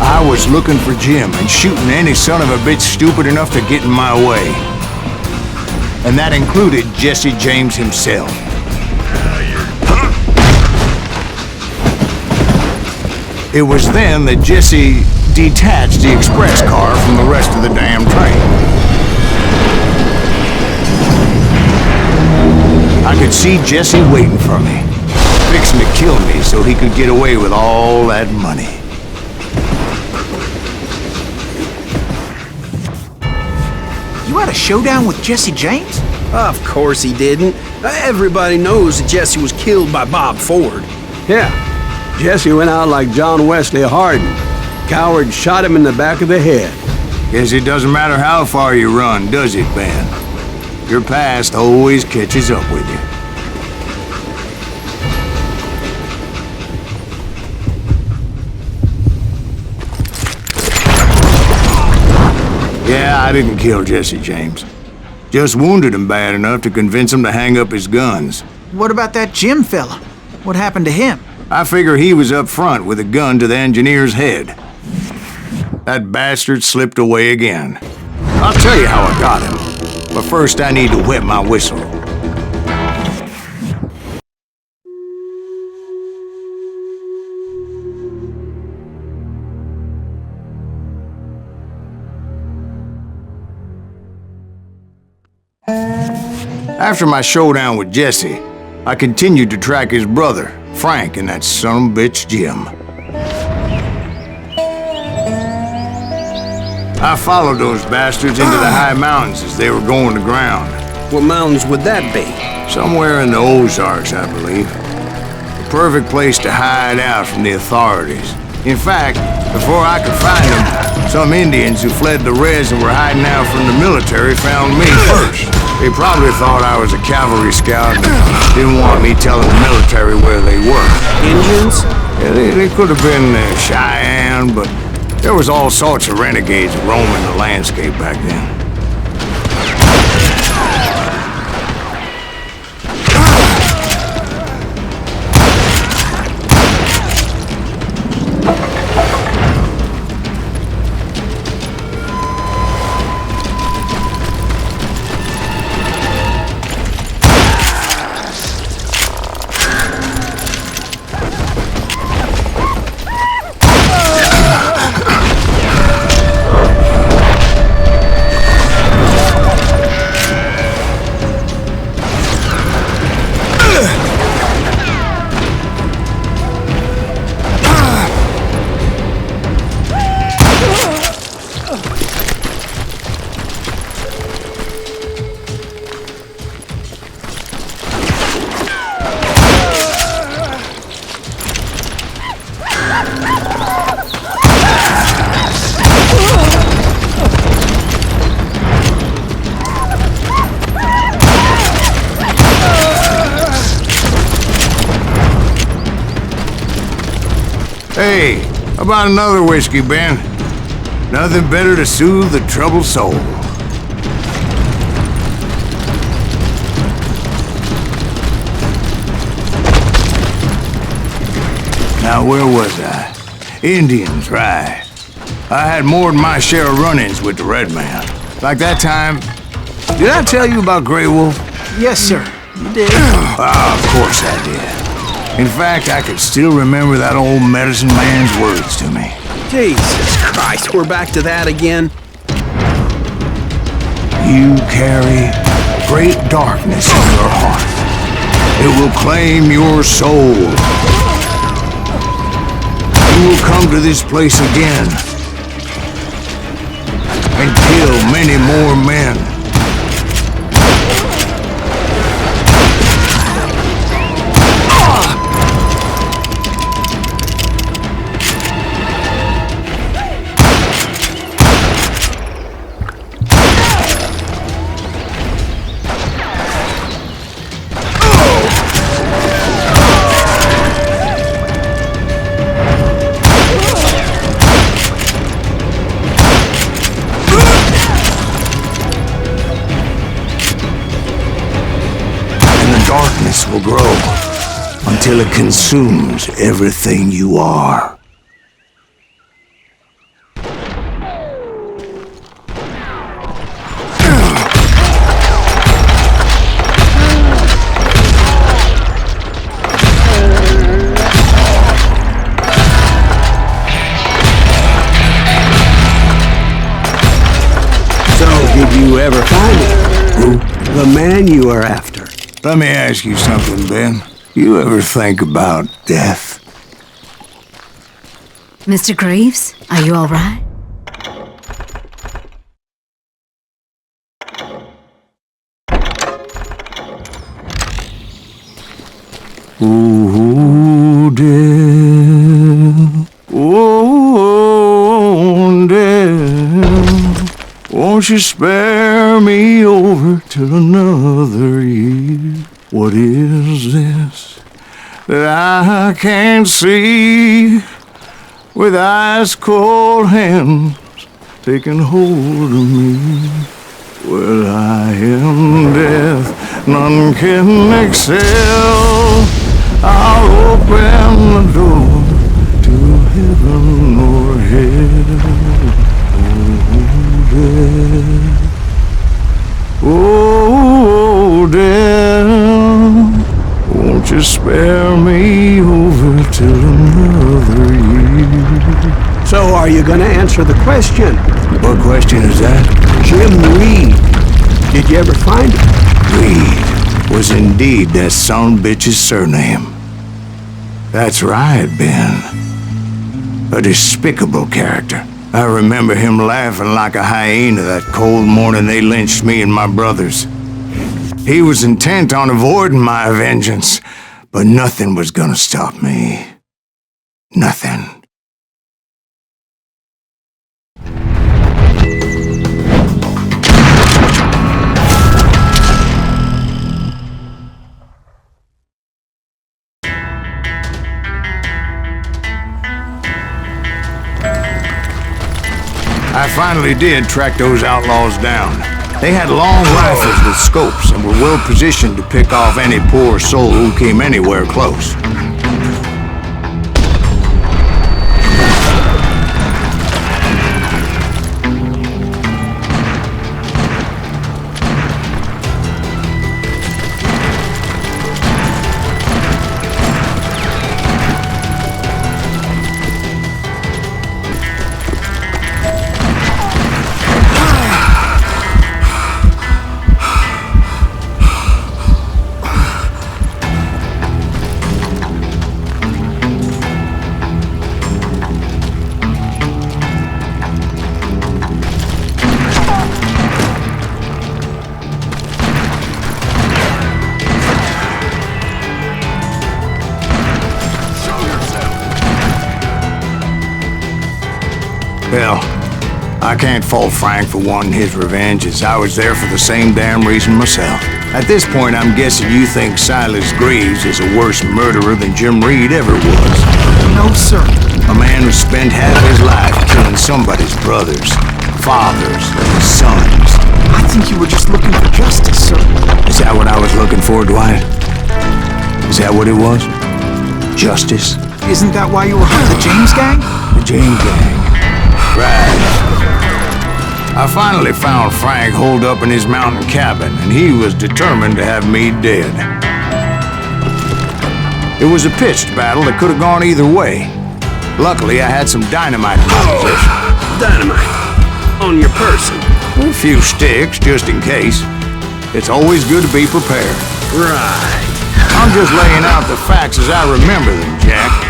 I was looking for Jim and shooting any son of a bitch stupid enough to get in my way. And that included Jesse James himself. It was then that Jesse detached the express car from the rest of the damn train. I could see Jesse waiting for me, fixing to kill me so he could get away with all that money. You had a showdown with Jesse James? Of course he didn't. Everybody knows that Jesse was killed by Bob Ford. Yeah, Jesse went out like John Wesley Hardin. Coward shot him in the back of the head. Guess it doesn't matter how far you run, does it, Ben? Your past always catches up with you. I didn't kill Jesse James. Just wounded him bad enough to convince him to hang up his guns. What about that Jim fella? What happened to him? I figure he was up front with a gun to the engineer's head. That bastard slipped away again. I'll tell you how I got him. But first I need to wet my whistle. After my showdown with Jesse, I continued to track his brother, Frank, and that son of a bitch, Jim. I followed those bastards into the high mountains as they were going to ground. What mountains would that be? Somewhere in the Ozarks, I believe. The perfect place to hide out from the authorities. In fact, before I could find them, some Indians who fled the Reds and were hiding out from the military found me first. They probably thought I was a cavalry scout and didn't want me telling the military where they were. Indians? Yeah, they could have been Cheyenne, but there was all sorts of renegades roaming the landscape back then. Hey, how about another whiskey, Ben? Nothing better to soothe the troubled soul. Now, where was I? Indians, right. I had more than my share of run-ins with the Red Man. Like that time... Did I tell you about Grey Wolf? Yes, sir. You did. Of course I did. In fact, I could still remember that old medicine man's words to me. Jesus Christ, we're back to that again? You carry great darkness in your heart. It will claim your soul. You will come to this place again and kill many more men. Darkness will grow until it consumes everything you are. So, did you ever find it? Who? The man you are after. Let me ask you something, Ben. You ever think about death? Mr. Greaves, are you all right? Ooh, death. Oh, death. Won't you spare me over till another year? What is this that I can't see with ice cold hands taking hold of me. Well, I am death, none can excel. I'll open the door to heaven or hell. Oh, death, won't you spare me over till another year? So are you gonna answer the question? What question is that? Jim Reed. Did you ever find him? Reed was indeed that son-bitch's surname. That's right, Ben. A despicable character. I remember him laughing like a hyena that cold morning they lynched me and my brothers. He was intent on avoiding my vengeance, but nothing was gonna stop me. Nothing. I finally did track those outlaws down. They had long rifles with scopes and were well positioned to pick off any poor soul who came anywhere close. Well, I can't fault Frank for wanting his revenge, as I was there for the same damn reason myself. At this point, I'm guessing you think Silas Greaves is a worse murderer than Jim Reed ever was. No, sir. A man who spent half his life killing somebody's brothers, fathers, sons. I think you were just looking for justice, sir. Is that what I was looking for, Dwight? Is that what it was? Justice? Isn't that why you were with the James gang? The James gang. Right. I finally found Frank holed up in his mountain cabin, and he was determined to have me dead. It was a pitched battle that could have gone either way. Luckily, I had some dynamite in my possession. Dynamite. On your person. A few sticks, just in case. It's always good to be prepared. Right. I'm just laying out the facts as I remember them, Jack.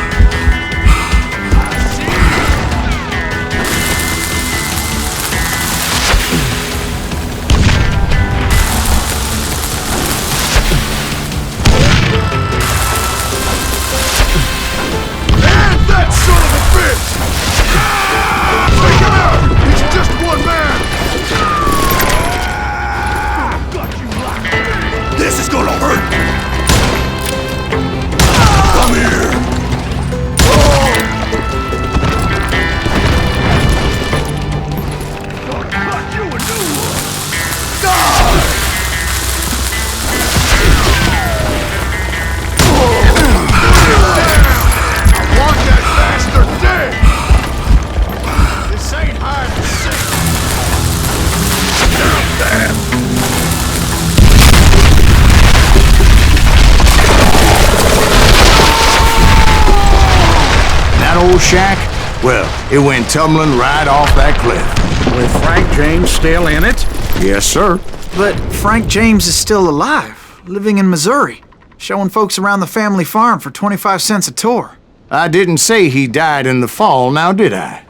Shack? Well, it went tumbling right off that cliff. With Frank James still in it? Yes, sir. But Frank James is still alive, living in Missouri, showing folks around the family farm for 25 cents a tour. I didn't say he died in the fall, now did I?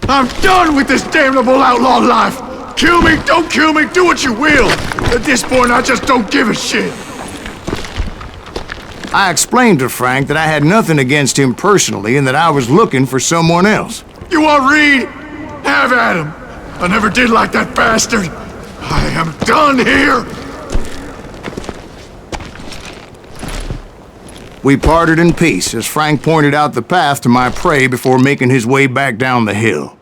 I'm done with this damnable outlaw life! Kill me, don't kill me, do what you will! At this point, I just don't give a shit! I explained to Frank that I had nothing against him personally and that I was looking for someone else. You want Reed? Have at him! I never did like that bastard! I am done here! We parted in peace as Frank pointed out the path to my prey before making his way back down the hill.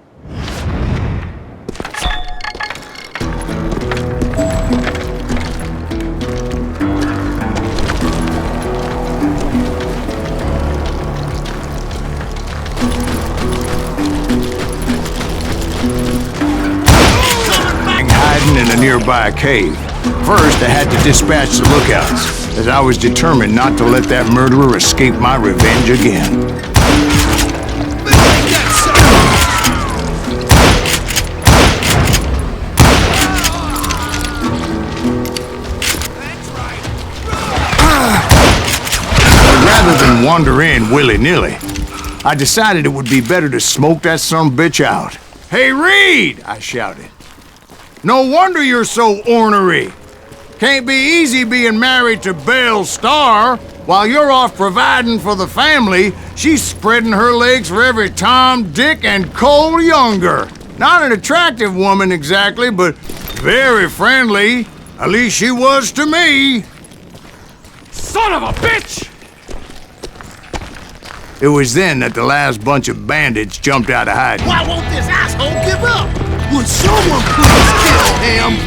Hiding in a nearby cave. First, I had to dispatch the lookouts, as I was determined not to let that murderer escape my revenge again. But rather than wander in willy-nilly, I decided it would be better to smoke that sumbitch out. "Hey, Reed!" I shouted. "No wonder you're so ornery. Can't be easy being married to Belle Starr. While you're off providing for the family, she's spreading her legs for every Tom, Dick, and Cole Younger. Not an attractive woman exactly, but very friendly. At least she was to me." Son of a bitch! It was then that the last bunch of bandits jumped out of hiding. Why won't this asshole give up? Would someone please kill him?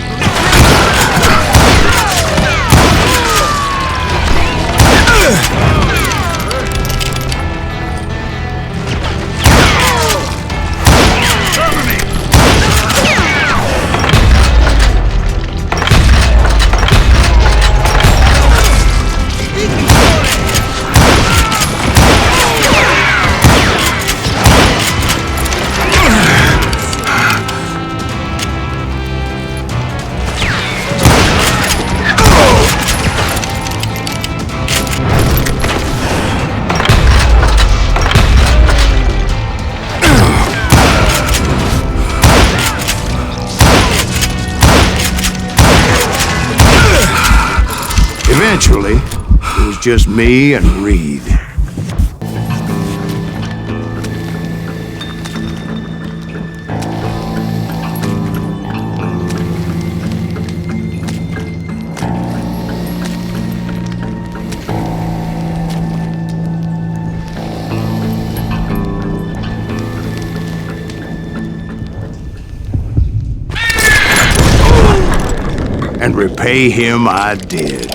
Eventually, it was just me and Reed. And repay him I did.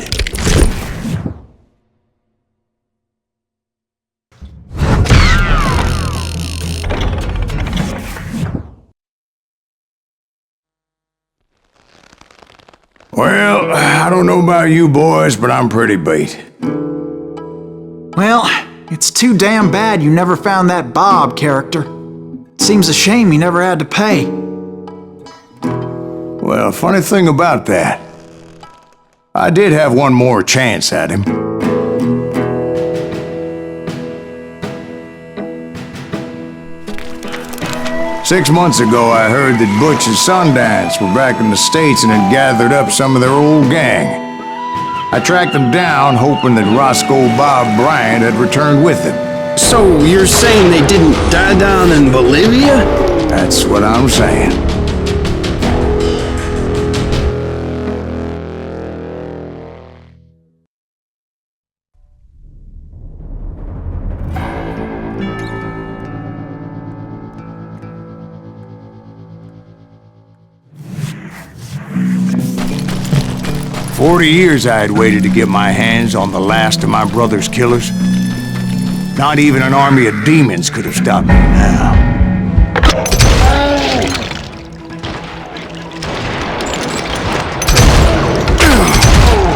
Well, I don't know about you boys, but I'm pretty beat. Well, it's too damn bad you never found that Bob character. Seems a shame he never had to pay. Well, funny thing about that, I did have one more chance at him. Six months ago, I heard that Butch and Sundance were back in the States and had gathered up some of their old gang. I tracked them down, hoping that Roscoe Bob Bryant had returned with them. So you're saying they didn't die down in Bolivia? That's what I'm saying. "40 years I had waited to get my hands on the last of my brother's killers. Not even an army of demons could have stopped me now.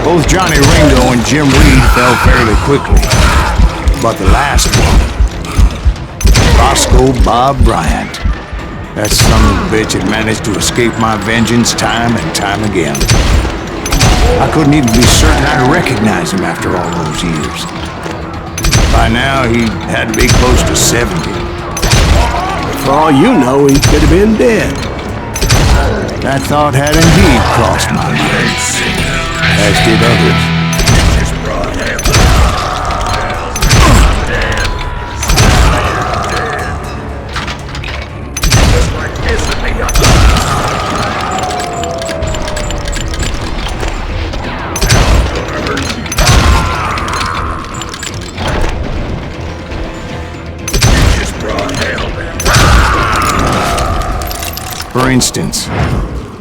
Both Johnny Ringo and Jim Reed fell fairly quickly. But the last one, Roscoe Bob Bryant, that son of a bitch had managed to escape my vengeance time and time again. I couldn't even be certain I'd recognize him after all those years. By now, he had to be close to 70. For all you know, he could have been dead. That thought had indeed crossed my mind, as did others. instance?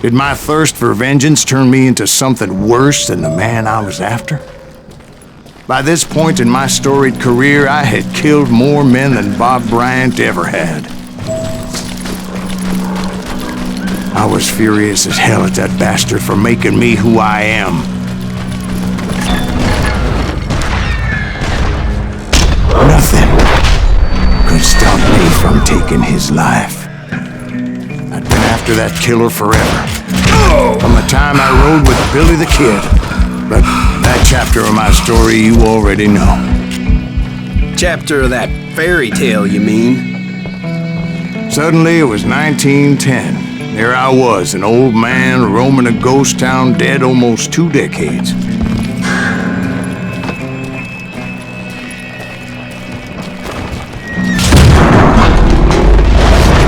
Did my thirst for vengeance turn me into something worse than the man I was after? By this point in my storied career, I had killed more men than Bob Bryant ever had. I was furious as hell at that bastard for making me who I am. Nothing could stop me from taking his life. I'd been after that killer forever. From the time I rode with Billy the Kid. But that chapter of my story you already know. Chapter of that fairy tale, you mean? Suddenly it was 1910. There I was, an old man roaming a ghost town dead almost 2 decades. The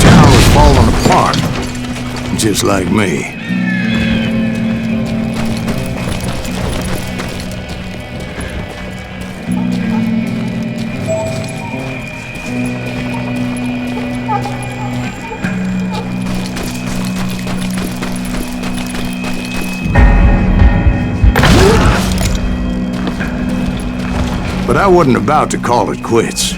town was falling apart, just like me. But I wasn't about to call it quits.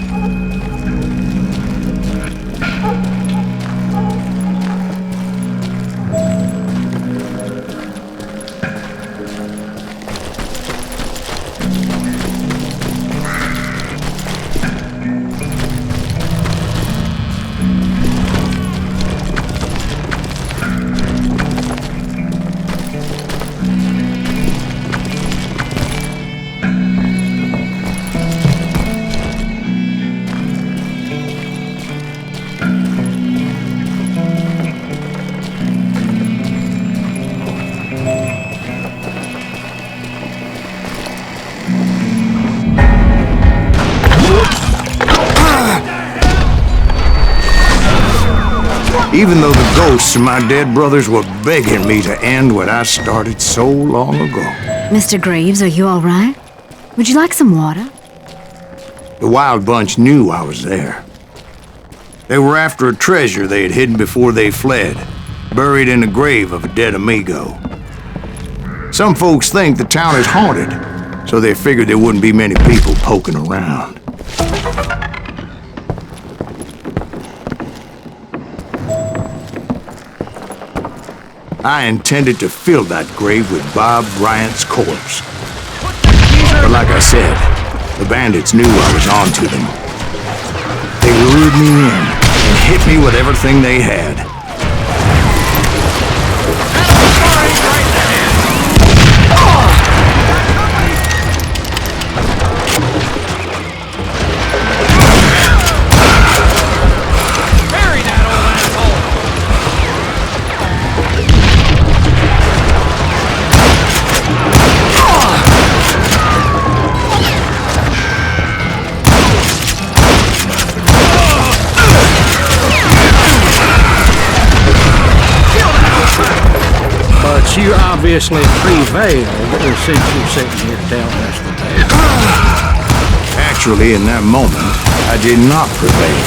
Even though the ghosts of my dead brothers were begging me to end what I started so long ago. Mr. Graves, are you all right? Would you like some water? The Wild Bunch knew I was there. They were after a treasure they had hidden before they fled, buried in the grave of a dead amigo. Some folks think the town is haunted, so they figured there wouldn't be many people poking around. I intended to fill that grave with Bob Bryant's corpse. But like I said, the bandits knew I was on to them. They lured me in and hit me with everything they had. You obviously prevailed since you're sitting here telling us the tale. Actually, in that moment, I did not prevail.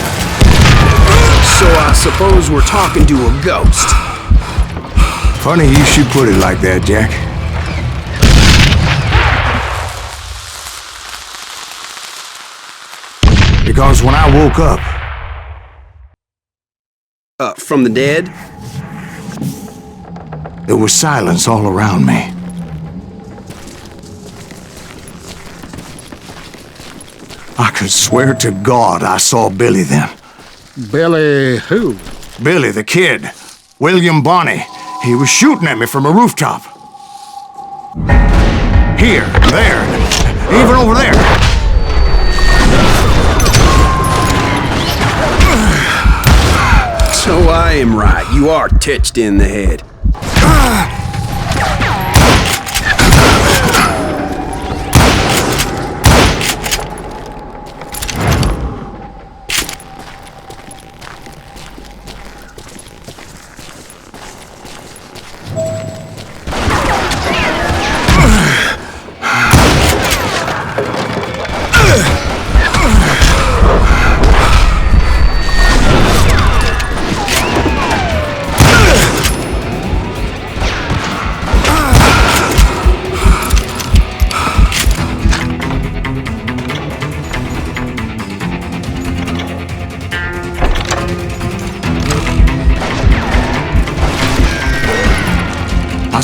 So I suppose we're talking to a ghost. Funny you should put it like that, Jack. Because when I woke up... From the dead? There was silence all around me. I could swear to God I saw Billy then. Billy who? Billy the Kid. William Bonney. He was shooting at me from a rooftop. Here, there, even over there. So I am right. You are touched in the head.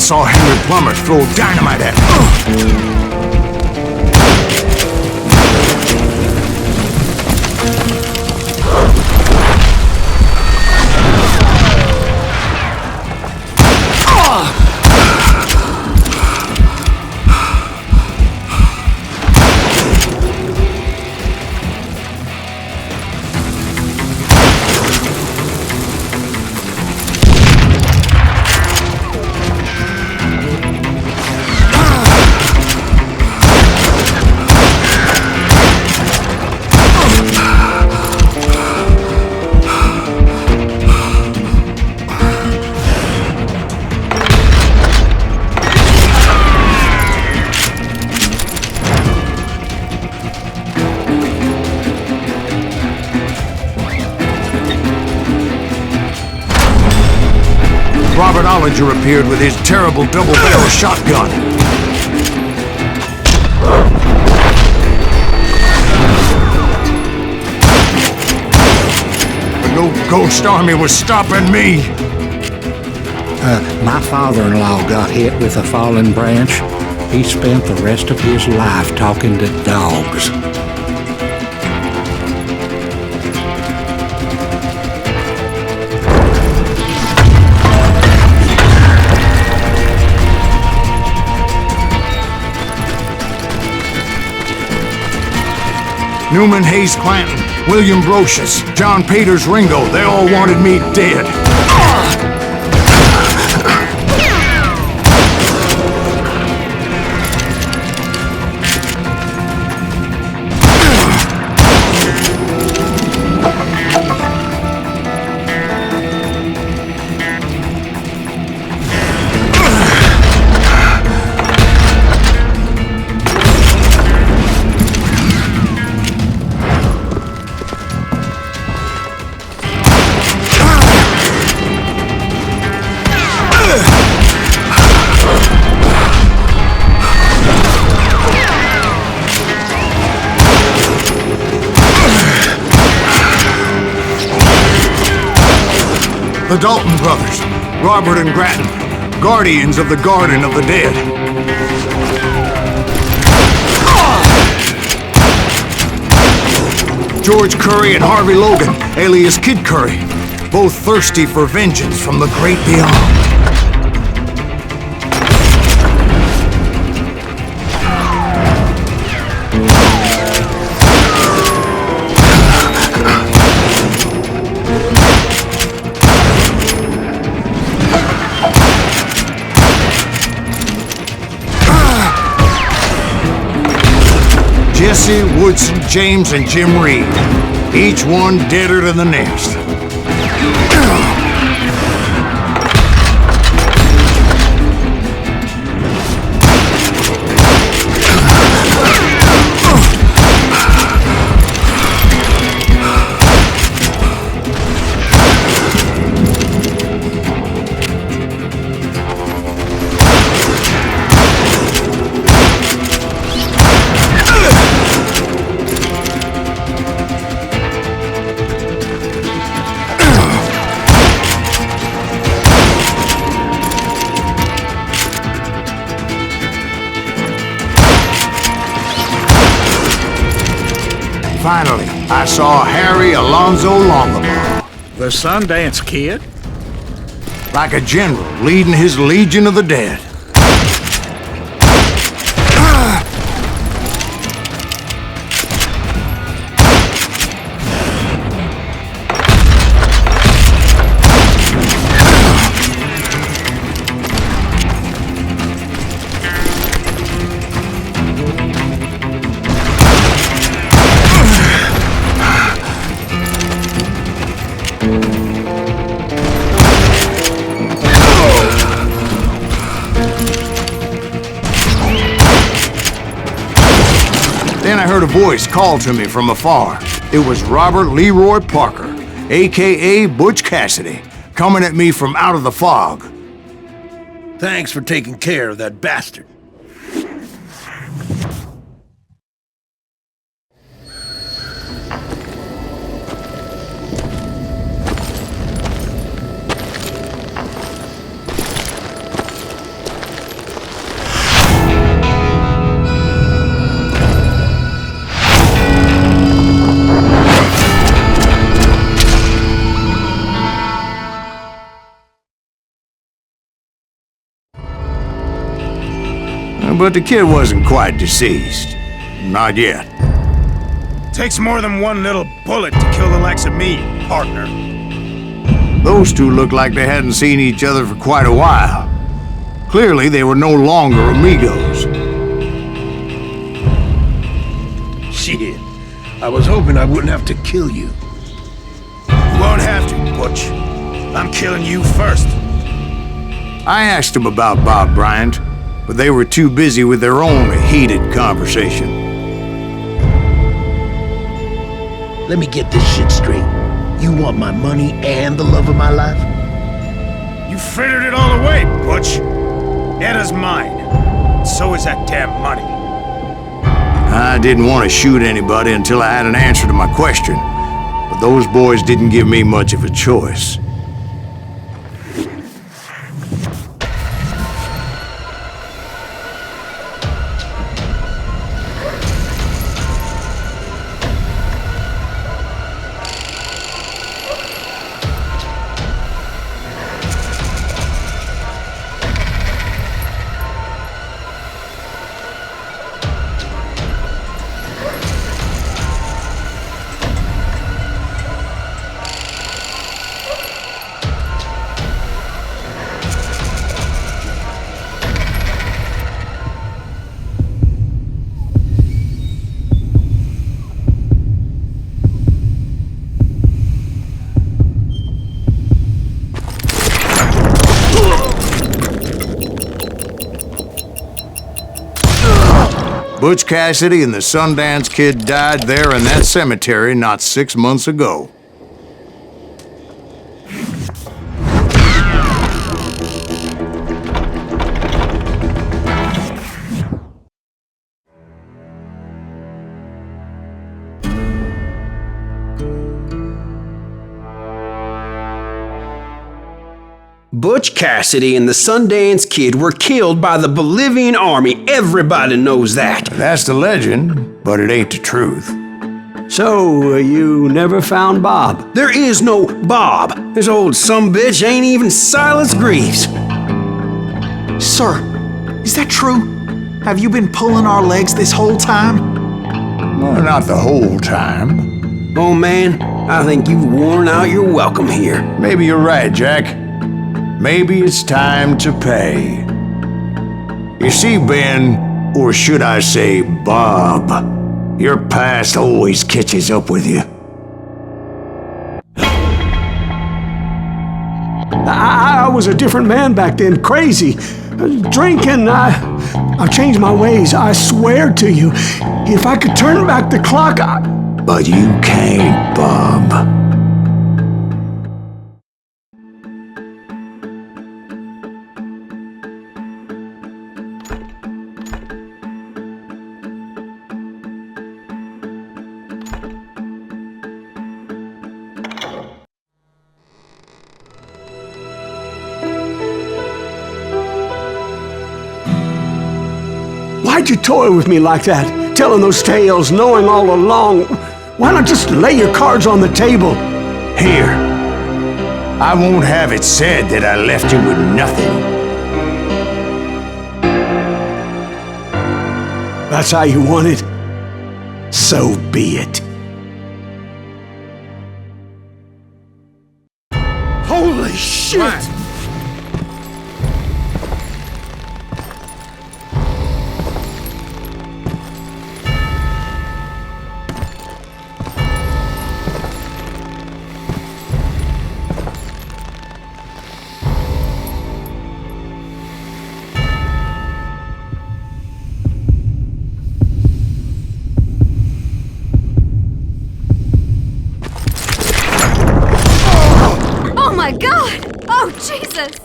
saw Henry Plummer throw dynamite at me. Robert Ollinger appeared with his terrible double-barrel shotgun. But no ghost army was stopping me. My father-in-law got hit with a fallen branch. He spent the rest of his life talking to dogs. Newman Hayes Clanton, William Brocious, John Peters Ringo, they all wanted me dead. The Dalton brothers, Robert and Grattan, guardians of the Garden of the Dead. George Curry and Harvey Logan, alias Kid Curry, both thirsty for vengeance from the great beyond. Jesse, Woodson, James, and Jim Reed. Each one deader than the next. Finally, I saw Harry Alonzo Longabaugh. The Sundance Kid? Like a general leading his legion of the dead. Then I heard a voice call to me from afar. It was Robert Leroy Parker, a.k.a. Butch Cassidy, coming at me from out of the fog. Thanks for taking care of that bastard. But the kid wasn't quite deceased. Not yet. Takes more than one little bullet to kill the likes of me, partner. Those two looked like they hadn't seen each other for quite a while. Clearly, they were no longer amigos. Shit. I was hoping I wouldn't have to kill you. You won't have to, Butch. I'm killing you first. I asked them about Bob Bryant, but they were too busy with their own heated conversation. Let me get this shit straight. You want my money and the love of my life? You frittered it all away, Butch. Etta's mine. So is that damn money. I didn't want to shoot anybody until I had an answer to my question, but those boys didn't give me much of a choice. Butch Cassidy and the Sundance Kid died there in that cemetery not 6 months ago. Butch Cassidy and the Sundance Kid were killed by the Bolivian army. Everybody knows that. That's the legend, but it ain't the truth. So, you never found Bob? There is no Bob. This old sumbitch ain't even Silas Greaves. Sir, is that true? Have you been pulling our legs this whole time? Well, not the whole time. Oh man, I think you've worn out your welcome here. Maybe you're right, Jack. Maybe it's time to pay. You see, Ben, or should I say Bob, your past always catches up with you. I was a different man back then, crazy. Drinking, I've changed my ways, I swear to you. If I could turn back the clock, But you can't, Bob. Why'd you toy with me like that? Telling those tales, knowing all along. Why not just lay your cards on the table? Here. I won't have it said that I left you with nothing. That's how you want it? So be it. Holy shit! Right. Oh my God! Oh, Jesus!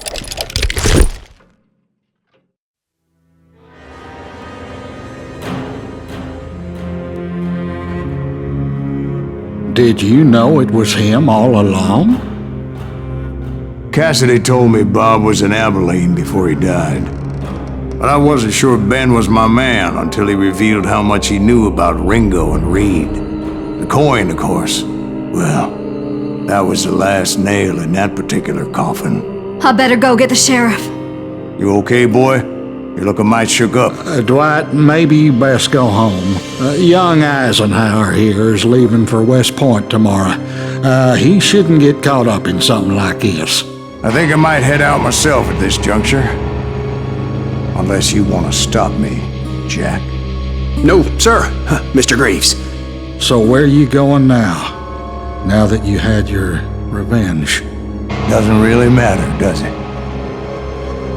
Did you know it was him all along? Cassidy told me Bob was in Abilene before he died. But I wasn't sure Ben was my man until he revealed how much he knew about Ringo and Reed. The coin, of course. Well, that was the last nail in that particular coffin. I better go get the sheriff. You okay, boy? You're looking mighty shook up. Dwight, maybe you best go home. Young Eisenhower here is leaving for West Point tomorrow. He shouldn't get caught up in something like this. I think I might head out myself at this juncture. Unless you want to stop me, Jack. No, sir, Mr. Greaves. So where you going now? Now that you had your revenge? Doesn't really matter, does it?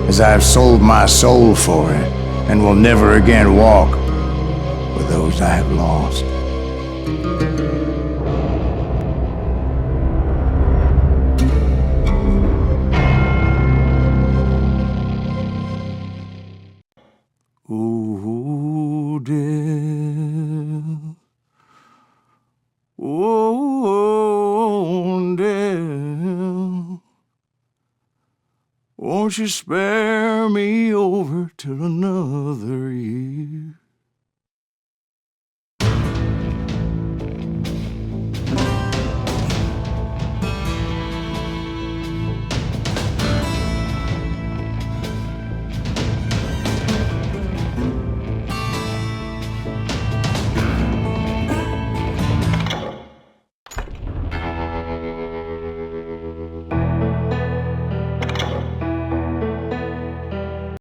As I've sold my soul for it, and will never again walk with those I have lost. Ooh, dear. Oh, dear. Won't you spare me over till another year?